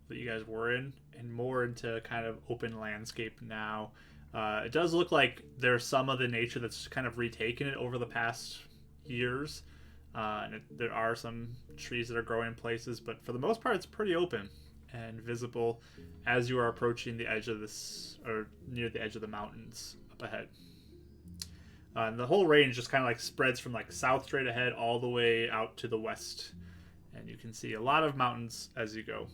that you guys were in, and more into kind of open landscape now. It does look like there's some of the nature that's kind of retaken it over the past years. There are some trees that are growing in places, but for the most part, it's pretty open and visible as you are approaching the edge of this, or near the edge of the mountains up ahead. And the whole range just kind of like spreads from like south straight ahead all the way out to the west, and you can see a lot of mountains as you go.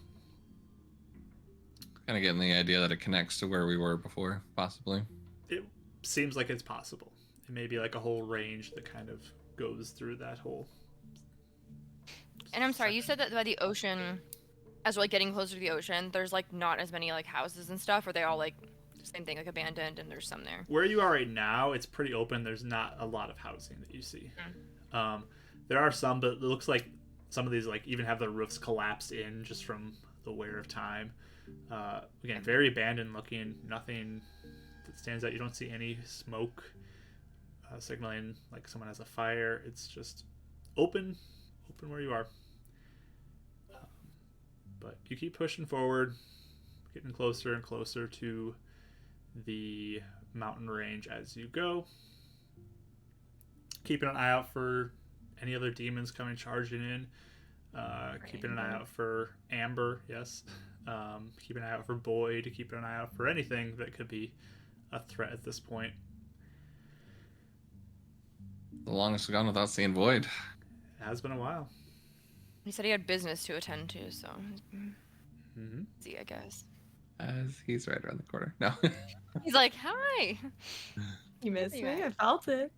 Kind of getting the idea that it connects to where we were before, possibly. It seems like it's possible. It may be like a whole range that kind of goes through that whole. And I'm sorry, you said that by the ocean, as we're like getting closer to the ocean, there's like not as many like houses and stuff. Or they all like same thing, like abandoned, and there's some there. Where you are right now, it's pretty open. There's not a lot of housing that you see. There are some, but it looks like some of these like even have their roofs collapsed in just from the wear of time. Again, very abandoned looking. Nothing that stands out. You don't see any smoke signaling like someone has a fire. It's just open where you are. But you keep pushing forward, getting closer and closer to the mountain range as you go. Keeping an eye out for any other demons coming charging in. Keeping an eye out for Amber, yes. Keeping an eye out for Boyd. Keeping an eye out for anything that could be a threat at this point. The longest we've gone without seeing Void. It has been a while. He said he had business to attend to, so see, I guess. As he's right around the corner. No. He's like, hi. You missed Anyway. me. I felt it.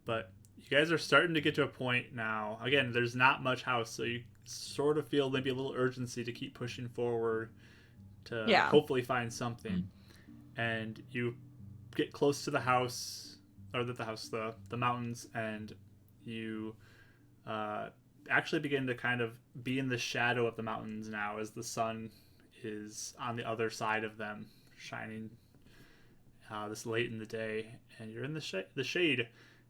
But you guys are starting to get to a point now. Again, there's not much house, so you sort of feel maybe a little urgency to keep pushing forward to hopefully find something. And you get close to the house, or the mountains, and you actually begin to kind of be in the shadow of the mountains now as the sun is on the other side of them, shining this late in the day, and you're in the shade,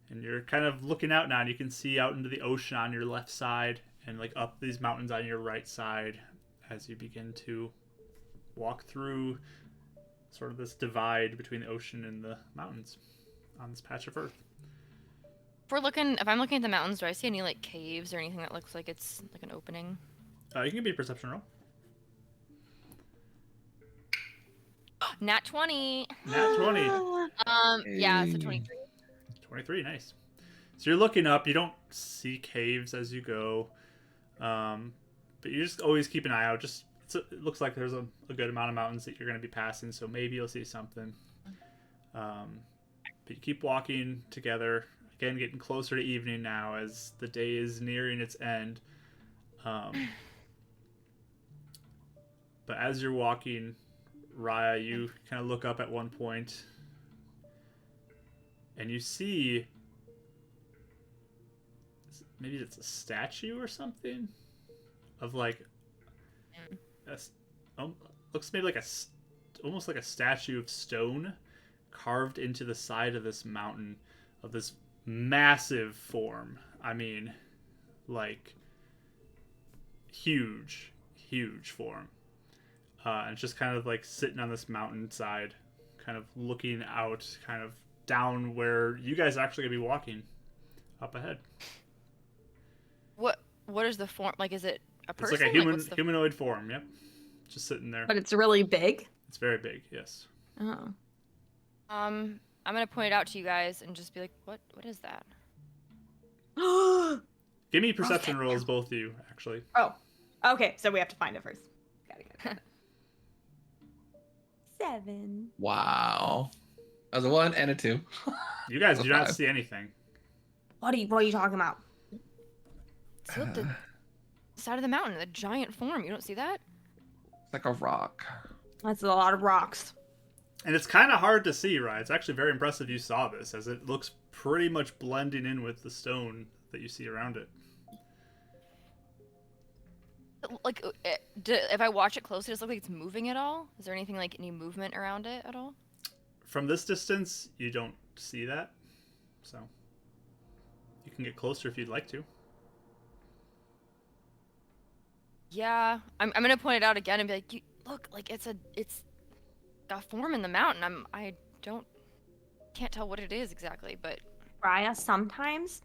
and you're kind of looking out now, and you can see out into the ocean on your left side, and like up these mountains on your right side as you begin to walk through sort of this divide between the ocean and the mountains on this patch of earth. If I'm looking at the mountains, do I see any like caves or anything that looks like it's like an opening? You can give me a perception roll. Nat 20. Nat 20. Yeah, so 23. 23, nice. So you're looking up. You don't see caves as you go, but you just always keep an eye out. It looks like there's a good amount of mountains that you're going to be passing, so maybe you'll see something. But you keep walking together. Again, getting closer to evening now as the day is nearing its end. But as you're walking, Raya, you kind of look up at one point, and you see maybe it's a statue or something of like looks maybe like almost like a statue of stone carved into the side of this mountain of this massive form. I mean, like huge form. And it's just kind of like sitting on this mountainside, kind of looking out, kind of down where you guys are actually gonna be walking up ahead. What is the form? Like, is it a person? It's like a humanoid form. Yep, just sitting there. But it's really big. It's very big. Yes. Oh. I'm gonna point it out to you guys and just be like, what is that? Give me perception rolls, both of you, actually. Oh. Okay, so we have to find it first. Got it. 7. Wow. That was a 1 and a 2. You guys do not see anything. What are you talking about? It's the side of the mountain, the giant form. You don't see that? It's like a rock. That's a lot of rocks. And it's kind of hard to see, right? It's actually very impressive you saw this, as it looks pretty much blending in with the stone that you see around it. Like, if I watch it closely, does it look like it's moving at all? Is there anything like any movement around it at all? From this distance, you don't see that, so you can get closer if you'd like to. Yeah, I'm gonna point it out again and be like, look, like it's got form in the mountain. I can't tell what it is exactly, but Raya, sometimes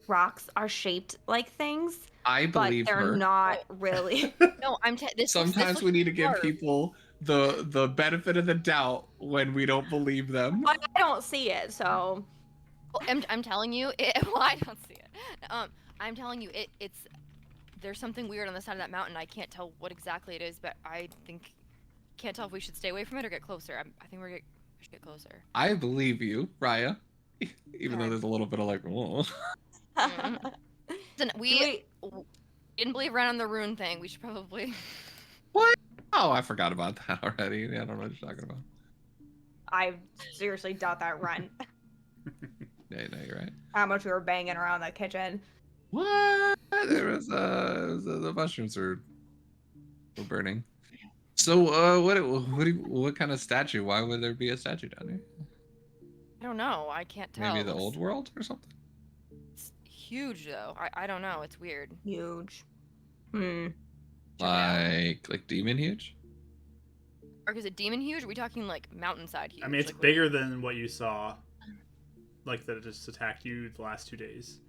rocks are shaped like things, I but believe they're her. not really. no, Sometimes we need to give people the benefit of the doubt when we don't believe them. But I don't see it, so. Well, I'm telling you, well, I don't see it. I'm telling you, it's there's something weird on the side of that mountain. I can't tell what exactly it is, but I can't tell if we should stay away from it or get closer. I think we should get closer. I believe you, Raya. Even though Okay. there's a little bit of like, whoa. Listen, we didn't believe right on the rune thing. We should probably. What? Oh, I forgot about that already. I don't know what you're talking about. I seriously doubt that run. Yeah, no, you're right. How much we were banging around that kitchen. What? There was the mushrooms were burning. So what kind of statue? Why would there be a statue down here? I don't know. I can't tell. Maybe the old world or something? It's huge though. I don't know. It's weird. Huge. Like demon huge? Or is it demon huge? Or are we talking like mountainside huge? I mean, it's like, bigger than what you saw, like that just attacked you the last 2 days.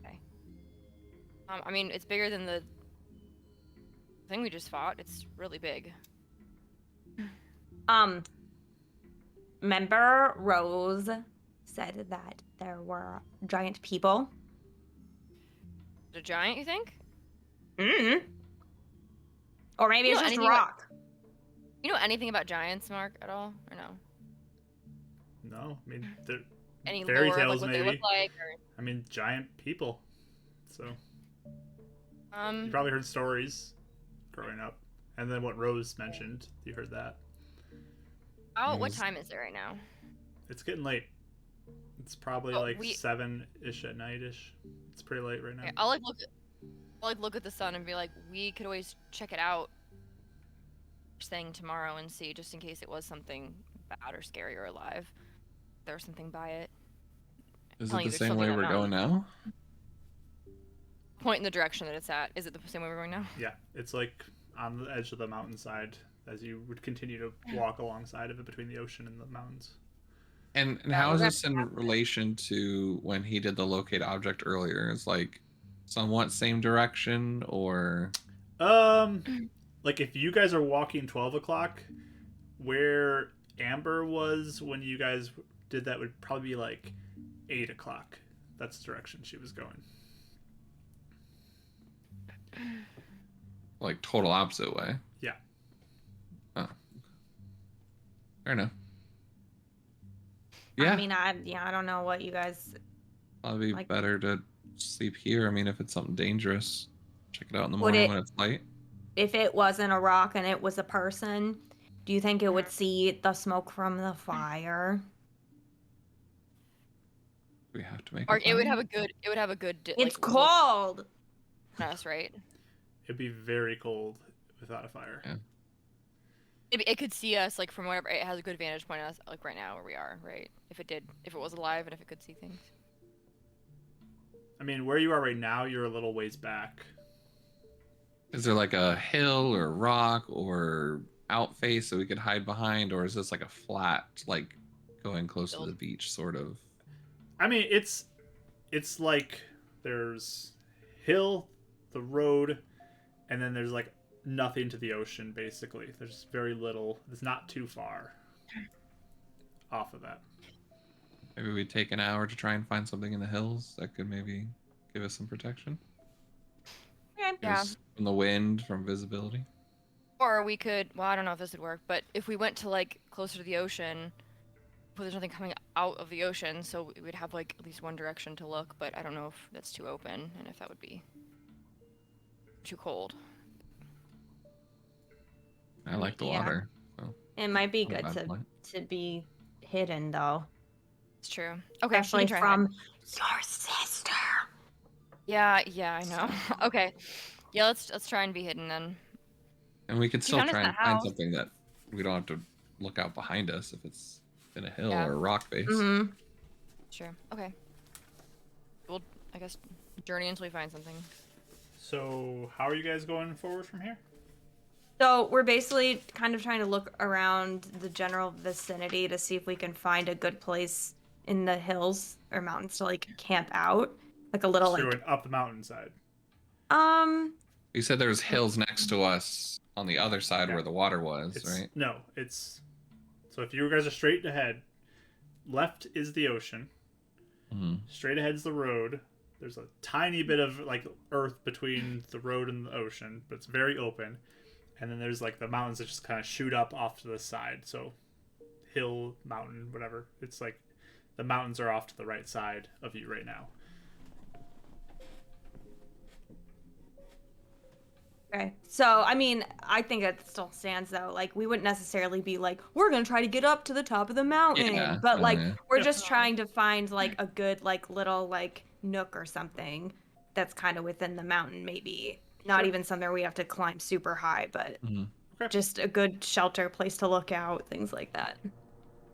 Okay. I mean, it's bigger than the thing we just fought. It's really big. Member Rose said that there were giant people. The giant, you think? Or maybe You it's know just anything rock. You know anything about giants, Mark, at all, or no? No, I mean, they're Any fairy lore, tales like what maybe. they look like, or I mean, giant people. So you um. probably heard stories growing up, and then what Rose mentioned, you heard that. Oh, what Yes. time is it right now? It's getting late. It's probably Oh, like we- 7-ish at night-ish. It's pretty late right now. Okay, I'll look at the sun and be like, we could always check it out first thing tomorrow and see, just in case it was something bad or scary or alive. There was something by it. Is Telling it you the there's same way something we're on going now? Point in the direction that it's at. Is it the same way we're going now? Yeah, it's like on the edge of the mountainside as you would continue to walk alongside of it between the ocean and the mountains. And Yeah, how we're is gonna this in relation to when he did the locate object earlier? It's like somewhat same direction or Like if you guys are walking 12 o'clock, where Amber was when you guys did that would probably be like 8 o'clock. That's the direction she was going. like total opposite way? Yeah. Oh. Fair enough. Yeah. I mean, I don't know what you guys. Probably like- better to sleep here. I mean, if it's something dangerous, check it out in the Would morning it- when it's light. If it wasn't a rock and it was a person, do you think it would see the smoke from the fire? We have to make. Or a it would plan? have a good. It's like, cold. look on us, right? It'd be very cold without a fire. Yeah. It could see us like from wherever. It has a good vantage point on us, like right now where we are, right? If it was alive and if it could see things. I mean, where you are right now, you're a little ways back. Is there like a hill or rock or outface that we could hide behind, or is this like a flat, like going close to the beach, sort of? I mean, it's like there's hill, the road, and then there's like nothing to the ocean, basically. There's very little. It's not too far off of that. Maybe we take an hour to try and find something in the hills that could maybe give us some protection. Okay. Yeah. Just from the wind, from visibility. Or we could. Well, I don't know if this would work, but if we went to like closer to the ocean, but there's nothing coming out of the ocean, so we'd have like at least one direction to look. But I don't know if that's too open and if that would be too cold. I like the Yeah. water. So. It might be Not a good bad point. to be hidden though, It's true. Okay, we especially can try from hide. your sister. Yeah, I know. Okay. Yeah, let's try and be hidden then. And we could She still found us try in and the find house. something that we don't have to look out behind us if it's in a hill Yeah. or a rock face. Mm-hmm. Sure. Okay. We'll, I guess, journey until we find something. So, how are you guys going forward from here? So we're basically kind of trying to look around the general vicinity to see if we can find a good place in the hills or mountains to like camp out, like a little So you're like going up the mountainside. You said there's hills next to us on the other side Yeah. where the water was, It's right? no, it's so if you guys are straight ahead, left is the ocean, Mm-hmm. straight ahead's the road. There's a tiny bit of like earth between the road and the ocean, but it's very open. And then there's like the mountains that just kind of shoot up off to the side. So hill, mountain, whatever. It's like the mountains are off to the right side of you right now. okay. So I mean, I think it still stands though. Like we wouldn't necessarily be like, we're gonna try to get up to the top of the mountain. Yeah, But like yeah. we're Yeah. just trying to find like a good like little like nook or something that's kind of within the mountain, maybe. Not Sure. even somewhere we have to climb super high, but Mm-hmm. Okay. just a good shelter place to look out, things like that.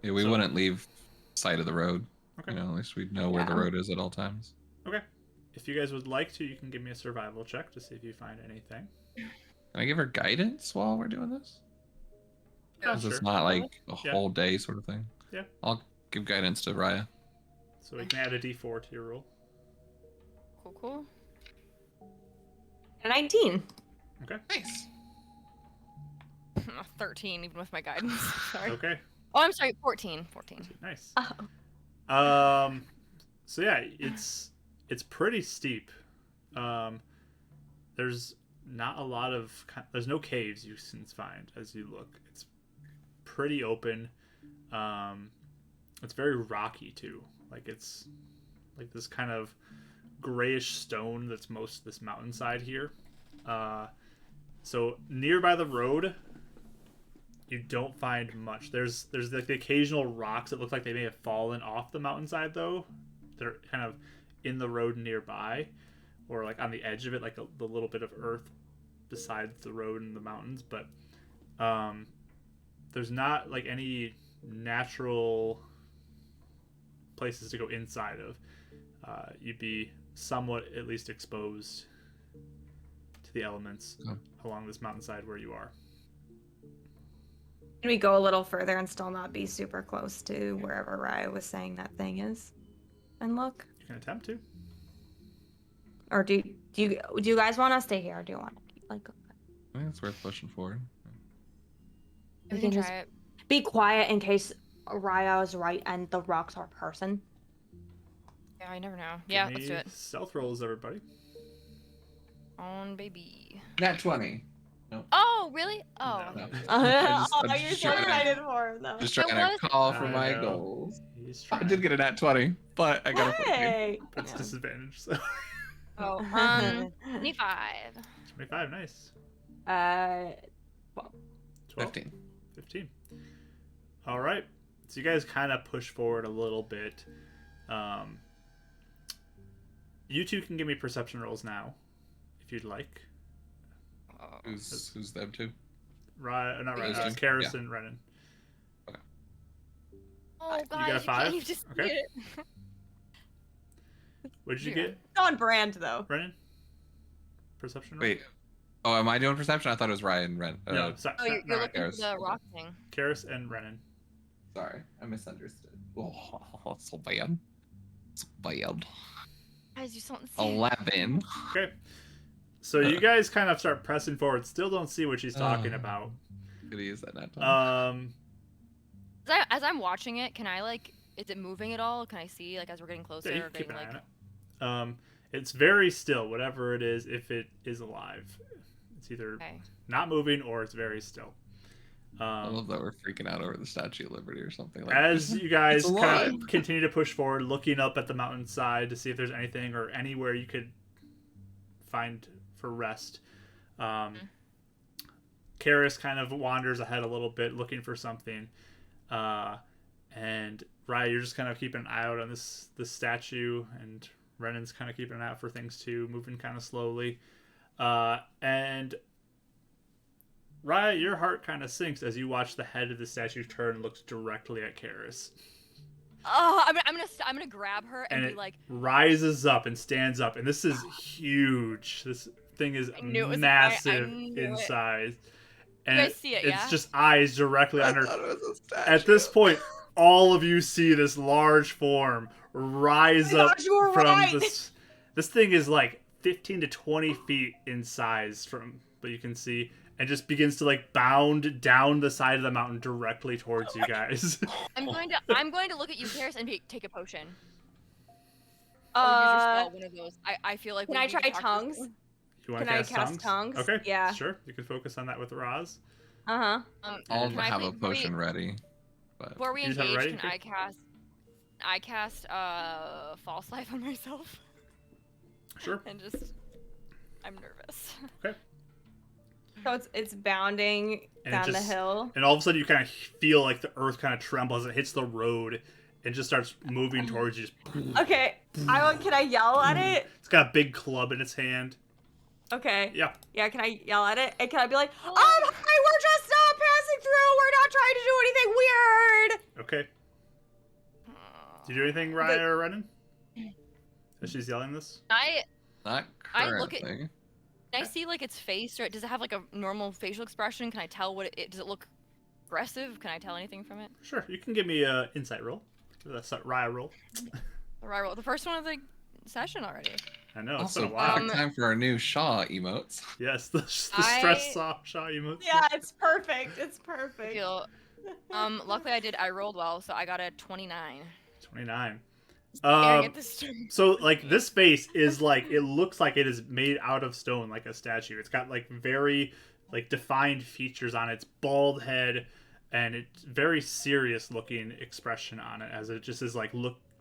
Yeah, we So- wouldn't leave sight of the road. Okay. You know, at least we'd know where the Yeah. road is at all times. Okay. If you guys would like to, you can give me a survival check to see if you find anything. Can I give her guidance while we're doing this? Yeah, Because sure. it's not like a Yeah. whole day sort of thing. Yeah. I'll give guidance to Raya. So we can add a d4 to your roll. Cool. A 19. Okay. Nice. 13, even with my guidance. Sorry. Okay. Oh, I'm sorry. 14. Nice. Oh. So yeah, it's pretty steep. There's not a lot of there's no caves you can find as you look. It's pretty open. It's very rocky too. Like it's like this kind of grayish stone that's most of this mountainside here. So nearby the road, you don't find much. There's like the occasional rocks that look like they may have fallen off the mountainside though. They're kind of in the road nearby, or like on the edge of it, like the little bit of earth besides the road and the mountains. But there's not like any natural places to go inside of. You'd be somewhat at least exposed to the elements along this mountainside where you are. Can we go a little further and still not be super close to wherever Raya was saying that thing is? And look? You can attempt to. Or do you guys want to stay here or do you want to keep like I think it's worth pushing forward. We We can can try it. be quiet in case Raya is right and the rocks are a person? Yeah, I never know. Give Yeah, me let's do it. Stealth rolls, everybody. On baby. Nat 20. Oh, really? Oh. No. okay. I'm Oh, just you're so trying to- excited for it, though. Just It trying was- to call for I my know. goals. He's I trying. did get a nat 20, but I got a 14. Hey! But it's disadvantage, so. Oh, 25. 25, nice. 12. 12. 15. 15. All right. So you guys kind of push forward a little bit. You two can give me perception rolls now, if you'd like. Oh. Who's them two? Not Those Ryan. two? Karis Yeah. and Renan. Oh, You guys, got a 5? can't just Okay. see it. What did you Yeah. get, It's on brand, though. Renan? Perception roll? Wait. Oh, am I doing perception? I thought it was Ryan Ren. No, sorry. Oh, you're not looking Ryan. for the rock thing. Karis and Renan. Sorry, I misunderstood. Oh, so bad. So bad. Guys, you don't see it. 11. Okay. So you guys kind of start pressing forward. Still don't see what she's talking about. Gonna use that nat 20. As I'm watching it, can I is it moving at all? Can I see as we're getting closer? Yeah, you or can keep an getting, eye on it. It's very still, whatever it is, if it is alive. It's either Okay. not moving or it's very still. I love that we're freaking out over the Statue of Liberty or something like As you guys It's kind alive. of continue to push forward, looking up at the mountainside to see if there's anything or anywhere you could find for rest, Karis kind of wanders ahead a little bit, looking for something. And Raya, you're just kind of keeping an eye out on this statue, and Renan's kind of keeping an eye out for things too, moving kind of slowly. And Raya, your heart kind of sinks as you watch the head of the statue turn and looks directly at Karis. Oh, I'm gonna grab her and be it like, rises up and stands up, and this is huge. This thing is massive in size. And you guys see it, it's just eyes directly on her. thought it was a statue. At this point, all of you see this large form rise up you were from right. this. This thing is like 15 to 20 feet in size, from what you can see, and just begins to like bound down the side of the mountain directly towards you guys. I'm going to look at you, Karis, and take a potion. Or use your spell, one of those. I feel like. Can I try tongues? You want Can to I cast cast tongues? Okay, Yeah. sure. You can focus on that with Roz. Uh-huh. I'll can I have a please- potion ready. But Before we You just have it engage, ready? can Okay. I cast false life on myself Sure. and just I'm nervous. Okay. So it's bounding And it down the just- hill. And all of a sudden, you kind of feel like the earth kind of trembles as it hits the road and just starts moving towards you. Okay. Can I yell at it? It's got a big club in its hand. Okay. Yeah. Yeah, can I yell at it? And can I be like, hi, we're just passing through. We're not trying to do anything weird. Okay. Did you do anything, Raya or Renan? As she's yelling this? not I look at- currently. Can I see like its face, or does it have like a normal facial expression? Can I tell what it does? It look aggressive? Can I tell anything from it? Sure. You can give me an insight roll. That's a Raya roll. The first one of the session already. I know, it's Also, been a while. perfect time for our new Shaw emotes. Yes, the stress Shaw emotes. Yeah, it's perfect. It's I perfect. feel. Luckily I rolled well, so I got a 29. 29. Staring at this stone. So, like, this face is, like, it looks like it is made out of stone, like a statue. It's got, like, very, like, defined features on its bald head, and it's very serious-looking expression on it, as it just is, like,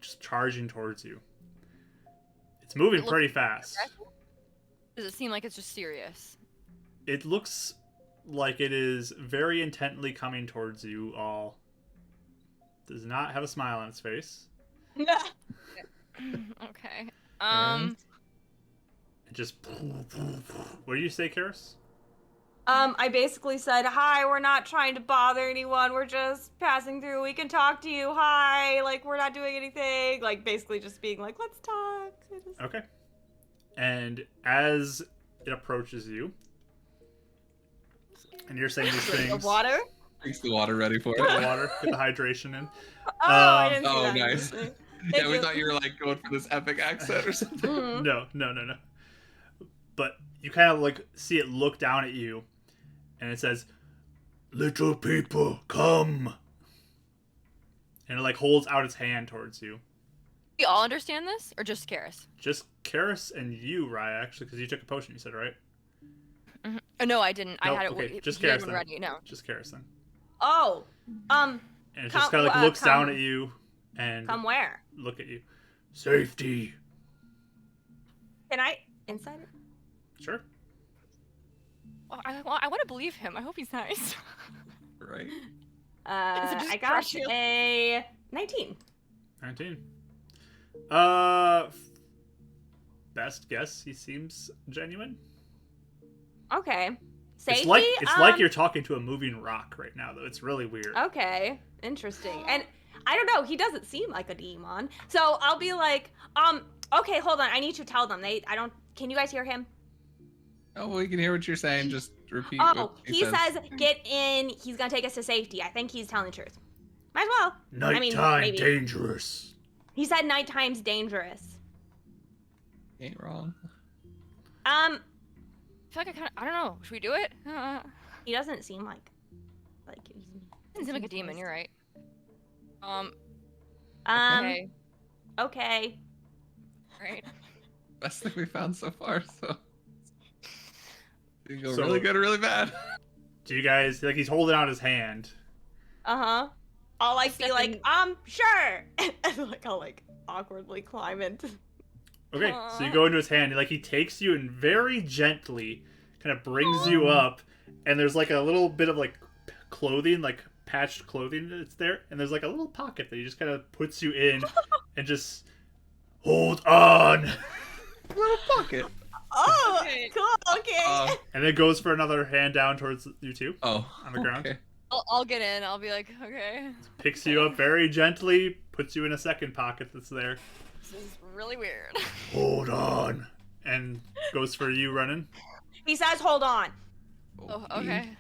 just charging towards you. It's moving pretty fast. Does it seem like it's just serious? It looks like it is very intently coming towards you all. Does not have a smile on its face. Okay. It just... What do you say, Karis? I basically said, hi, we're not trying to bother anyone. We're just passing through. We can talk to you. Hi. Like, we're not doing anything. Like, basically just being like, let's talk. Okay. And as it approaches you, and you're saying these things... The water? Brings the water ready for Get the it. water, get the hydration in. Oh, I didn't see Oh, that. nice. Thank Yeah, we you. thought you were like going for this epic accent or something. Mhm. No. But you kind of like see it look down at you, and it says, "Little people, come." And it like holds out its hand towards you. We all understand this, or just Karis? Just Karis and you, Raya, actually, because you took a potion. You said, right? Mm-hmm. Oh, no, I didn't. No, I had it. okay, just he had Karis one then. ready. No. Just Karis then. Oh, And it just Come- kind of like looks come- down at you and come where? look at you. Safety. Can I inside it? Sure. Well, I want to believe him. I hope he's nice. Right? Is it just I got crush you? a 19. 19. Best guess, he seems genuine. Okay. Safety? It's like you're talking to a moving rock right now, though. It's really weird. Okay, interesting. And I don't know, he doesn't seem like a demon. So I'll be like, okay, hold on. I need to tell them. Can you guys hear him? Oh, we can hear what you're saying. Just repeat Oh, what he says, get in. He's gonna take us to safety. I think he's telling the truth. Might as well. Nighttime maybe. dangerous. He said nighttime's dangerous. Ain't wrong. I feel like I don't know. Should we do it? He doesn't seem like he's Doesn't seem like a demon. You're right. Okay. Right. Best thing we found so far, so. You go So- really good or really bad. Do you guys like he's holding out his hand? Uh-huh. I'll like be like, Stepping- sure. And like I'll like awkwardly climb into. Okay, so you go into his hand, and like he takes you and very gently kind of brings you up and there's like a little bit of like clothing, like patched clothing that's there, and there's like a little pocket that he just kind of puts you in, and just hold on, Little pocket. Oh, Okay. cool. Okay. and it goes for another hand down towards you two Oh. on the ground. Okay. I'll get in. I'll be like, okay. Picks you up very gently, puts you in a second pocket that's there. This is really weird. Hold on, and goes for you running. He says, "Hold on." Oh, okay.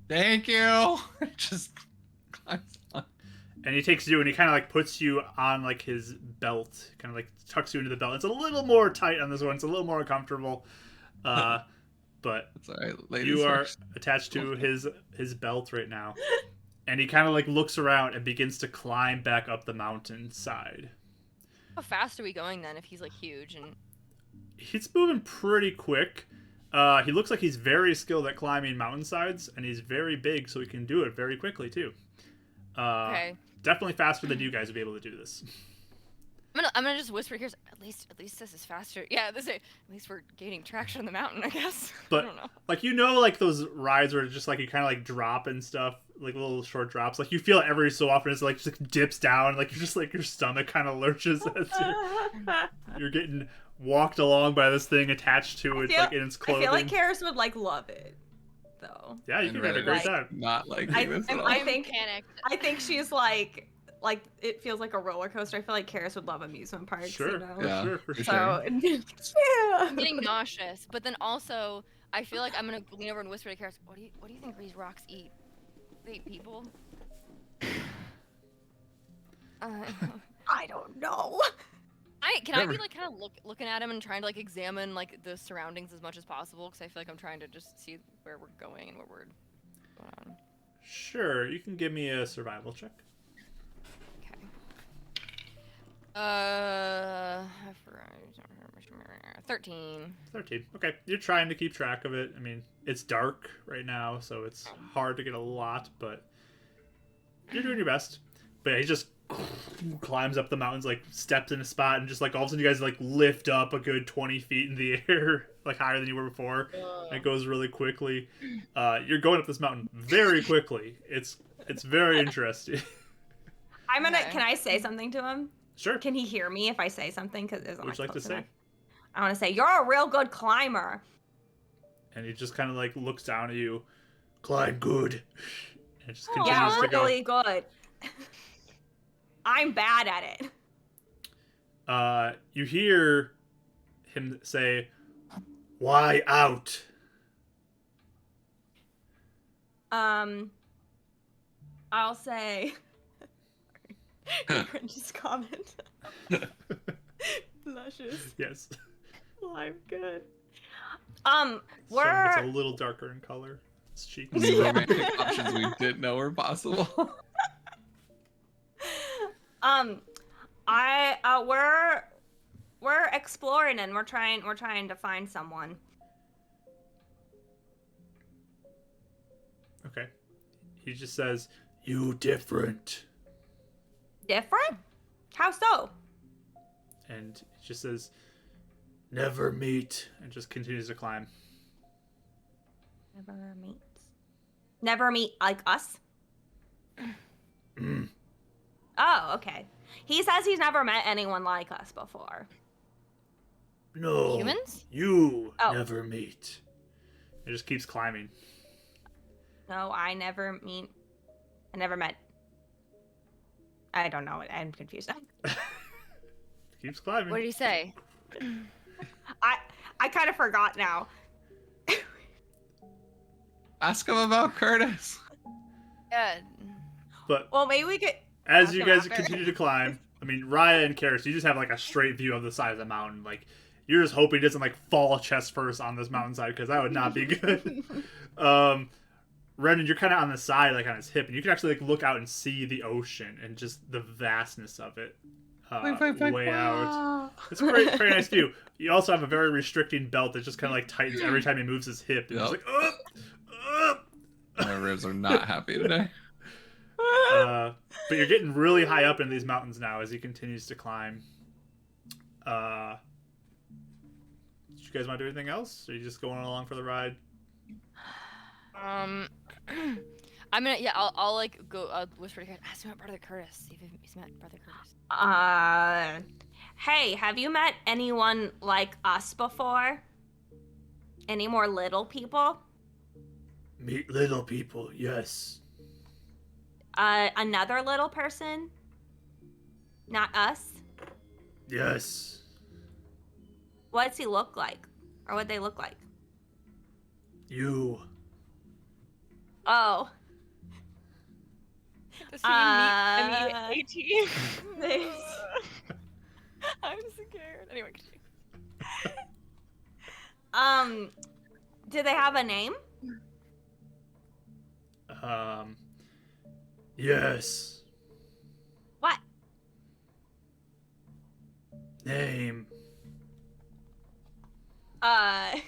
Thank you. Just climbs on. And he takes you and he kind of like puts you on like his belt, kind of like tucks you into the belt. It's a little more tight on this one. It's a little more uncomfortable, but That's all right, ladies. you are first. attached to his belt right now. And he kind of like looks around and begins to climb back up the mountain side. How fast are we going then? If he's like huge and He's moving pretty quick. He looks like he's very skilled at climbing mountainsides, and he's very big, so he can do it very quickly too. okay, Definitely faster than you guys would be able to do this. I'm gonna just whisper here. At least this is faster. Yeah, at least we're gaining traction on the mountain, I guess. But I don't know. like like those rides where it's just like you kind of like drop and stuff, like little short drops. Like you feel it every so often it's like just like, dips down, like you're just like your stomach kind of lurches as you're getting walked along by this thing attached to it, like in its I clothing. feel like Karis would like love it, though. Yeah, you I'd can have a rather great like- time. Not liking I- this at all. I think- panicked. I think she's like it feels like a roller coaster. I feel like Karis would love amusement parks. Sure, You know? Yeah, for for sure. So I'm getting nauseous, but then also I feel like I'm gonna lean over and whisper to Karis, what do you think these rocks eat? They eat people? I don't know. Can I be Never. like kind of looking at him and trying to like examine like the surroundings as much as possible? Because I feel like I'm trying to just see where we're going and what we're going on. Sure, you can give me a survival check. Okay. I forgot. 13. 13. Okay, you're trying to keep track of it. I mean, it's dark right now, so it's hard to get a lot, but you're doing your best. But yeah, he just climbs up the mountains, like steps in a spot, and just like all of a sudden you guys like lift up a good 20 feet in the air, like higher than you were before. And it goes really quickly. You're going up this mountain very quickly. It's very interesting. I'm gonna. Okay. Can I say something to him? Sure. Can he hear me if I say something? Because What would you like to say? I want to say you're a real good climber. And he just kind of like looks down at you. Climb good. And it just continues Yeah, to go. really good. I'm bad at it. You hear him say, "Why out?" I'll say. Cringe's comment. Luscious. Yes. I'm good. So We're it's a little darker in color. It's cheeks. New Yeah. romantic options we didn't know were possible. we're exploring and we're trying to find someone. Okay. He just says, "You different," Different? How so? and he just says, "Never meet," and just continues to climb. Never meet like us? Oh, okay. He says he's never met anyone like us before. No. Humans? You Oh. never meet. It just keeps climbing. No, I never met. I don't know. I'm confused. Keeps climbing. What did he say? I kind of forgot now. Ask him about Curtis. Yeah. But Well, maybe we could. as ask you him guys after. continue to climb, I mean, Raya and Karis, you just have like a straight view of the side of the mountain. Like, you're just hoping it doesn't like fall chest first on this mountainside, because that would not be good. Renan, you're kind of on the side, like on his hip, and you can actually like look out and see the ocean and just the vastness of it. Way out. It's a very nice view. You also have a very restricting belt that just kind of like tightens every time he moves his hip. And it's Yep. like, up. My ribs are not happy today. But you're getting really high up in these mountains now as he continues to climb. Do you guys want to do anything else? Or are you just going along for the ride? I'm gonna I'll like go whisper to Curtis. Ask him about Brother Curtis. See if he's met Brother Curtis. Hey, have you met anyone like us before? Any more little people? Meet little people, yes. Another little person? Not us? Yes. What does he look like? Or what they look like? You. Oh. Does he meet There's... I'm scared. Anyway, do they have a name? Yes. What? Name. I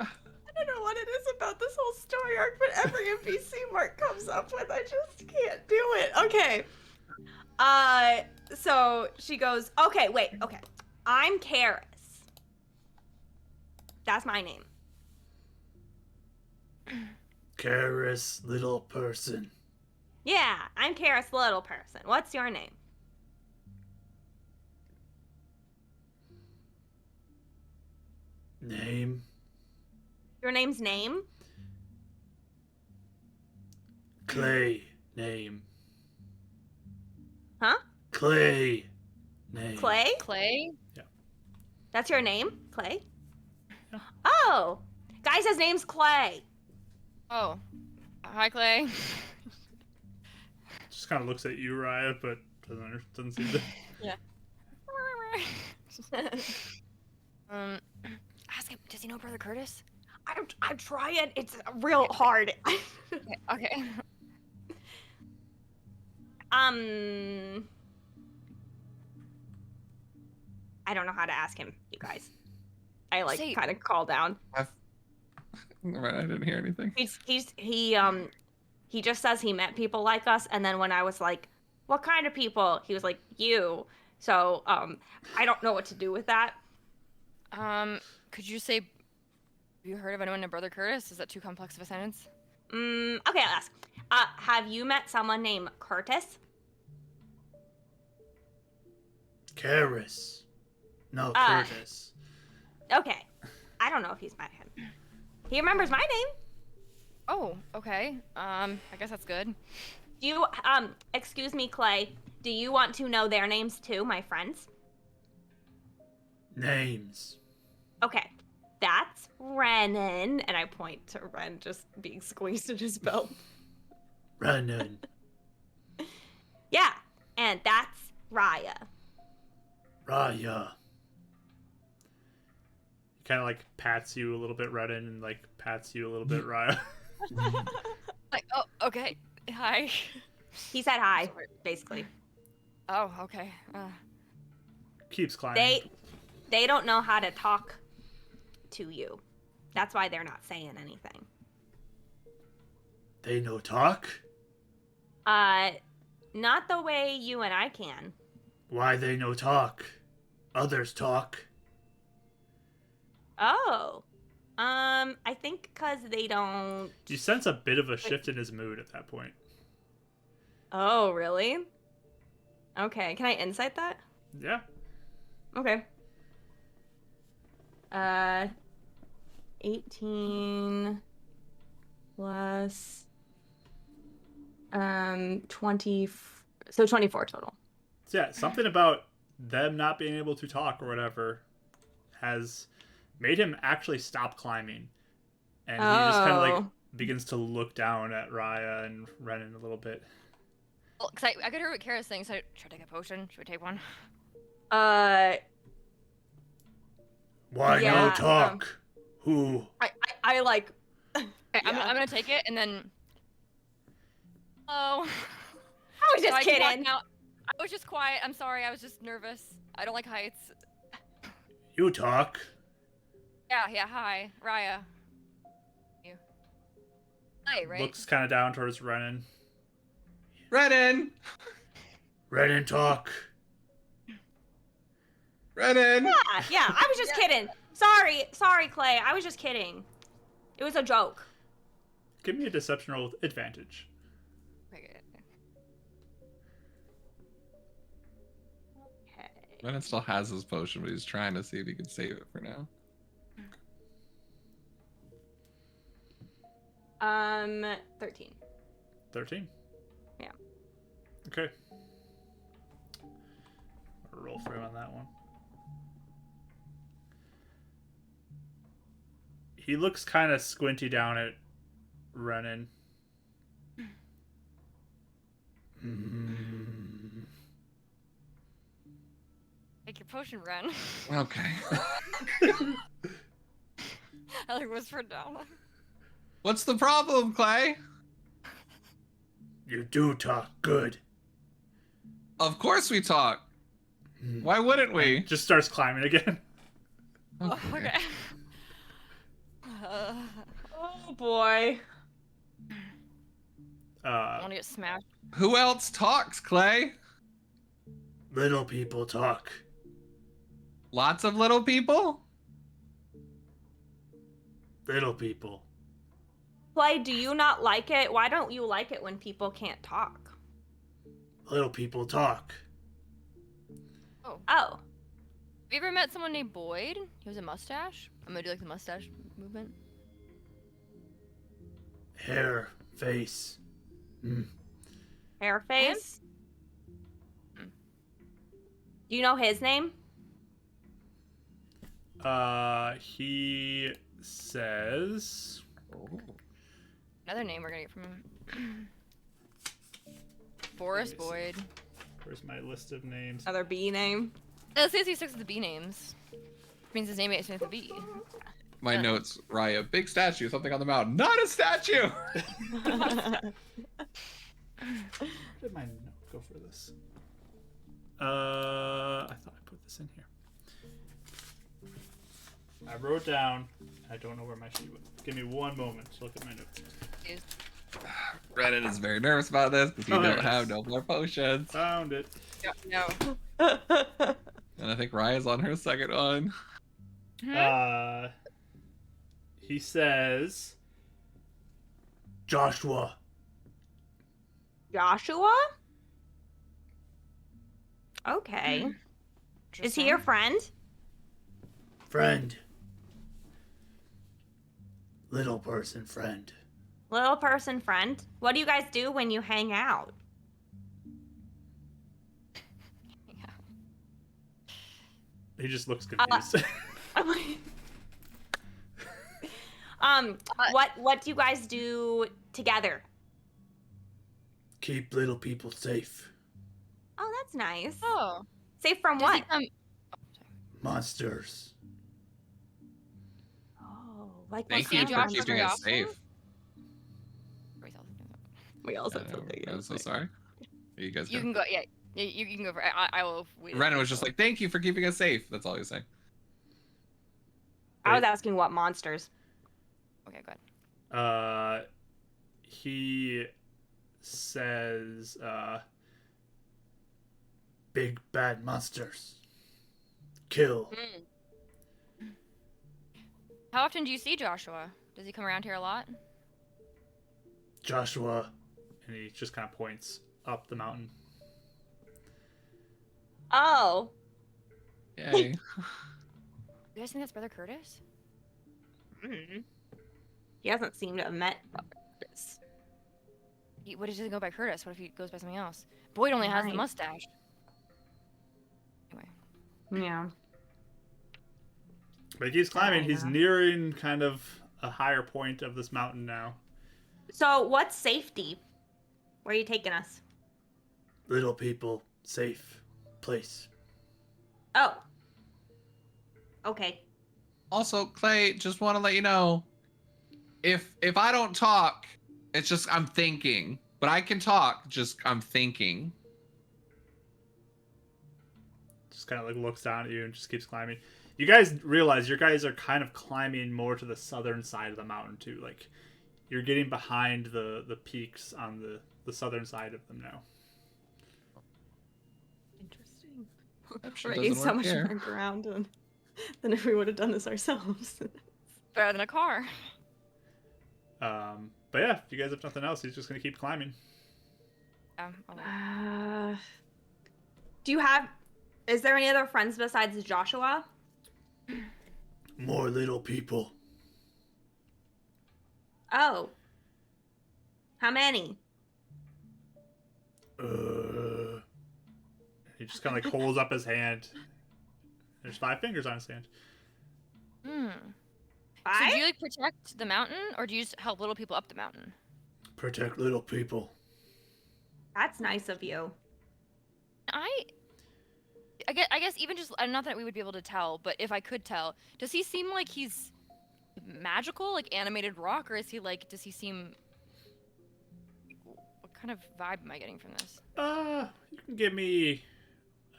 don't know what it is about this whole story arc, but every NPC Mark comes up with, I just can't do it. Okay. So she goes, okay, wait, okay. I'm Karis. That's my name. Karis, little person. Yeah, I'm Karis, little person. What's your name? Name. Your name's name? Clay. Name. Huh? Clay. Name. Clay? Clay. That's your name? Clay? Yeah. Oh! Guys, his name's Clay. Oh, hi Clay. Just kind of looks at you, Raya, but doesn't seem to. Yeah. Ask him. Does he know Brother Curtis? I'm trying. It's real hard. Okay. I don't know how to ask him, you guys. I Say- kind of call down. Right, I didn't hear anything. He just says he met people like us, and then when I was like, what kind of people? He was like, you. So, I don't know what to do with that. Could you say, have you heard of anyone named Brother Curtis? Is that too complex of a sentence? Okay, I'll ask. Have you met someone named Curtis? Karis. No, Uh, Curtis. Okay. I don't know if he's met him. He remembers my name. Oh, okay. I guess that's good. Do you, excuse me, Clay. Do you want to know their names too, my friends? Names. Okay. That's Renan. And I point to Ren just being squeezed in his belt. Renan. Yeah. And that's Raya. Raya. He kind of like pats you a little bit, Renan, and like pats you a little bit, Raya. Like, oh, okay. Hi. He said hi, basically. Oh, okay. Keeps climbing. They don't know how to talk to you. That's why they're not saying anything. They no talk? Not the way you and I can. Why they no talk? Others talk. Oh. I think because they don't... You sense a bit of a shift in his mood at that point. Oh, really? Okay, can I insight that? Yeah. Okay. 18 plus 20, so 24 total. So yeah, something about them not being able to talk or whatever has made him actually stop climbing. And he just kind of like begins to look down at Raya and Renan a little bit. Well, cause I could hear what Kara's saying, so should I take a potion? Should we take one? Why Yeah, no talk? Who? I like... Okay, Yeah. I'm gonna take it and then. Oh. I was just I can walk kidding. now. I was just quiet. I'm sorry. I was just nervous. I don't like heights. You talk. Yeah. Hi, Raya. You. Hi, right? Looks kind of down towards Renan. Renan! Renan talk. Renan! Yeah, I was just kidding. Sorry, Clay. I was just kidding. It was a joke. Give me a deception roll with advantage. Okay. Okay. Brennan still has his potion, but he's trying to see if he can save it for now. 13. 13? Yeah. Okay. I'll roll for him on that one. He looks kind of squinty down at Renan. Take your potion, Ren. Okay. I like whispered down. What's the problem, Clay? You do talk good. Of course we talk. Why wouldn't we? And just starts climbing again. Okay. Oh boy. I want to get smashed. Who else talks, Clay? Little people talk. Lots of little people? Little people. Clay, do you not like it? Why don't you like it when people can't talk? Little people talk. Oh. Have you ever met someone named Boyd? He was a mustache. I'm gonna do like the mustache movement. Hair. Face. Hair face? Do you know his name? He says... Another name we're gonna get from him. Boris Boyd. Where's my list of names? Another B name? It says he sticks with the B names. Means his name ain't with the B. My notes, Raya, big statue, something on the mountain. Not a statue! Where did my note go for this? I thought I put this in here. I wrote down. I don't know where my sheet went. Give me one moment to look at my notes. Reddit is very nervous about this because you don't have no more potions. Found it. No. And I think Raya's on her second one. He says, Joshua. Joshua? Okay. Is he your friend? Friend. Little person friend. Little person friend? What do you guys do when you hang out? He just looks confused. What do you guys do together? Keep little people safe. Oh, that's nice. Oh. Safe from Does he what? come- Monsters. Oh, like Thank what you kind for of Josh keeping very us often? safe. We all said I know, something. I'm so sorry. You guys You go. can go. Yeah. You can go for. I will. Renan was just like, thank you for keeping us safe. That's all he was saying. I was asking what monsters. Okay, go ahead. He says, big bad monsters. Kill. How often do you see Joshua? Does he come around here a lot? Joshua. And he just kind of points up the mountain. Oh. Yay. You guys think that's Brother Curtis? He hasn't seemed to have met Curtis. What if he doesn't go by Curtis? What if he goes by something else? Boyd only has the Right. mustache. Anyway. Yeah. But he keeps climbing. Yeah. He's nearing kind of a higher point of this mountain now. So what's safety? Where are you taking us? Little people, safe place. Oh. Okay. Also, Clay, just want to let you know, if I don't talk, it's just I'm thinking. But I can talk, just I'm thinking. Just kind of like looks down at you and just keeps climbing. You guys realize your guys are kind of climbing more to the southern side of the mountain too. Like you're getting behind the peaks on the southern side of them now. Interesting. That sure We're getting doesn't so work much here. more ground. than if we would have done this ourselves. Better than a car. But yeah, if you guys have nothing else, he's just gonna keep climbing. Do you have? Is there any other friends besides Joshua? More little people. Oh. How many? He just kind of like holds up his hand. There's 5 fingers on his hand. So Five? do you like protect the mountain, or do you just help little people up the mountain? Protect little people. That's nice of you. I guess even just not that we would be able to tell, but if I could tell, does he seem like he's magical, like animated rock, or is he like? Does he seem? What kind of vibe am I getting from this? You can give me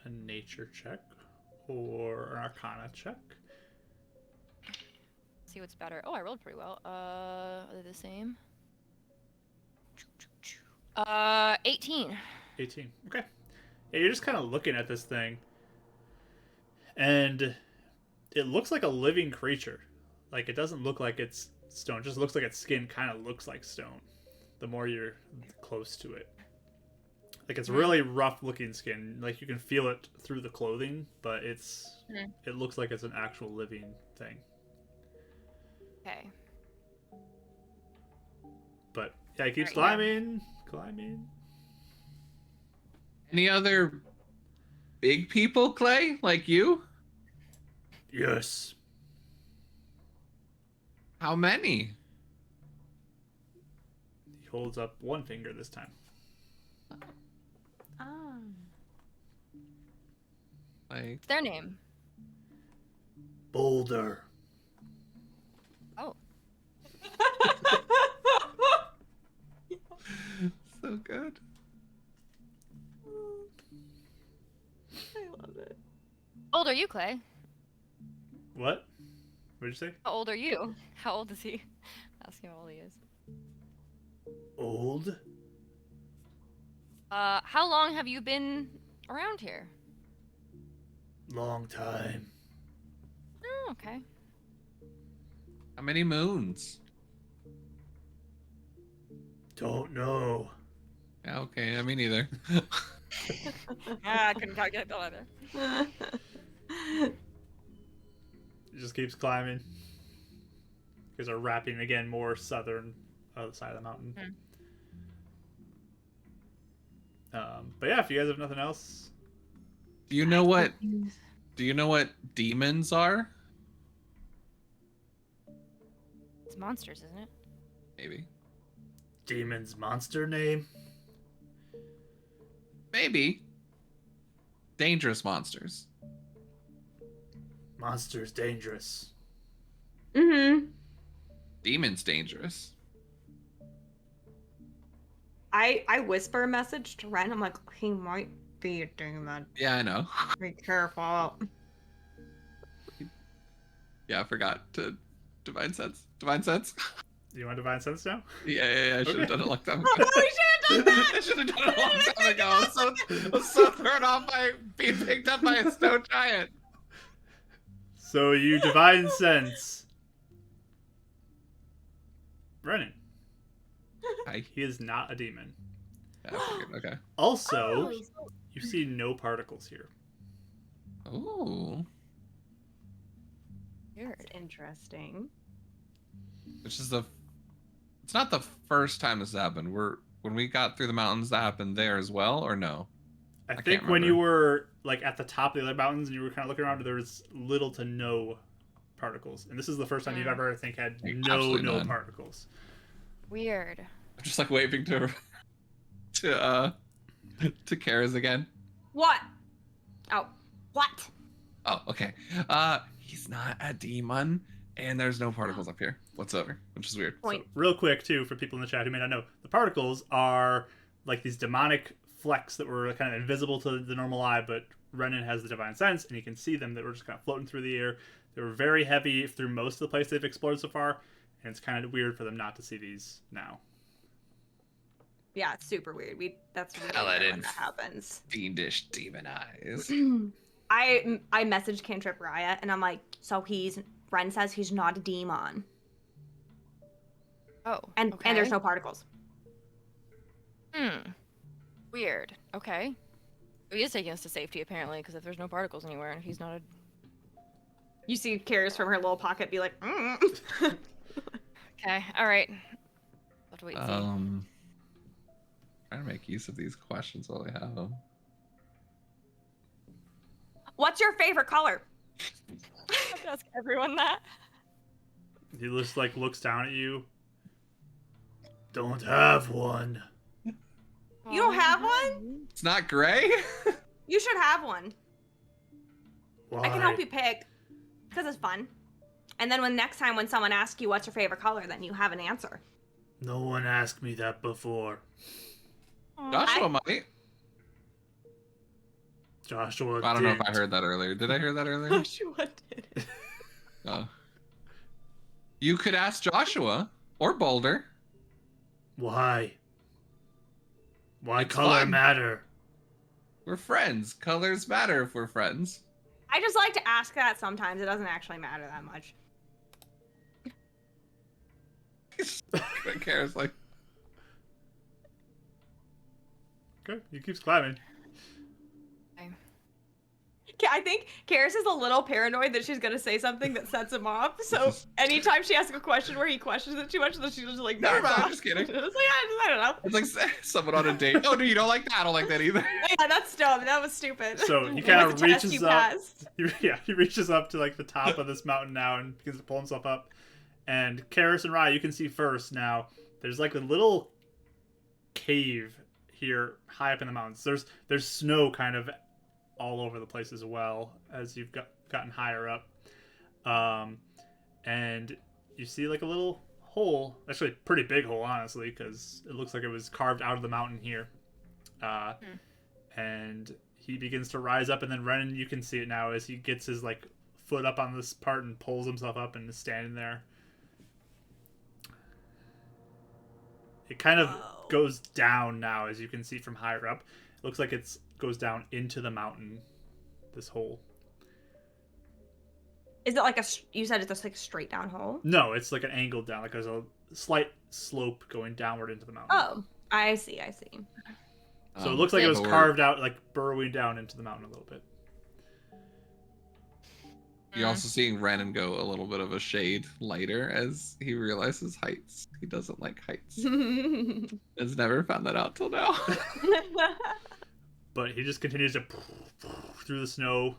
a nature check or an arcana check. See what's better. Oh, I rolled pretty well. Are they the same? 18. 18. Okay. Yeah, you're just kind of looking at this thing, and it looks like a living creature. Like, it doesn't look like it's stone. It just looks like its skin kind of looks like stone the more you're close to it. Like, it's really rough looking skin. Like, you can feel it through the clothing, but it looks like it's an actual living thing. Okay. But yeah, he keeps Alright, climbing. Any other big people, Clay, like you? Yes. How many? He holds up 1 finger this time. Like, What's their name? Boulder. Oh. so good. I love it. How old are you, Clay? What? What'd you say? How old are you? How old is he? Ask him how old he is. Old? How long have you been around here? Long time. Oh, okay. How many moons? Don't know. Yeah, okay, me neither. I couldn't calculate that either. He just keeps climbing. You guys are wrapping again more southern other side of the mountain. But yeah, if you guys have nothing else, Do you know what demons are? It's monsters, isn't it? Maybe. demon's monster name. Maybe. Dangerous monsters. Monster's dangerous. Mm-hmm. Demon's dangerous. I whisper a message to Ren. I'm like, he might be a demon. Yeah, I know. Be careful. Yeah, I forgot to divine sense. Divine sense. Do you want divine sense now? Yeah. I should have Okay. done it a long time ago. Oh, we should have done that! I should have done it a long time ago. I was so thrown off by being picked up by a snow giant. So you divine sense Brennan. Hi. He is not a demon. Yeah, I figured. Okay. Also, Oh, you see no particles here. Ooh. that's interesting. Which is it's not the first time this happened. When we got through the mountains, that happened there as well, or no? I can't think when remember. you were like at the top of the other mountains and you were kind of looking around, there was little to no particles. And this is the first time you've ever, I think, had Like, no absolutely none. particles. Weird. I'm just like waving to Kara's again. What? Oh, what? Oh, okay. He's not a demon, and there's no particles up here whatsoever, which is weird. Point. Real quick, too, for people in the chat who may not know, the particles are like these demonic flecks that were kind of invisible to the normal eye, but Renan has the divine sense, and he can see them that were just kind of floating through the air. They were very heavy through most of the place they've explored so far, and it's kind of weird for them not to see these now. Yeah, it's super weird. That's really Paladin. when that happens. Fiendish demon eyes. I messaged Cantrip Raya and I'm like, so Ren says he's not a demon. Oh. And there's no particles. Weird. Okay. He is taking us to safety apparently, because if there's no particles anywhere and he's not a. You see Karis from her little pocket be like, Okay. All right. We'll have to wait and see. Trying to make use of these questions while I have them. What's your favorite color? I have to ask everyone that. He just like looks down at you. Don't have one. You don't have one? It's not gray? You should have one. Why? I can help you pick. Because it's fun. And then next time when someone asks you what's your favorite color, then you have an answer. No one asked me that before. Joshua might. Joshua I don't know if I didn't. heard that earlier. Did I hear that earlier? Joshua did it. You could ask Joshua or Boulder. Why? Why It's color fun. matter? We're friends. Colors matter if we're friends. I just like to ask that sometimes. It doesn't actually matter that much. Kara's like, Okay, he keeps climbing. I think Karis is a little paranoid that she's gonna say something that sets him off. So anytime she asks a question where he questions it too much, then she's just like, never backs mind, off. just kidding. It's like, I don't know. It's like someone on a date. Oh, no, you don't like that? I don't like that either. Yeah, that's dumb. That was stupid. So he It kind was of a test reaches you up. passed. He reaches up to like the top of this mountain now and begins to pull himself up. And Karis and Rai, you can see first now. There's like a little cave here high up in the mountains. There's snow kind of all over the place as well as you've gotten higher up. And you see like a little hole, actually a pretty big hole honestly, because it looks like it was carved out of the mountain here. And he begins to rise up, and then Renan, you can see it now as he gets his like foot up on this part and pulls himself up and is standing there. It kind of goes down now, as you can see from higher up. It looks like it goes down into the mountain, this hole. Is it like you said it's just like a straight down hole? No, it's like an angle down, like there's a slight slope going downward into the mountain. Oh, I see. So it looks like it was carved out, like burrowing down into the mountain a little bit. You're also seeing Renan go a little bit of a shade lighter as he realizes heights. He doesn't like heights. Has never found that out till now. But he just continues to through the snow,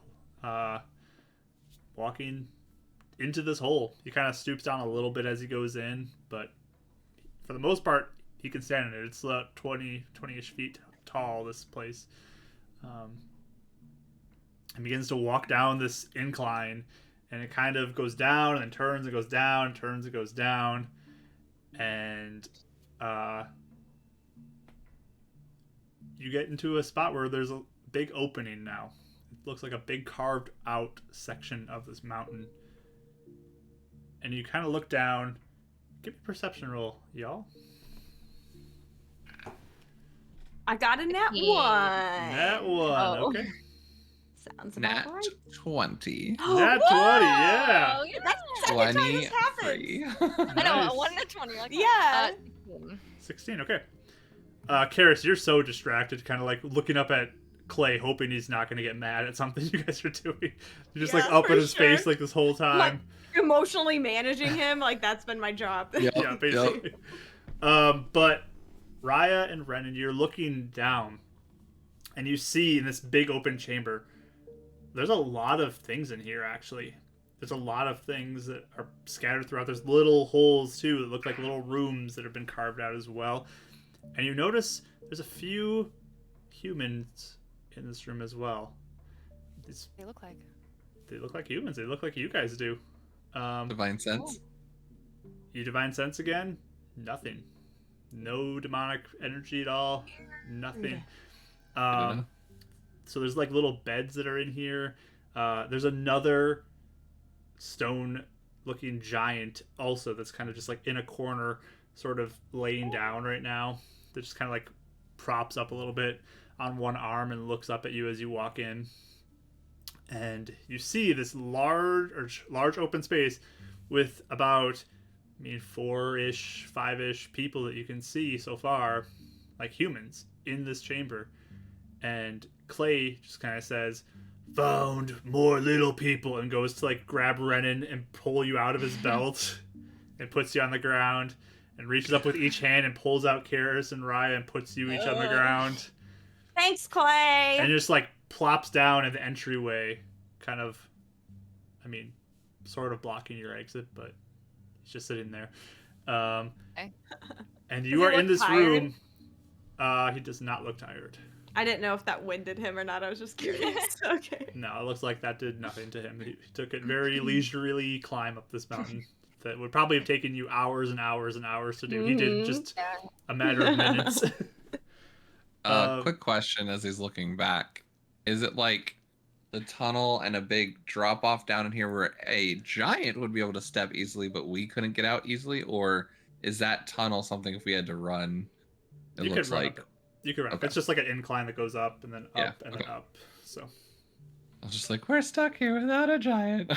walking into this hole. He kind of stoops down a little bit as he goes in, but for the most part, he can stand in it. It's 20-ish feet tall, this place. And begins to walk down this incline, and it kind of goes down and then turns and goes down, turns and goes down, and you get into a spot where there's a big opening now. It looks like a big carved out section of this mountain, and you kind of look down. Give me a perception roll, y'all. I got a nat Yeah. one. Nat one, Oh. okay. Sounds about Nat right. 20. Nat 20, yeah. Oh, yeah. That's the second time this happens. 23. I know, Nice. a 1 and a 20. Like Yeah. 16, okay. Karis, you're so distracted, kind of like looking up at Clay, hoping he's not going to get mad at something you guys are doing. You're just like Yeah, up for at his sure. face like this whole time. Like, emotionally managing him, like that's been my job. Yep, Yeah, basically. But Raya and Renan, you're looking down, and you see in this big open chamber, there's a lot of things in here, actually. There's a lot of things that are scattered throughout. There's little holes, too, that look like little rooms that have been carved out as well. And you notice there's a few humans in this room as well. They look like. They look like humans. They look like you guys do. Divine sense. You divine sense again? Nothing. No demonic energy at all. Nothing. I don't know. So there's like little beds that are in here. There's another stone-looking giant also that's kind of just like in a corner, sort of laying down right now. That just kind of like props up a little bit on one arm and looks up at you as you walk in. and you see this large open space with about, I mean, 4-ish, 5-ish people that you can see so far, like humans, in this chamber. And Clay just kind of says, "Found more little people," and goes to like grab Renan and pull you out of his belt and puts you on the ground and reaches up with each hand and pulls out Karis and Raya and puts you each on the ground. Thanks, Clay. And just like plops down in the entryway, kind of, I mean, sort of blocking your exit, but he's just sitting there. Okay. And Does you he are in look this tired? room. He does not look tired. I didn't know if that winded him or not. I was just curious. Okay. No, it looks like that did nothing to him. He took it very leisurely climb up this mountain that would probably have taken you hours and hours and hours to do. He did just Yeah. a matter of minutes. Quick question as he's looking back. Is it like the tunnel and a big drop off down in here where a giant would be able to step easily, but we couldn't get out easily? Or is that tunnel something if we had to run? It You looks could run like up. You could run. Okay. It's just like an incline that goes up and then up Yeah, and okay. then up. So I was just like, we're stuck here without a giant.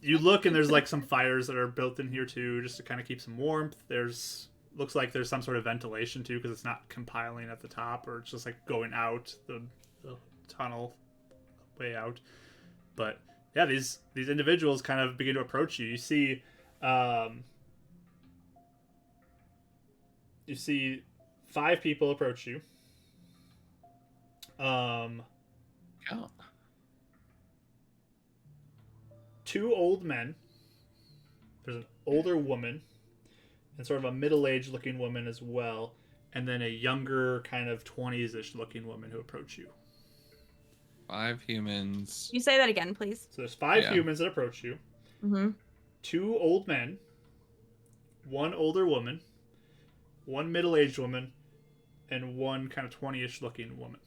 you look and there's like some fires that are built in here too, just to kind of keep some warmth. Looks like there's some sort of ventilation too, because it's not compiling at the top, or it's just like going out the tunnel way out. But yeah, these individuals kind of begin to approach you. You see 5 people approach you. Yeah. 2 old men. There's an older woman and sort of a middle-aged looking woman as well, and then a younger kind of 20s-ish looking woman who approach you. 5 humans. You say that again, please. So there's 5 Yeah. humans that approach you. Mm-hmm. 2 old men, 1 older woman, 1 middle-aged woman, and 1 kind of 20-ish looking woman.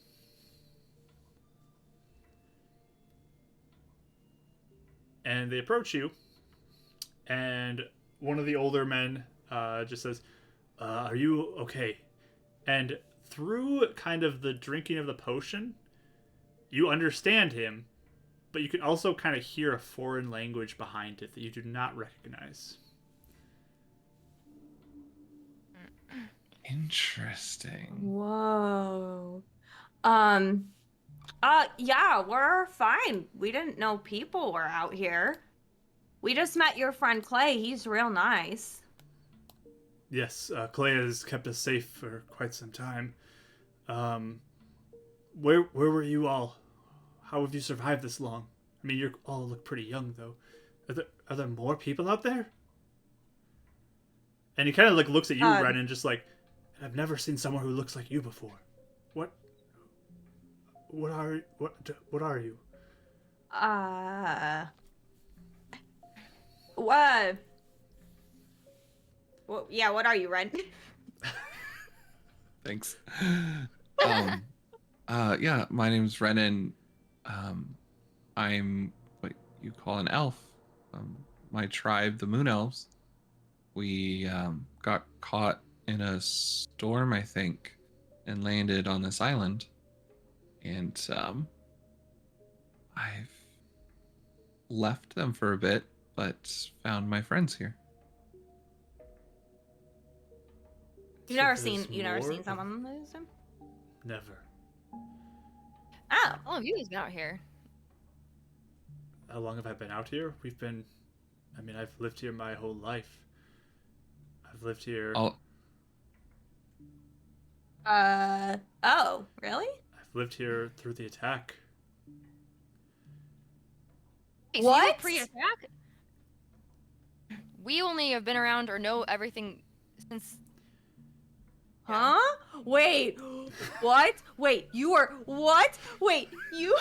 And they approach you, and one of the older men just says, "Are you okay?" And through kind of the drinking of the potion, you understand him, but you can also kind of hear a foreign language behind it that you do not recognize. Interesting. Whoa. Yeah, we're fine. We didn't know people were out here. We just met your friend Clay. He's real nice. Yes, Clay has kept us safe for quite some time. Where were you all? How have you survived this long? I mean, you all look pretty young, though. Are there more people out there? And he kind of like looks at you, Renan, just like, "I've never seen someone who looks like you before. What are you?" What? Well, yeah, what are you, Ren? Thanks. Yeah, my name's Renan. I'm what you call an elf. My tribe, the Moon Elves, we got caught in a storm, I think, and landed on this island. And I've left them for a bit, but found my friends here. You've never So there's seen more? someone lose him? Never. Oh. All of you guys been out here. How long have I been out here? I've lived here my whole life. I've lived here. All Oh, really? I've lived here through the attack. Hey, so you were What? pre-attack? We only have been around or know everything since. Huh? Wait. What? Wait, you were what? Wait, you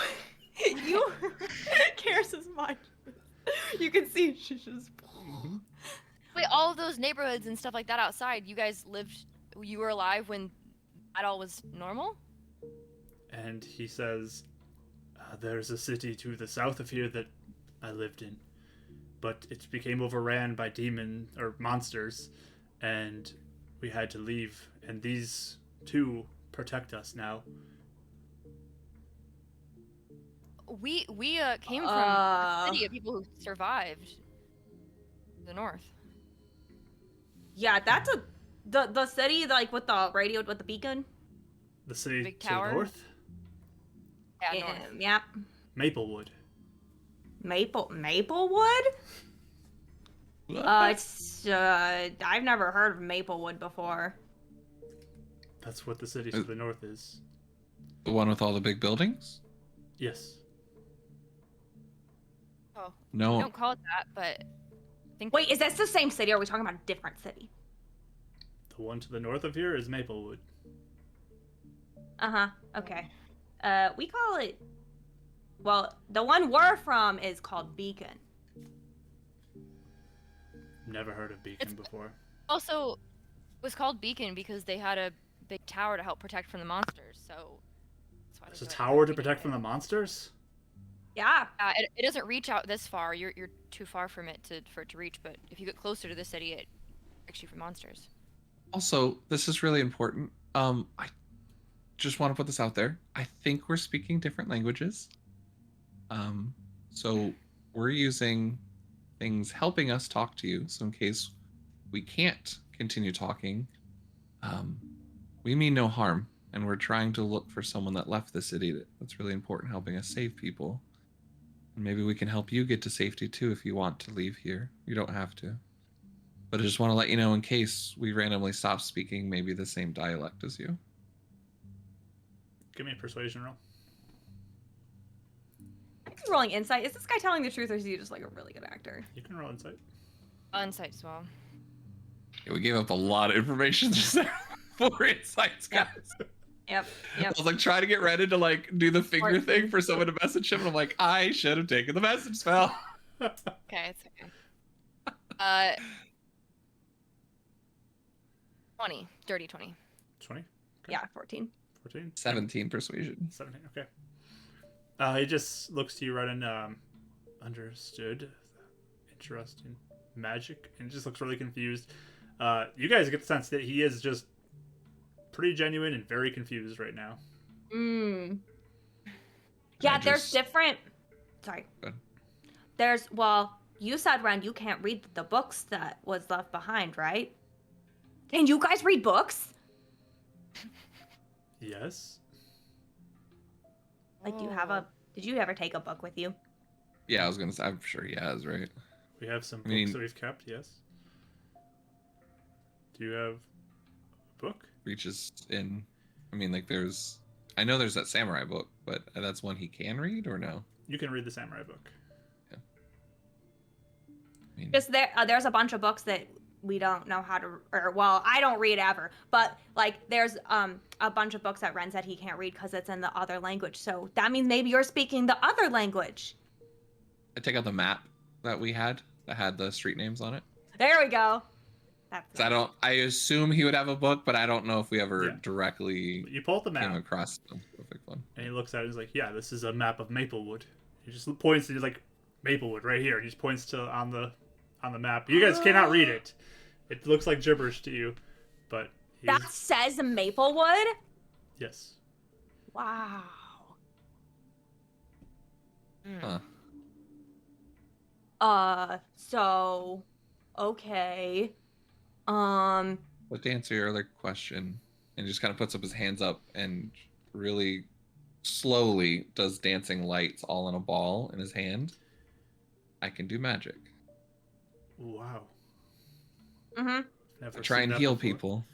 Karis' mind. You can see she's just Wait, all of those neighborhoods and stuff like that outside, you guys lived. You were alive when that all was normal? And he says, "There's a city to the south of here that I lived in, but it became overran by demon or monsters, and we had to leave. And these two protect us now." we came from a city of people who survived the north. Yeah, that's the city like with the radio with the beacon. The city Big to tower? the north? Yeah, north. Yeah. Maplewood. Maplewood? What? It's I've never heard of Maplewood before. That's what the city to the north is. The one with all the big buildings? Yes. Oh, No. we don't call it that, but I think Wait, is this the same city or are we talking about a different city? The one to the north of here is Maplewood. Uh-huh. Okay. We call it, well, the one we're from is called Beacon. Never heard of Beacon before. also it was called Beacon because they had a big tower to help protect from the monsters. So that's why There's a they started tower to repeating protect it. from the monsters? Yeah. It doesn't reach out this far. You're too far from it for it to reach. But if you get closer to the city, it protects you from monsters. Also, this is really important. I just want to put this out there. I think we're speaking different languages. So we're using things helping us talk to you. So in case we can't continue talking, we mean no harm, and we're trying to look for someone that left the city that's really important, helping us save people. And maybe we can help you get to safety too if you want to leave here. You don't have to. But I just want to let you know in case we randomly stop speaking maybe the same dialect as you. Give me a persuasion roll. He's rolling insight. Is this guy telling the truth or is he just like a really good actor? You can roll insight. Insight as well. Yeah, we gave up a lot of information just there for insights, guys. Yep. I was like trying to get Reddit to like do the finger Smart. thing for someone to message him, and I'm like, I should have taken the message spell. Okay, it's okay. 20. Dirty 20. 20? Okay. Yeah, 14. 14? 17 persuasion. 17, okay. He just looks to you right and understood. Interesting. Magic. And just looks really confused. You guys get the sense that he is just pretty genuine and very confused right now. Yeah, I there's just- different. Sorry. Go ahead. There's, well, you said, Ren, you can't read the books that was left behind, right? Can you guys read books? Yes. Like, do you have a, did you ever take a book with you? Yeah, I was gonna say, I'm sure he has, right? We have some I books mean- that we've kept, yes. Do you have a book? Reaches in. I mean, like I know there's that samurai book, but that's one he can read or no? You can read the samurai book. I mean, Just there's a bunch of books that we don't know how to, or well, I don't read ever, but like there's a bunch of books that Ren said he can't read because it's in the other language. So that means maybe you're speaking the other language. I take out the map that we had that had the street names on it. There we go. That's 'Cause I assume he would have a book, but I don't know if we ever Yeah. directly You pull up the came map, across the perfect one. and he looks at it and he's like, yeah, this is a map of Maplewood. He just points to, like, Maplewood right here. He just points to on the map. You guys cannot read it. It looks like gibberish to you, but That says Maplewood? yes. Wow. Huh. So, okay. But to answer your other question, and just kind of puts up his hands up and really slowly does dancing lights all in a ball in his hand. I can do magic. Wow. Mm-hmm. Never I try seen and that heal before. people,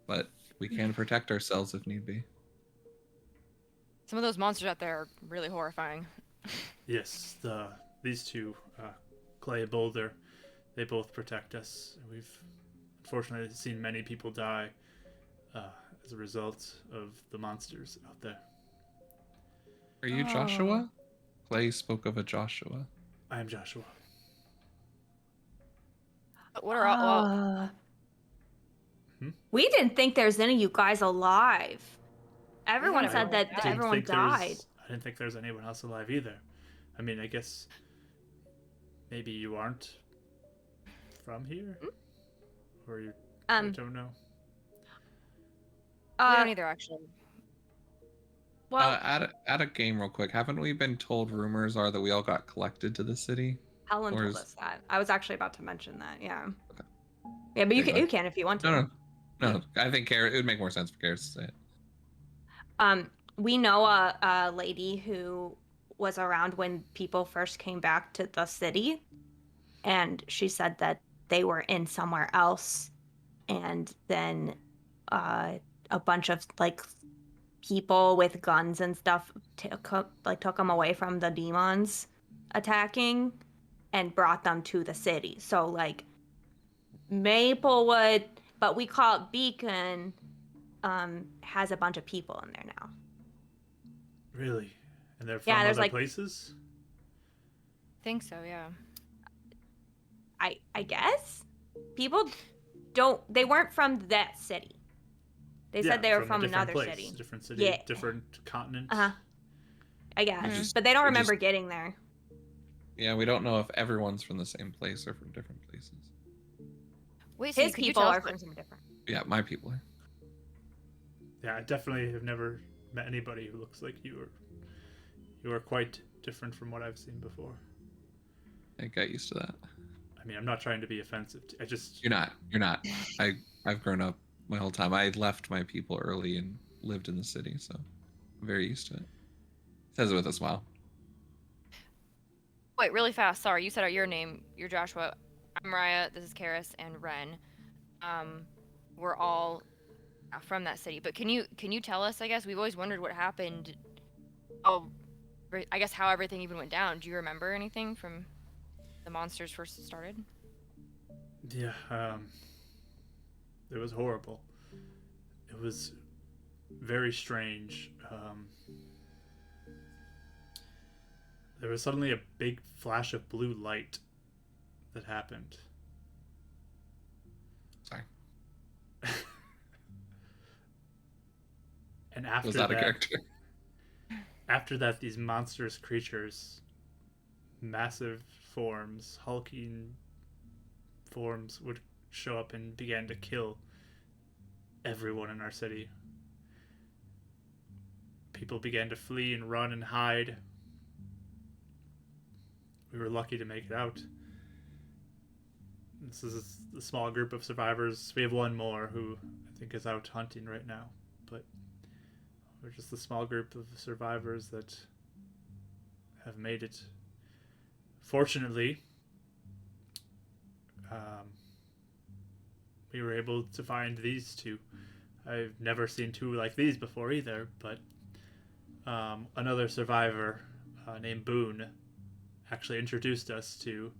but we can protect ourselves if need be. Some of those monsters out there are really horrifying. Yes, these two, Clay and Boulder, they both protect us. We've unfortunately seen many people die as a result of the monsters out there. Are you Joshua? Clay spoke of a Joshua. I am Joshua. But what are all? We didn't think there's any of you guys alive. Everyone Yeah, said that I everyone died. I didn't think there's anyone else alive either. I mean, I guess maybe you aren't from here, or you. I don't know. We don't either, actually. Well, Add a game real quick. Haven't we been told rumors are that we all got collected to the city? Helen or told is- us that. I was actually about to mention that. Yeah. Okay. Yeah, but Okay, go you ahead. can if you want to. No. I think it would make more sense for Karis to say it. We know a lady who was around when people first came back to the city, and she said that they were in somewhere else, and then a bunch of like people with guns and stuff took them away from the demons attacking and brought them to the city. So like Maplewood, but we call it Beacon, has a bunch of people in there now. Really? And they're Yeah, from there's other like places? Think so, yeah. I guess people they weren't from that city. They Yeah, said they were a from different another place, city. different city, Yeah. different continent. I guess. Mhm. But they don't we remember just- getting there. Yeah, we don't know if everyone's from the same place or from different places. Wait, so His could you people tell are us from somewhere different. Yeah, my people are. Yeah, I definitely have never met anybody who looks like you, or you are quite different from what I've seen before. I got used to that. I mean, I'm not trying to be offensive. I just You're not. I've grown up my whole time. I left my people early and lived in the city, so I'm very used to it. Says it with a smile. Wait, really fast. Sorry, you said your name. You're Joshua. I'm Mariah. This is Karis and Ren. We're all from that city. But can you tell us? I guess we've always wondered what happened. Oh, I guess how everything even went down. Do you remember anything from the monsters first started? yeah, it was horrible. It was very strange. There was suddenly a big flash of blue light that happened. Sorry. And after Was that a character? After that, these monstrous creatures, massive forms, hulking forms, would show up and began to kill everyone in our city. People began to flee and run and hide. We were lucky to make it out. This is a small group of survivors. We have one more who I think is out hunting right now, but we're just a small group of survivors that have made it. Fortunately, we were able to find these two. I've never seen two like these before either, but another survivor named Boone actually introduced us to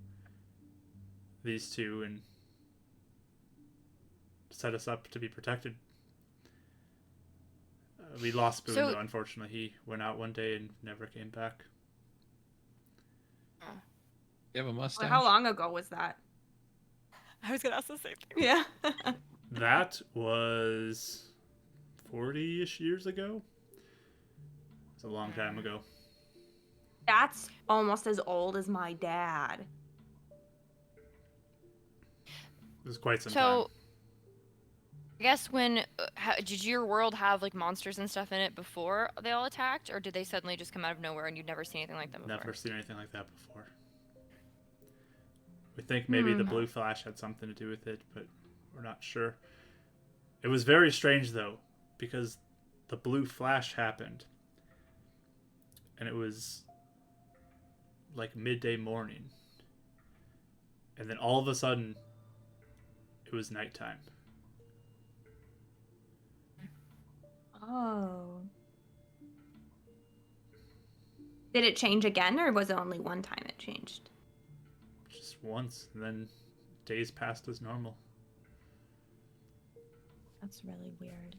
these two and set us up to be protected. We lost Boone, though, unfortunately. He went out one day and never came back. You have a mustache? How long ago was that? I was gonna ask the same thing. Yeah. That was 40-ish years ago. It's a long time ago. That's almost as old as my dad. It was quite some time. So, I guess did your world have like monsters and stuff in it before they all attacked, or did they suddenly just come out of nowhere and you'd never seen anything like them before? Never seen anything like that before. We think maybe the blue flash had something to do with it, but we're not sure. It was very strange, though, because the blue flash happened, and it was like midday morning, and then all of a sudden, it was nighttime. Oh. Did it change again, or was it only one time it changed? Just once, and then days passed as normal. That's really weird.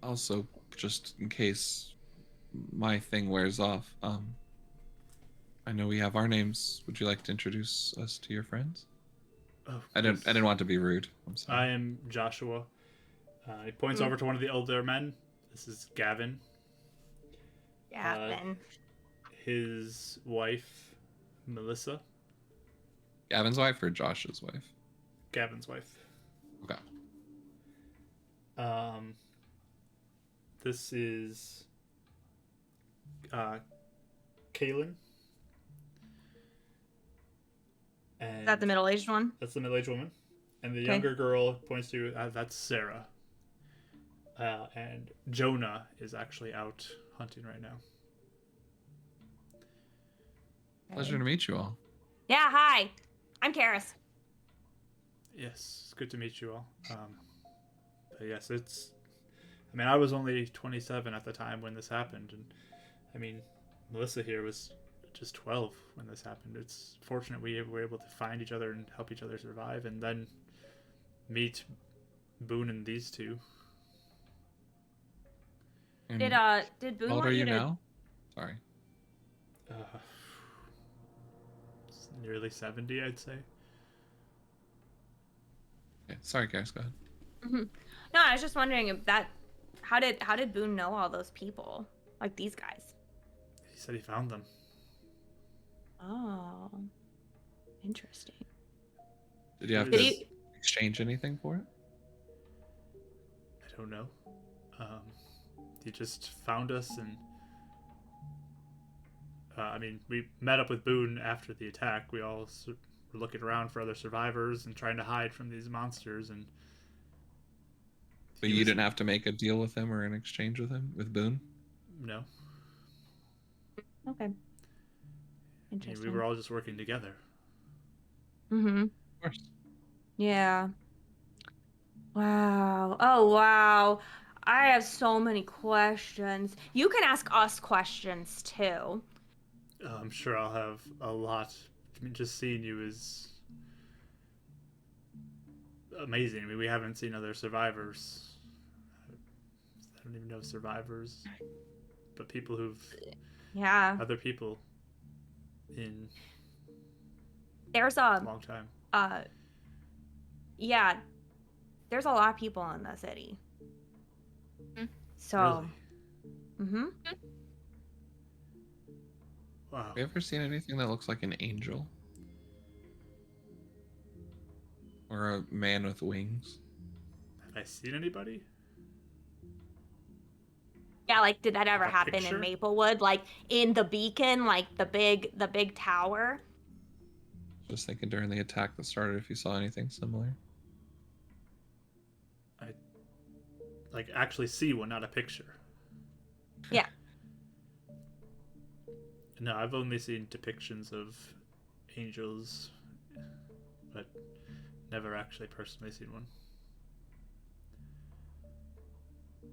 Also, just in case my thing wears off, I know we have our names. Would you like to introduce us to your friends? Oh, I didn't want to be rude. I'm sorry. I am Joshua. He points over to one of the older men. This is Gavin. Gavin. His wife, Melissa. Gavin's wife or Josh's wife? Gavin's wife. Okay. This is Kaylin. And Is that the middle-aged one? That's the middle-aged woman. And the Okay. younger girl points to, that's Sarah. And Jonah is actually out hunting right now. Pleasure to meet you all. Yeah, hi. I'm Karis. Yes, it's good to meet you all. But yes, I was only 27 at the time when this happened. And Melissa here was just 12 when this happened. It's fortunate we were able to find each other and help each other survive, and then meet Boone and these two. And Did Boone how old want are you to... now? Sorry. It's nearly 70, I'd say. Okay. Sorry, guys. Go ahead. Mm-hmm. No, I was just wondering if how did Boone know all those people, like these guys? He said he found them. Oh, interesting. Did you have Did to he- exchange anything for it? I don't know. He just found us, and we met up with Boone after the attack. We all were looking around for other survivors and trying to hide from these monsters. And But you didn't have to make a deal with him or an exchange with him, with Boone? No. Okay. We Interesting. were all just working together. Mm-hmm. Of course. Yeah. Wow. Oh, wow. I have so many questions. You can ask us questions too. I'm sure I'll have a lot. Just seeing you is amazing. We haven't seen other survivors. I don't even know survivors, but people Yeah. other people in There's a long time. Yeah. There's a lot of people in the city. So. Really? Mm-hmm. Wow. Have you ever seen anything that looks like an angel? Or a man with wings? Have I seen anybody? Yeah, like did that ever Like a happen picture? in Maplewood? Like in the beacon, like the big tower? Just thinking during the attack that started if you saw anything similar. Like actually see one, not a picture. Yeah. No, I've only seen depictions of angels, but never actually personally seen one. I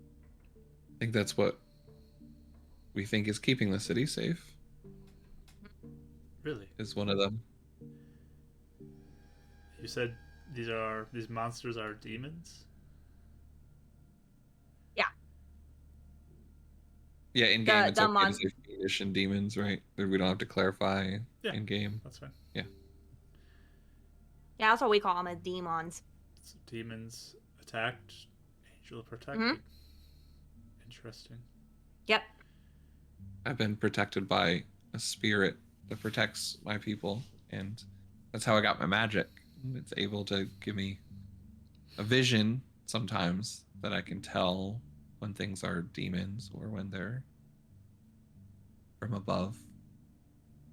think that's what we think is keeping the city safe, Really? is one of them. You said these monsters are demons? Yeah, in game it's the okay to say fiendish and demons, right? We don't have to clarify Yeah. in game. That's fine. Yeah, that's what we call them, as demons. So demons attacked, angel protected. Mhm. Interesting. Yep. I've been protected by a spirit that protects my people, and that's how I got my magic. It's able to give me a vision sometimes that I can tell when things are demons or when they're from above,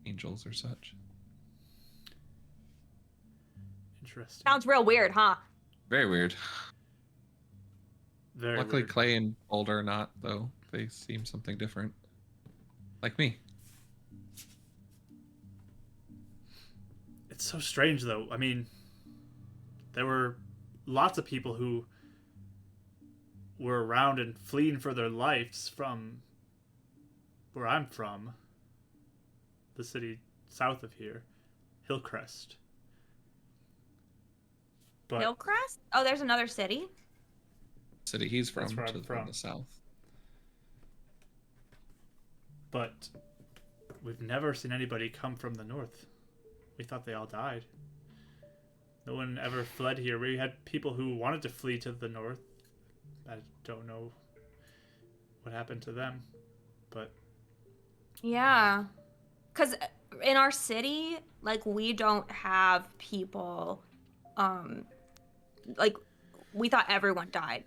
angels or such. Interesting. Sounds real weird, huh? Very weird. Very Luckily, weird. Clay and Boulder are not, though. They seem something different. Like me. It's so strange, though. I mean, there were lots of people who were around and fleeing for their lives from where I'm from, the city south of here, Hillcrest. But Hillcrest? Oh, there's another city? City he's from, That's where I'm to from. the south. But we've never seen anybody come from the north. We thought they all died. No one ever fled here. We had people who wanted to flee to the north. I don't know what happened to them, but Yeah. Because in our city, like, we don't have people, like, we thought everyone died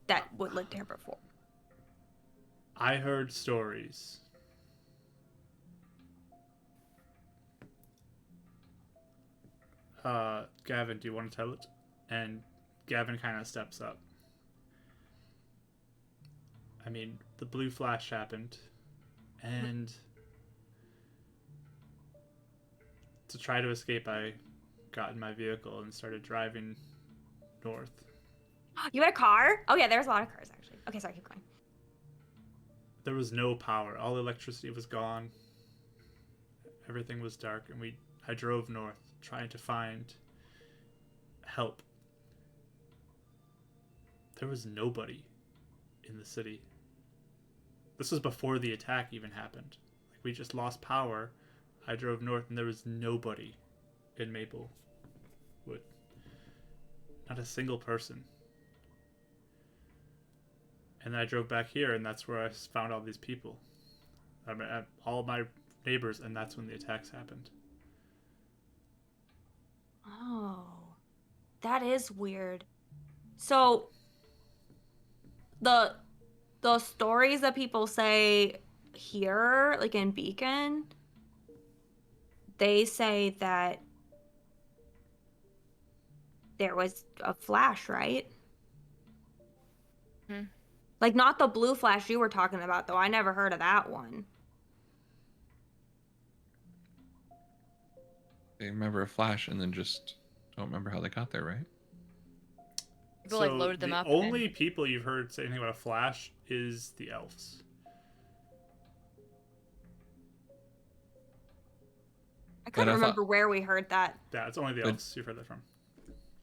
that lived here before. I heard stories. Gavin, do you want to tell it? And Gavin kind of steps up. I mean, the blue flash happened, and to try to escape, I got in my vehicle and started driving north. You had a car? Oh yeah, there's a lot of cars actually. Okay, sorry, keep going. There was no power. All the electricity was gone. Everything was dark, and I drove north trying to find help. There was nobody in the city. This was before the attack even happened. Like, we just lost power. I drove north, and there was nobody in Maplewood. Not a single person. And then I drove back here, and that's where I found all these people. I mean, all my neighbors, and that's when the attacks happened. Oh, that is weird. So the stories that people say here, like in Beacon, they say that there was a flash, right? Hmm. Like not the blue flash you were talking about, though. I never heard of that one. They remember a flash and then just don't remember how they got there, right? People like loaded them the up. only people you've heard say anything about a flash is the elves. I couldn't I thought- remember where we heard that. Yeah, it's only the elves you've heard that from.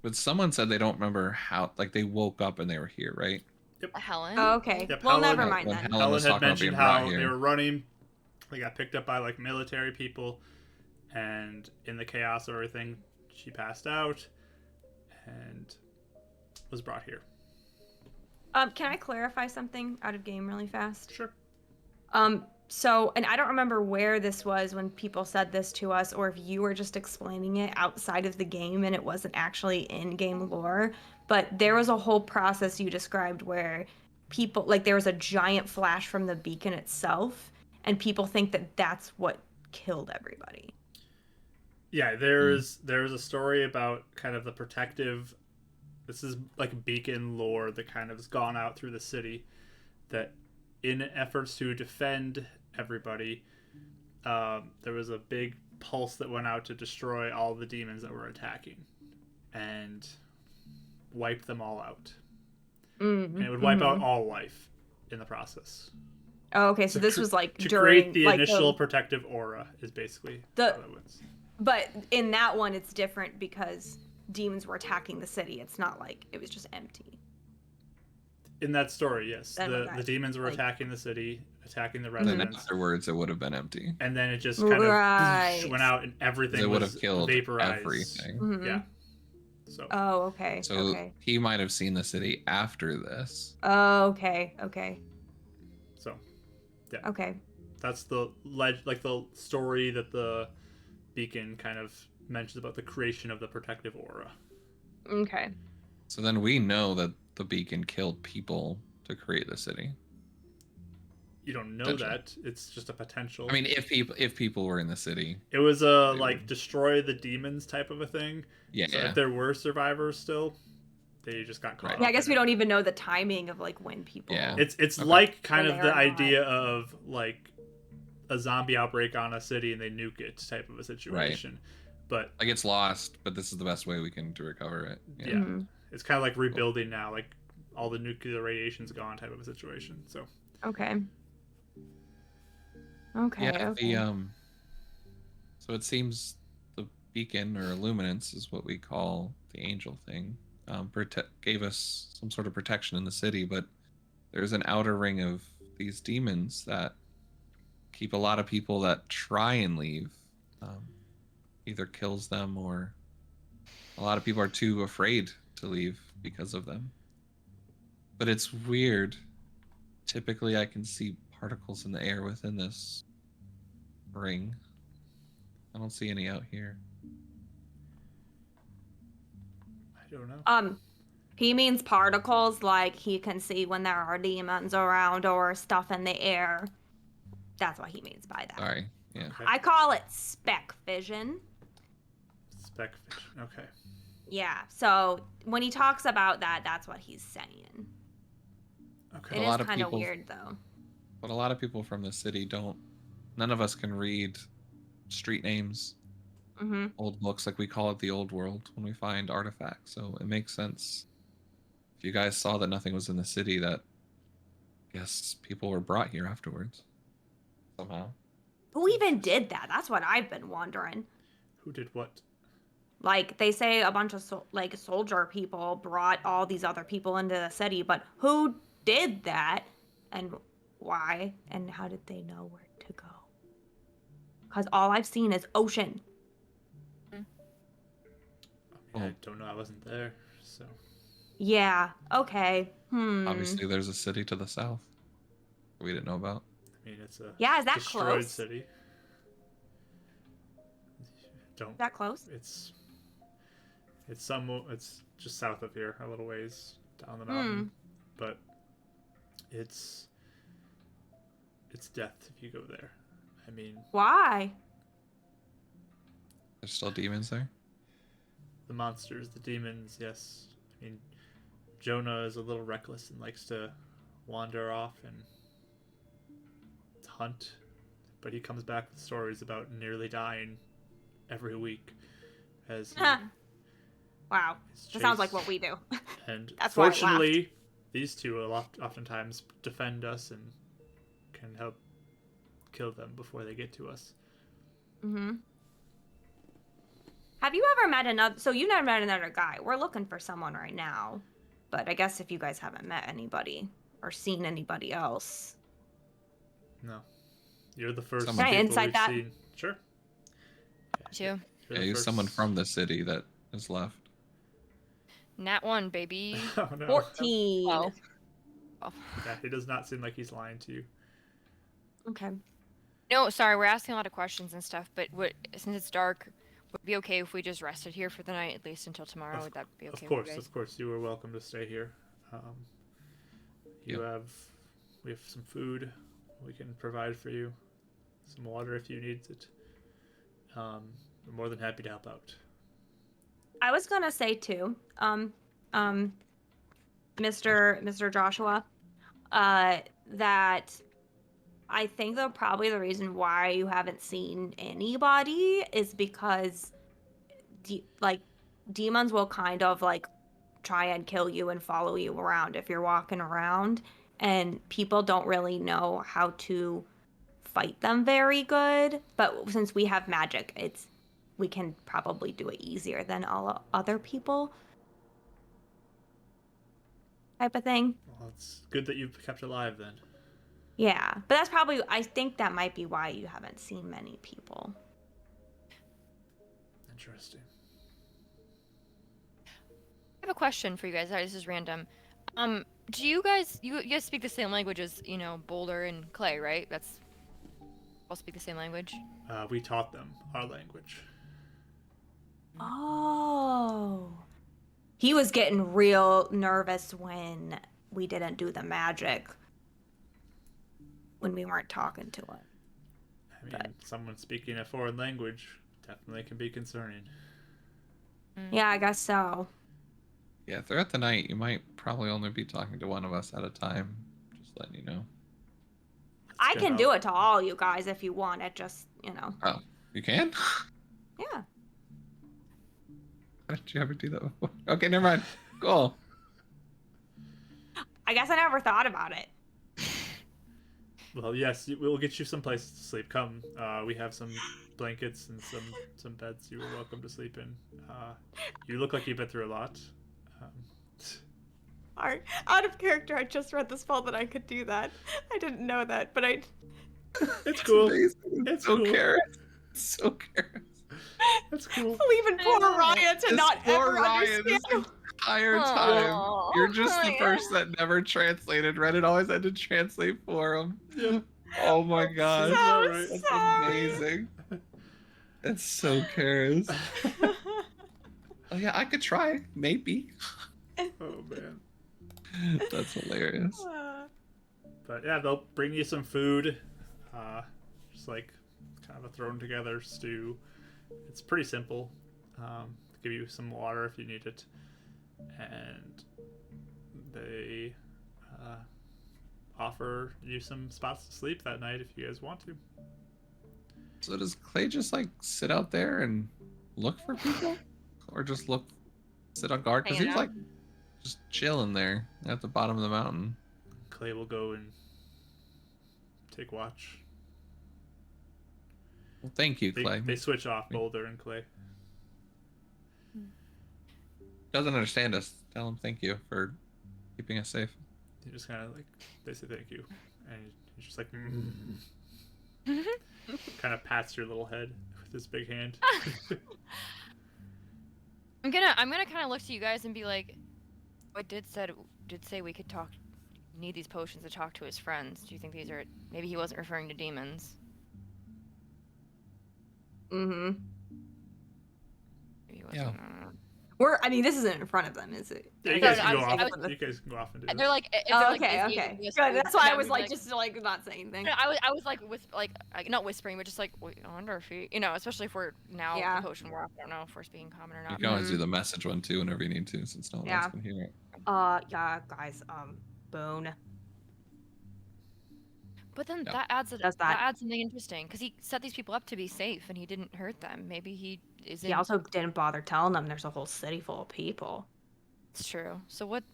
But someone said they don't remember how, like they woke up and they were here, right? Helen. Oh, okay. Yep, Well, Helen- never mind when then. Helen Helen was had talking about being mentioned brought how here. they were running. They got picked up by like military people, and in the chaos of everything, she passed out and was brought here. Can I clarify something out of game really fast? Sure. So, and I don't remember where this was when people said this to us, or if you were just explaining it outside of the game and it wasn't actually in game lore, but there was a whole process you described where people, like there was a giant flash from the beacon itself, and people think that that's what killed everybody. Yeah, there's a story about kind of the protective. This is like beacon lore that kind of has gone out through the city, that in efforts to defend everybody, there was a big pulse that went out to destroy all the demons that were attacking and wipe them all out. Mm-hmm. And it would wipe out all life in the process. Oh, okay, so this was like to during create the like, initial protective aura is basically how that was. But in that one, it's different because demons were attacking the city. It's not like it was just empty. In that story, yes, Then the demons were attacking the city, attacking the And then residents, afterwards, it would have been empty. and then it just kind of went out, and everything It would was have killed vaporized. everything. Mhm. Yeah. So. Oh, okay. So okay. he might have seen the city after this. Oh, okay. Okay. So. Yeah. Okay. That's the like the story that the beacon kind of mentions about the creation of the protective aura. Okay. So then we know that the beacon killed people to create the city. You don't know Potential. that. It's just a potential. I mean, if people were in the city, it was a they like would- destroy the demons type of a thing. yeah. So if there were survivors still, they just got caught. Right. up Yeah, I guess in we it. don't even know the timing of like when people. Yeah. It's Okay. like kind When of they the are not. idea of like a zombie outbreak on a city and they nuke it type of a situation. But Like it's lost, but this is the best way we can to recover it. yeah, Mhm. it's kind of like rebuilding now, like all the nuclear radiation's gone type of a situation. So Okay. Okay. Yeah. Okay. So it seems the beacon or illuminance is what we call the angel thing. Gave us some sort of protection in the city, but there's an outer ring of these demons that keep a lot of people that try and leave. Either kills them, or a lot of people are too afraid to leave because of them. But it's weird. Typically, I can see particles in the air within this ring. I don't see any out here. I don't know. He means particles, like he can see when there are demons around or stuff in the air. That's what he means by that. Sorry. Yeah. Okay. I call it spec vision. Spec vision. Okay. Yeah, so when he talks about that, that's what he's saying. Okay. It A is lot of kind of people- weird, though. But a lot of people from the city don't. None of us can read street names, Mm-hmm. old books, like we call it the old world when we find artifacts. So it makes sense. If you guys saw that nothing was in the city, that I guess people were brought here afterwards somehow. Who even did that? That's what I've been wondering. Who did what? Like, they say a bunch of soldier people brought all these other people into the city, but who did that, and why, and how did they know where to go? Because all I've seen is ocean. I mean, I don't know. I wasn't there, so. Yeah. Okay. Obviously, there's a city to the south we didn't know about. I mean, it's a Yeah, is that destroyed close? city. Don't. Is that close? It's just south of here, a little ways down the mountain, but it's death if you go there. I mean, Why? There's still demons there. the monsters, the demons, yes. I mean, Jonah is a little reckless and likes to wander off and hunt, but he comes back with stories about nearly dying every week as he Wow. is That sounds like chased. what we do. And That's why I fortunately, these two oftentimes defend us and can help kill them before they get to us. Mm-hmm. Have you ever met another? So you never met another guy. We're looking for someone right now, but I guess if you guys haven't met anybody or seen anybody else, No, you're the first Someone- people Can I insight we've that? seen. Sure. Too. You're Yeah, the he's first- someone from the city that is left. Nat 1, baby. Oh no. 14. Well. Oh. Yeah, he does not seem like he's lying to you. Okay. No, sorry, we're asking a lot of questions and stuff, but since it's dark, would it be okay if we just rested here for the night, at least until tomorrow? Would that be okay with you guys? Of course, you are welcome to stay here. Yep. We have some food we can provide for you, some water if you need it. We're more than happy to help out. I was gonna say too, Mr. Joshua, that I think that probably the reason why you haven't seen anybody is because, demons will kind of like try and kill you and follow you around if you're walking around, and people don't really know how to fight them very good. But since we have magic, we can probably do it easier than all other people. Type of thing. Well, it's good that you've kept alive then. Yeah, but that's probably, I think that might be why you haven't seen many people. Interesting. I have a question for you guys. Sorry, this is random. Do you guys speak the same language as, Boulder and Clay, right? That's all speak the same language. We taught them our language. Oh. He was getting real nervous when we didn't do the magic. When we weren't talking to him. I mean, someone speaking a foreign language definitely can be concerning. Yeah, I guess so. Yeah, throughout the night, you might probably only be talking to one of us at a time. Just letting you know. I good can help. do it to all you guys if you want it, just, Oh, you can? Yeah. How did you ever do that before? Okay, never mind. Cool. I guess I never thought about it. Well, yes, we'll get you some places to sleep. Come, we have some blankets and some beds you are welcome to sleep in. You look like you've been through a lot. Out of character, I just read the spell that I could do that. I didn't know that, but I... It's cool. Amazing. It's so cool. careless. It's so careless. That's cool. Leaving poor Ryan to This not poor ever Ryan, understand. this entire time. Aw, You're just the Ryan. person that never translated. Reddit always had to translate for him. Yeah. Oh my god. So So That's sorry. Amazing. It's so careless. Oh yeah, I could try. Maybe. Oh man. That's hilarious. But yeah, they'll bring you some food. Just like kind of a thrown together stew. It's pretty simple. Give you some water if you need it. And they offer you some spots to sleep that night if you guys want to. So does Clay just like sit out there and look for people, or just sit on guard? Because he Hanging was out. like just chilling there at the bottom of the mountain. Clay will go and take watch. Well, thank you, They, Clay. they switch off Boulder and Clay. Doesn't understand us. Tell him thank you for keeping us safe. You just kind of like, they say thank you. And he's just like, kind of pats your little head with his big hand. I'm gonna kind of look to you guys and be like, "What did say we could talk? Need these potions to talk to his friends? Do you think these are? Maybe he wasn't referring to demons. Mm-hmm. Maybe he wasn't. Yeah. I don't know. I mean, this isn't in front of them, is it? Yeah, you No, guys no, can go I off. was- You guys can go off and do And this. they're like, if Oh, they're like okay, busy, okay. it'd be a Good. smooth- That's why I and was I'd like, be just like not saying anything. No, I was like not whispering, but just like, wait, I wonder if he, especially if we're now Yeah. the potion we're off. I don't know if we're speaking common or You not. can always do the message one too whenever you need to, since no one Yeah. else can hear it. Yeah, guys, Boone. But then Yeah. that adds Does that. that adds something interesting because he set these people up to be safe and he didn't hurt them. Maybe he isn't. He also didn't bother telling them there's a whole city full of people. It's true. So what?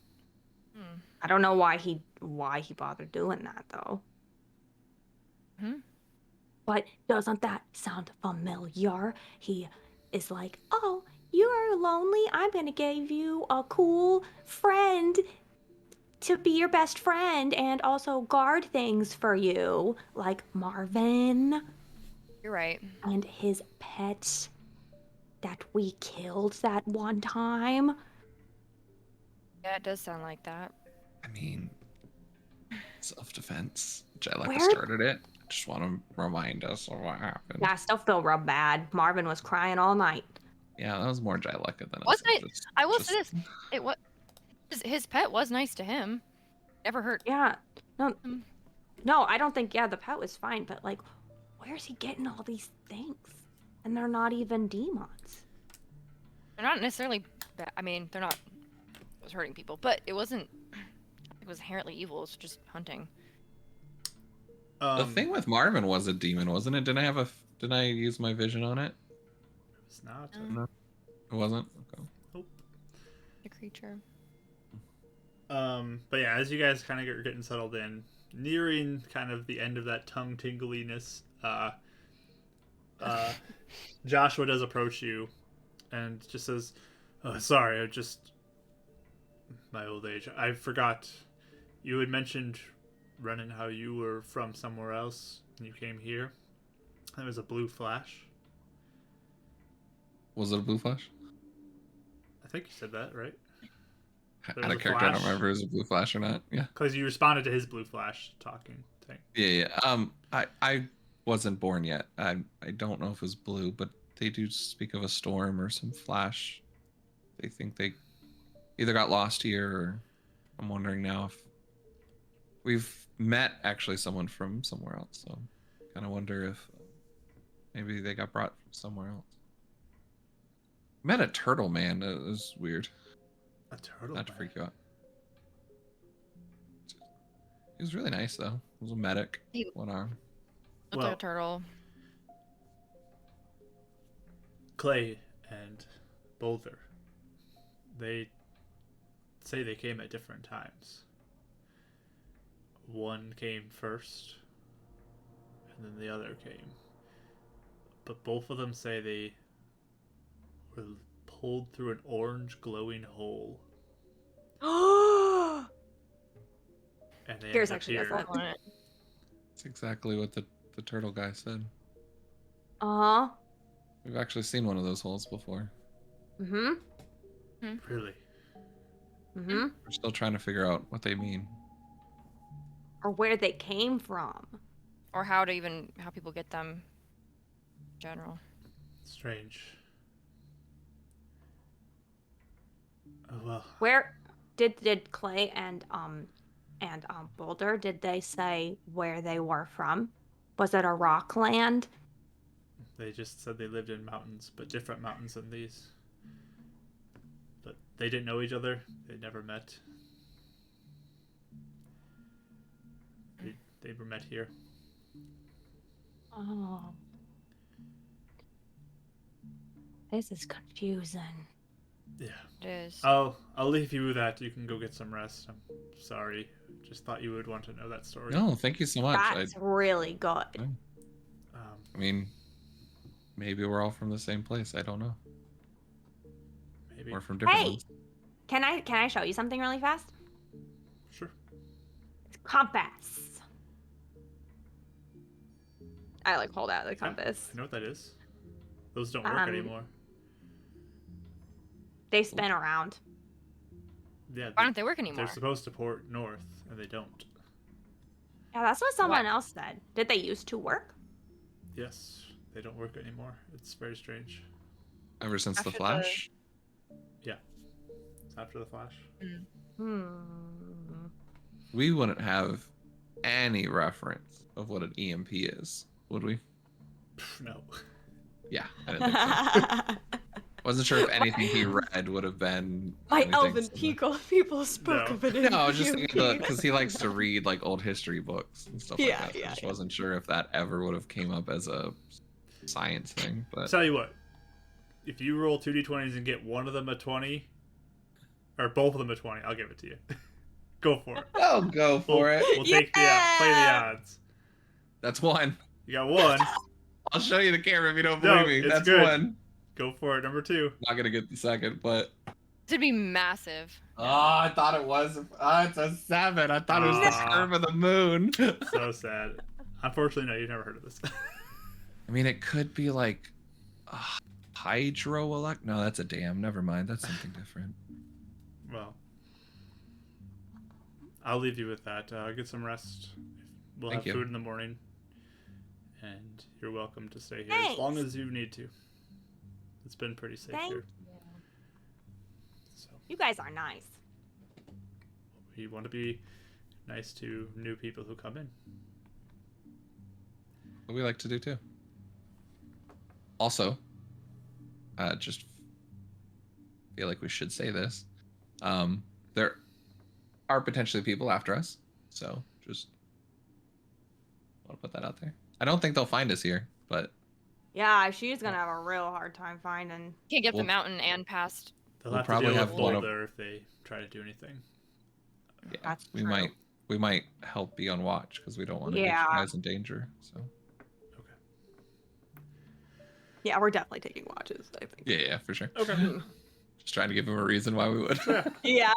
I don't know why he bothered doing that though. But doesn't that sound familiar? He is like, "Oh, you are lonely. I'm gonna give you a cool friend to be your best friend and also guard things for you, like Marvin You're right. and his pets that we killed that one time." Yeah, it does sound like that. I mean, self-defense. Jellica Where- started it. I just want to remind us of what happened. Yeah, I still feel real bad. Marvin was crying all night. Yeah, that was more Jellica than Wasn't us. it? I will say this. It what? His pet was nice to him. Never hurt. Yeah. No, I don't think, yeah, the pet was fine, but like, where's he getting all these things? And they're not even demons. They're not necessarily bad. I mean, they're not. It was hurting people, but it wasn't. It was inherently evil. It was just hunting. The thing with Marvin was a demon, wasn't it? Didn't I use my vision on it? It's not. No. It wasn't? Okay. The creature. But yeah, as you guys kind of are getting settled in, nearing kind of the end of that tongue tingliness, Joshua does approach you and just says, "Oh, sorry, my old age. I forgot. You had mentioned, Renan, how you were from somewhere else and you came here. There was a blue flash. Was it a blue flash? I think you said that, right? There Out was of a character, I don't flash? remember if it was a blue flash or not. Yeah. Because you responded to his blue flash talking thing. Yeah. I wasn't born yet. I don't know if it was blue, but they do speak of a storm or some flash. They think they either got lost here, or I'm wondering now if we've met actually someone from somewhere else. So kind of wonder if maybe they got brought from somewhere else. Met a turtle man. It was weird. A turtle. Not to man. freak you out. He was really nice though. He was a medic. He- One arm. Looked Well- like a turtle. Clay and Boulder. They say they came at different times. One came first, and then the other came. But both of them say they were pulled through an orange glowing hole, and they Here's ended up actually does here. that. That's exactly what the turtle guy said. Uh-huh. We've actually seen one of those holes before. Mm-hmm. Really? Mm-hmm. We're still trying to figure out what they mean. Or where they came from. Or how people get them. In general. Strange. Oh well. Where did Clay and Boulder, did they say where they were from? Was it a rock land? They just said they lived in mountains, but different mountains than these. But they didn't know each other. They never met. They were met here. Oh. This is confusing. Yeah. It is. I'll leave you with that. You can go get some rest. I'm sorry. Just thought you would want to know that story. No, thank you so much. That's really good. I mean, maybe we're all from the same place. I don't know. Maybe. We're from different Hey, ones. can I show you something really fast? Sure. It's compass. I like hold out the compass. I know what that is. Those don't work anymore. They spin around. Yeah. Why don't they work anymore? They're supposed to port north, and they don't. Yeah, that's what someone else said. Did they used to work? Yes, they don't work anymore. It's very strange. Ever since After the Flash? It's after the Flash. We wouldn't have any reference of what an EMP is, would we? No. Yeah, I didn't think so. Wasn't sure if anything he read would have been. My anything elven similar. people spoke No. of it. No, I was just thinking because he likes to read like old history books and stuff like Yeah, that. So yeah, I just yeah. wasn't sure if that ever would have came up as a science thing. But Tell you what. If you roll 2d20s and get one of them a 20, or both of them a 20, I'll give it to you. Go for it. I'll go for it. We'll take play the Yeah! odds. That's one. You got one. I'll show you the camera if you don't No, believe me. it's That's good. one. Go for it. Number 2. Not gonna get the second, but It'd be massive. oh, I thought it was. It's a 7. I thought it was the Aw. curve of the moon. So sad. Unfortunately, no, you've never heard of this. I mean, it could be like hydroelect. No, that's a dam. Never mind. That's something different. Well, I'll leave you with that. Get some rest. We'll Thank have you. food in the morning. And you're welcome to stay here Thanks. as long as you need to. It's been pretty safe Thank here. So You guys are nice. we want to be nice to new people who come in. What we like to do too. Also, just feel like we should say this. There are potentially people after us, so just want to put that out there. I don't think they'll find us here, but Yeah, she's gonna have a real hard time finding. Can't get up Well- the mountain and past. They'll We'll have to probably deal have with one of- Boulder if they try to do anything. yeah, That's we true. might help be on watch because we don't want to Yeah. get you guys in danger. So Yeah, we're definitely taking watches, I think. yeah, for sure. Okay. Just trying to give him a reason why we would. Yeah. Yeah.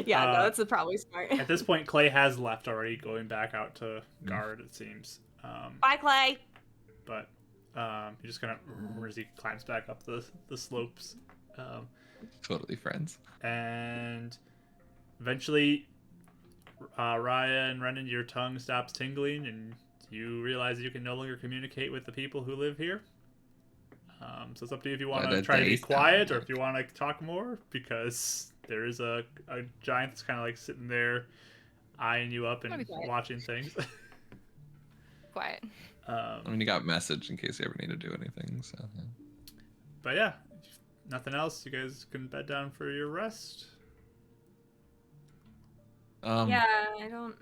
Yeah, no, Uh, that's probably smart. At this point, Clay has left already, going back out to guard, it seems. Bye, Clay. But he just kind of, as he climbs back up the slopes. Totally friends. And eventually, Raya and Renan, your tongue stops tingling, and you realize you can no longer communicate with the people who live here. So it's up to you if you want What to a try to be day. quiet or if you want to talk more, because there is a giant that's kind of like sitting there eyeing you up I'll be and quiet. watching things. Quiet. I mean, you got message in case you ever need to do anything. So yeah. But yeah, if nothing else. You guys can bed down for your rest. Yeah, I don't.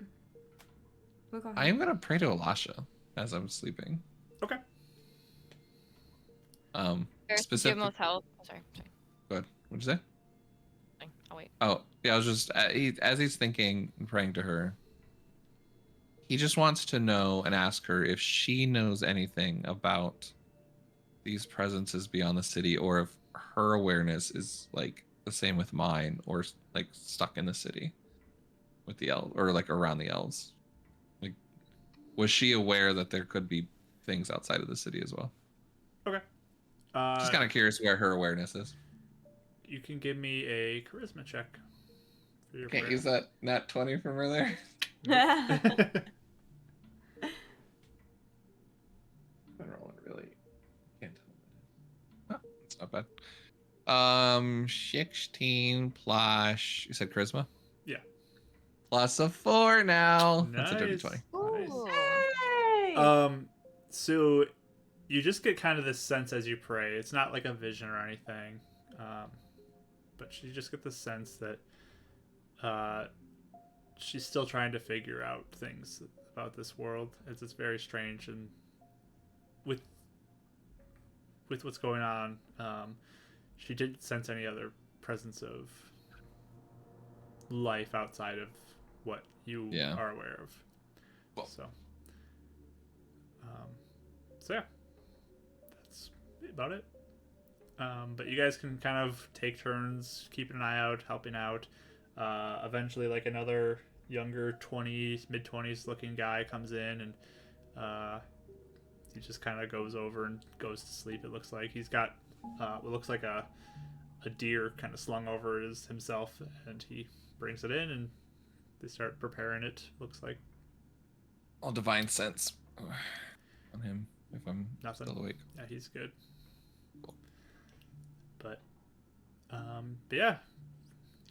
We'll go ahead. I am gonna pray to Elisha as I'm sleeping. Okay. Fair, give Specific. most health. Oh, sorry. Go ahead. What'd you say? Fine, I'll wait. Oh, yeah. I was just as he's thinking and praying to her. He just wants to know and ask her if she knows anything about these presences beyond the city, or if her awareness is like the same with mine, or like stuck in the city with the elves, or like around the elves. Like, was she aware that there could be things outside of the city as well? Okay. Just kind of curious where her awareness is. You can give me a charisma check. For your Can't prayer. use that nat 20 from earlier. I'm rolling really. Can't tell. Oh, it's not bad. 16 plus. You said charisma? Yeah. Plus a 4 now. That's a dirty Nice. 20. Nice. Ooh. Hey! So you just get kind of this sense as you pray. It's not like a vision or anything, but you just get the sense that she's still trying to figure out things about this world. It's very strange, and with what's going on, she didn't sense any other presence of life outside of what you are aware of. Well. So yeah, that's about it. But you guys can kind of take turns keeping an eye out, helping out. Eventually, like another younger 20s, mid-20s looking guy comes in, and he just kind of goes over and goes to sleep. It looks like he's got what looks like a deer kind of slung over himself, and he brings it in, and they start preparing it. Looks like I'll divine sense on him if I'm nothing. still awake. Yeah, he's good. But yeah,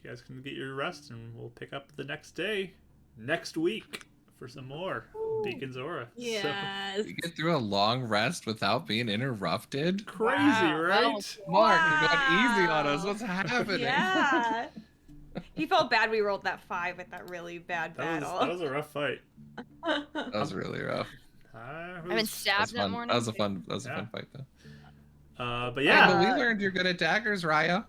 you guys can get your rest, and we'll pick up the next day, next week, for some more Beacon Zora. Yes. You get through a long rest without being interrupted. So, crazy, Wow. right? Mark, you're going easy on us. What's happening? Yeah. He felt bad we rolled that 5 with that really bad That battle. was a rough fight. That was really rough. I've been stabbed that That morning. was a fun fight though. But Yeah, yeah, but we learned you're good at daggers, Raya.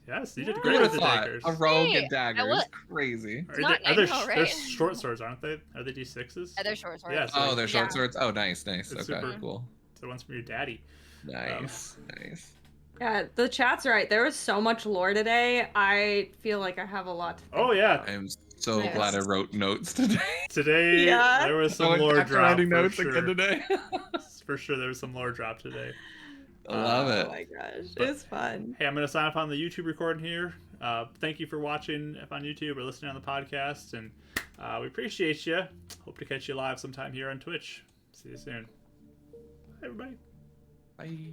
yes, you did Who great would with have the thought daggers. a rogue Hey, at daggers? was- Crazy. Are not- they, I know, they're right? short swords, aren't they? Are they D6s? They're short swords. Yeah, so Oh, they're short Yeah. swords. Oh, nice. It's Okay, super- cool. the ones from your daddy. Nice. Yeah, the chat's right. There was so much lore today. I feel like I have a lot to think Oh yeah, I'm so Yes. glad I wrote notes today. today Yeah. there was some Going lore back to drop writing for notes sure. again today. For sure, there was some lore drop today. I love Oh it. my gosh, But- it was fun. Hey, I'm going to sign off on the YouTube recording here. Thank you for watching if on YouTube or listening on the podcast, and we appreciate you. Hope to catch you live sometime here on Twitch. See you soon. Bye, everybody. Bye.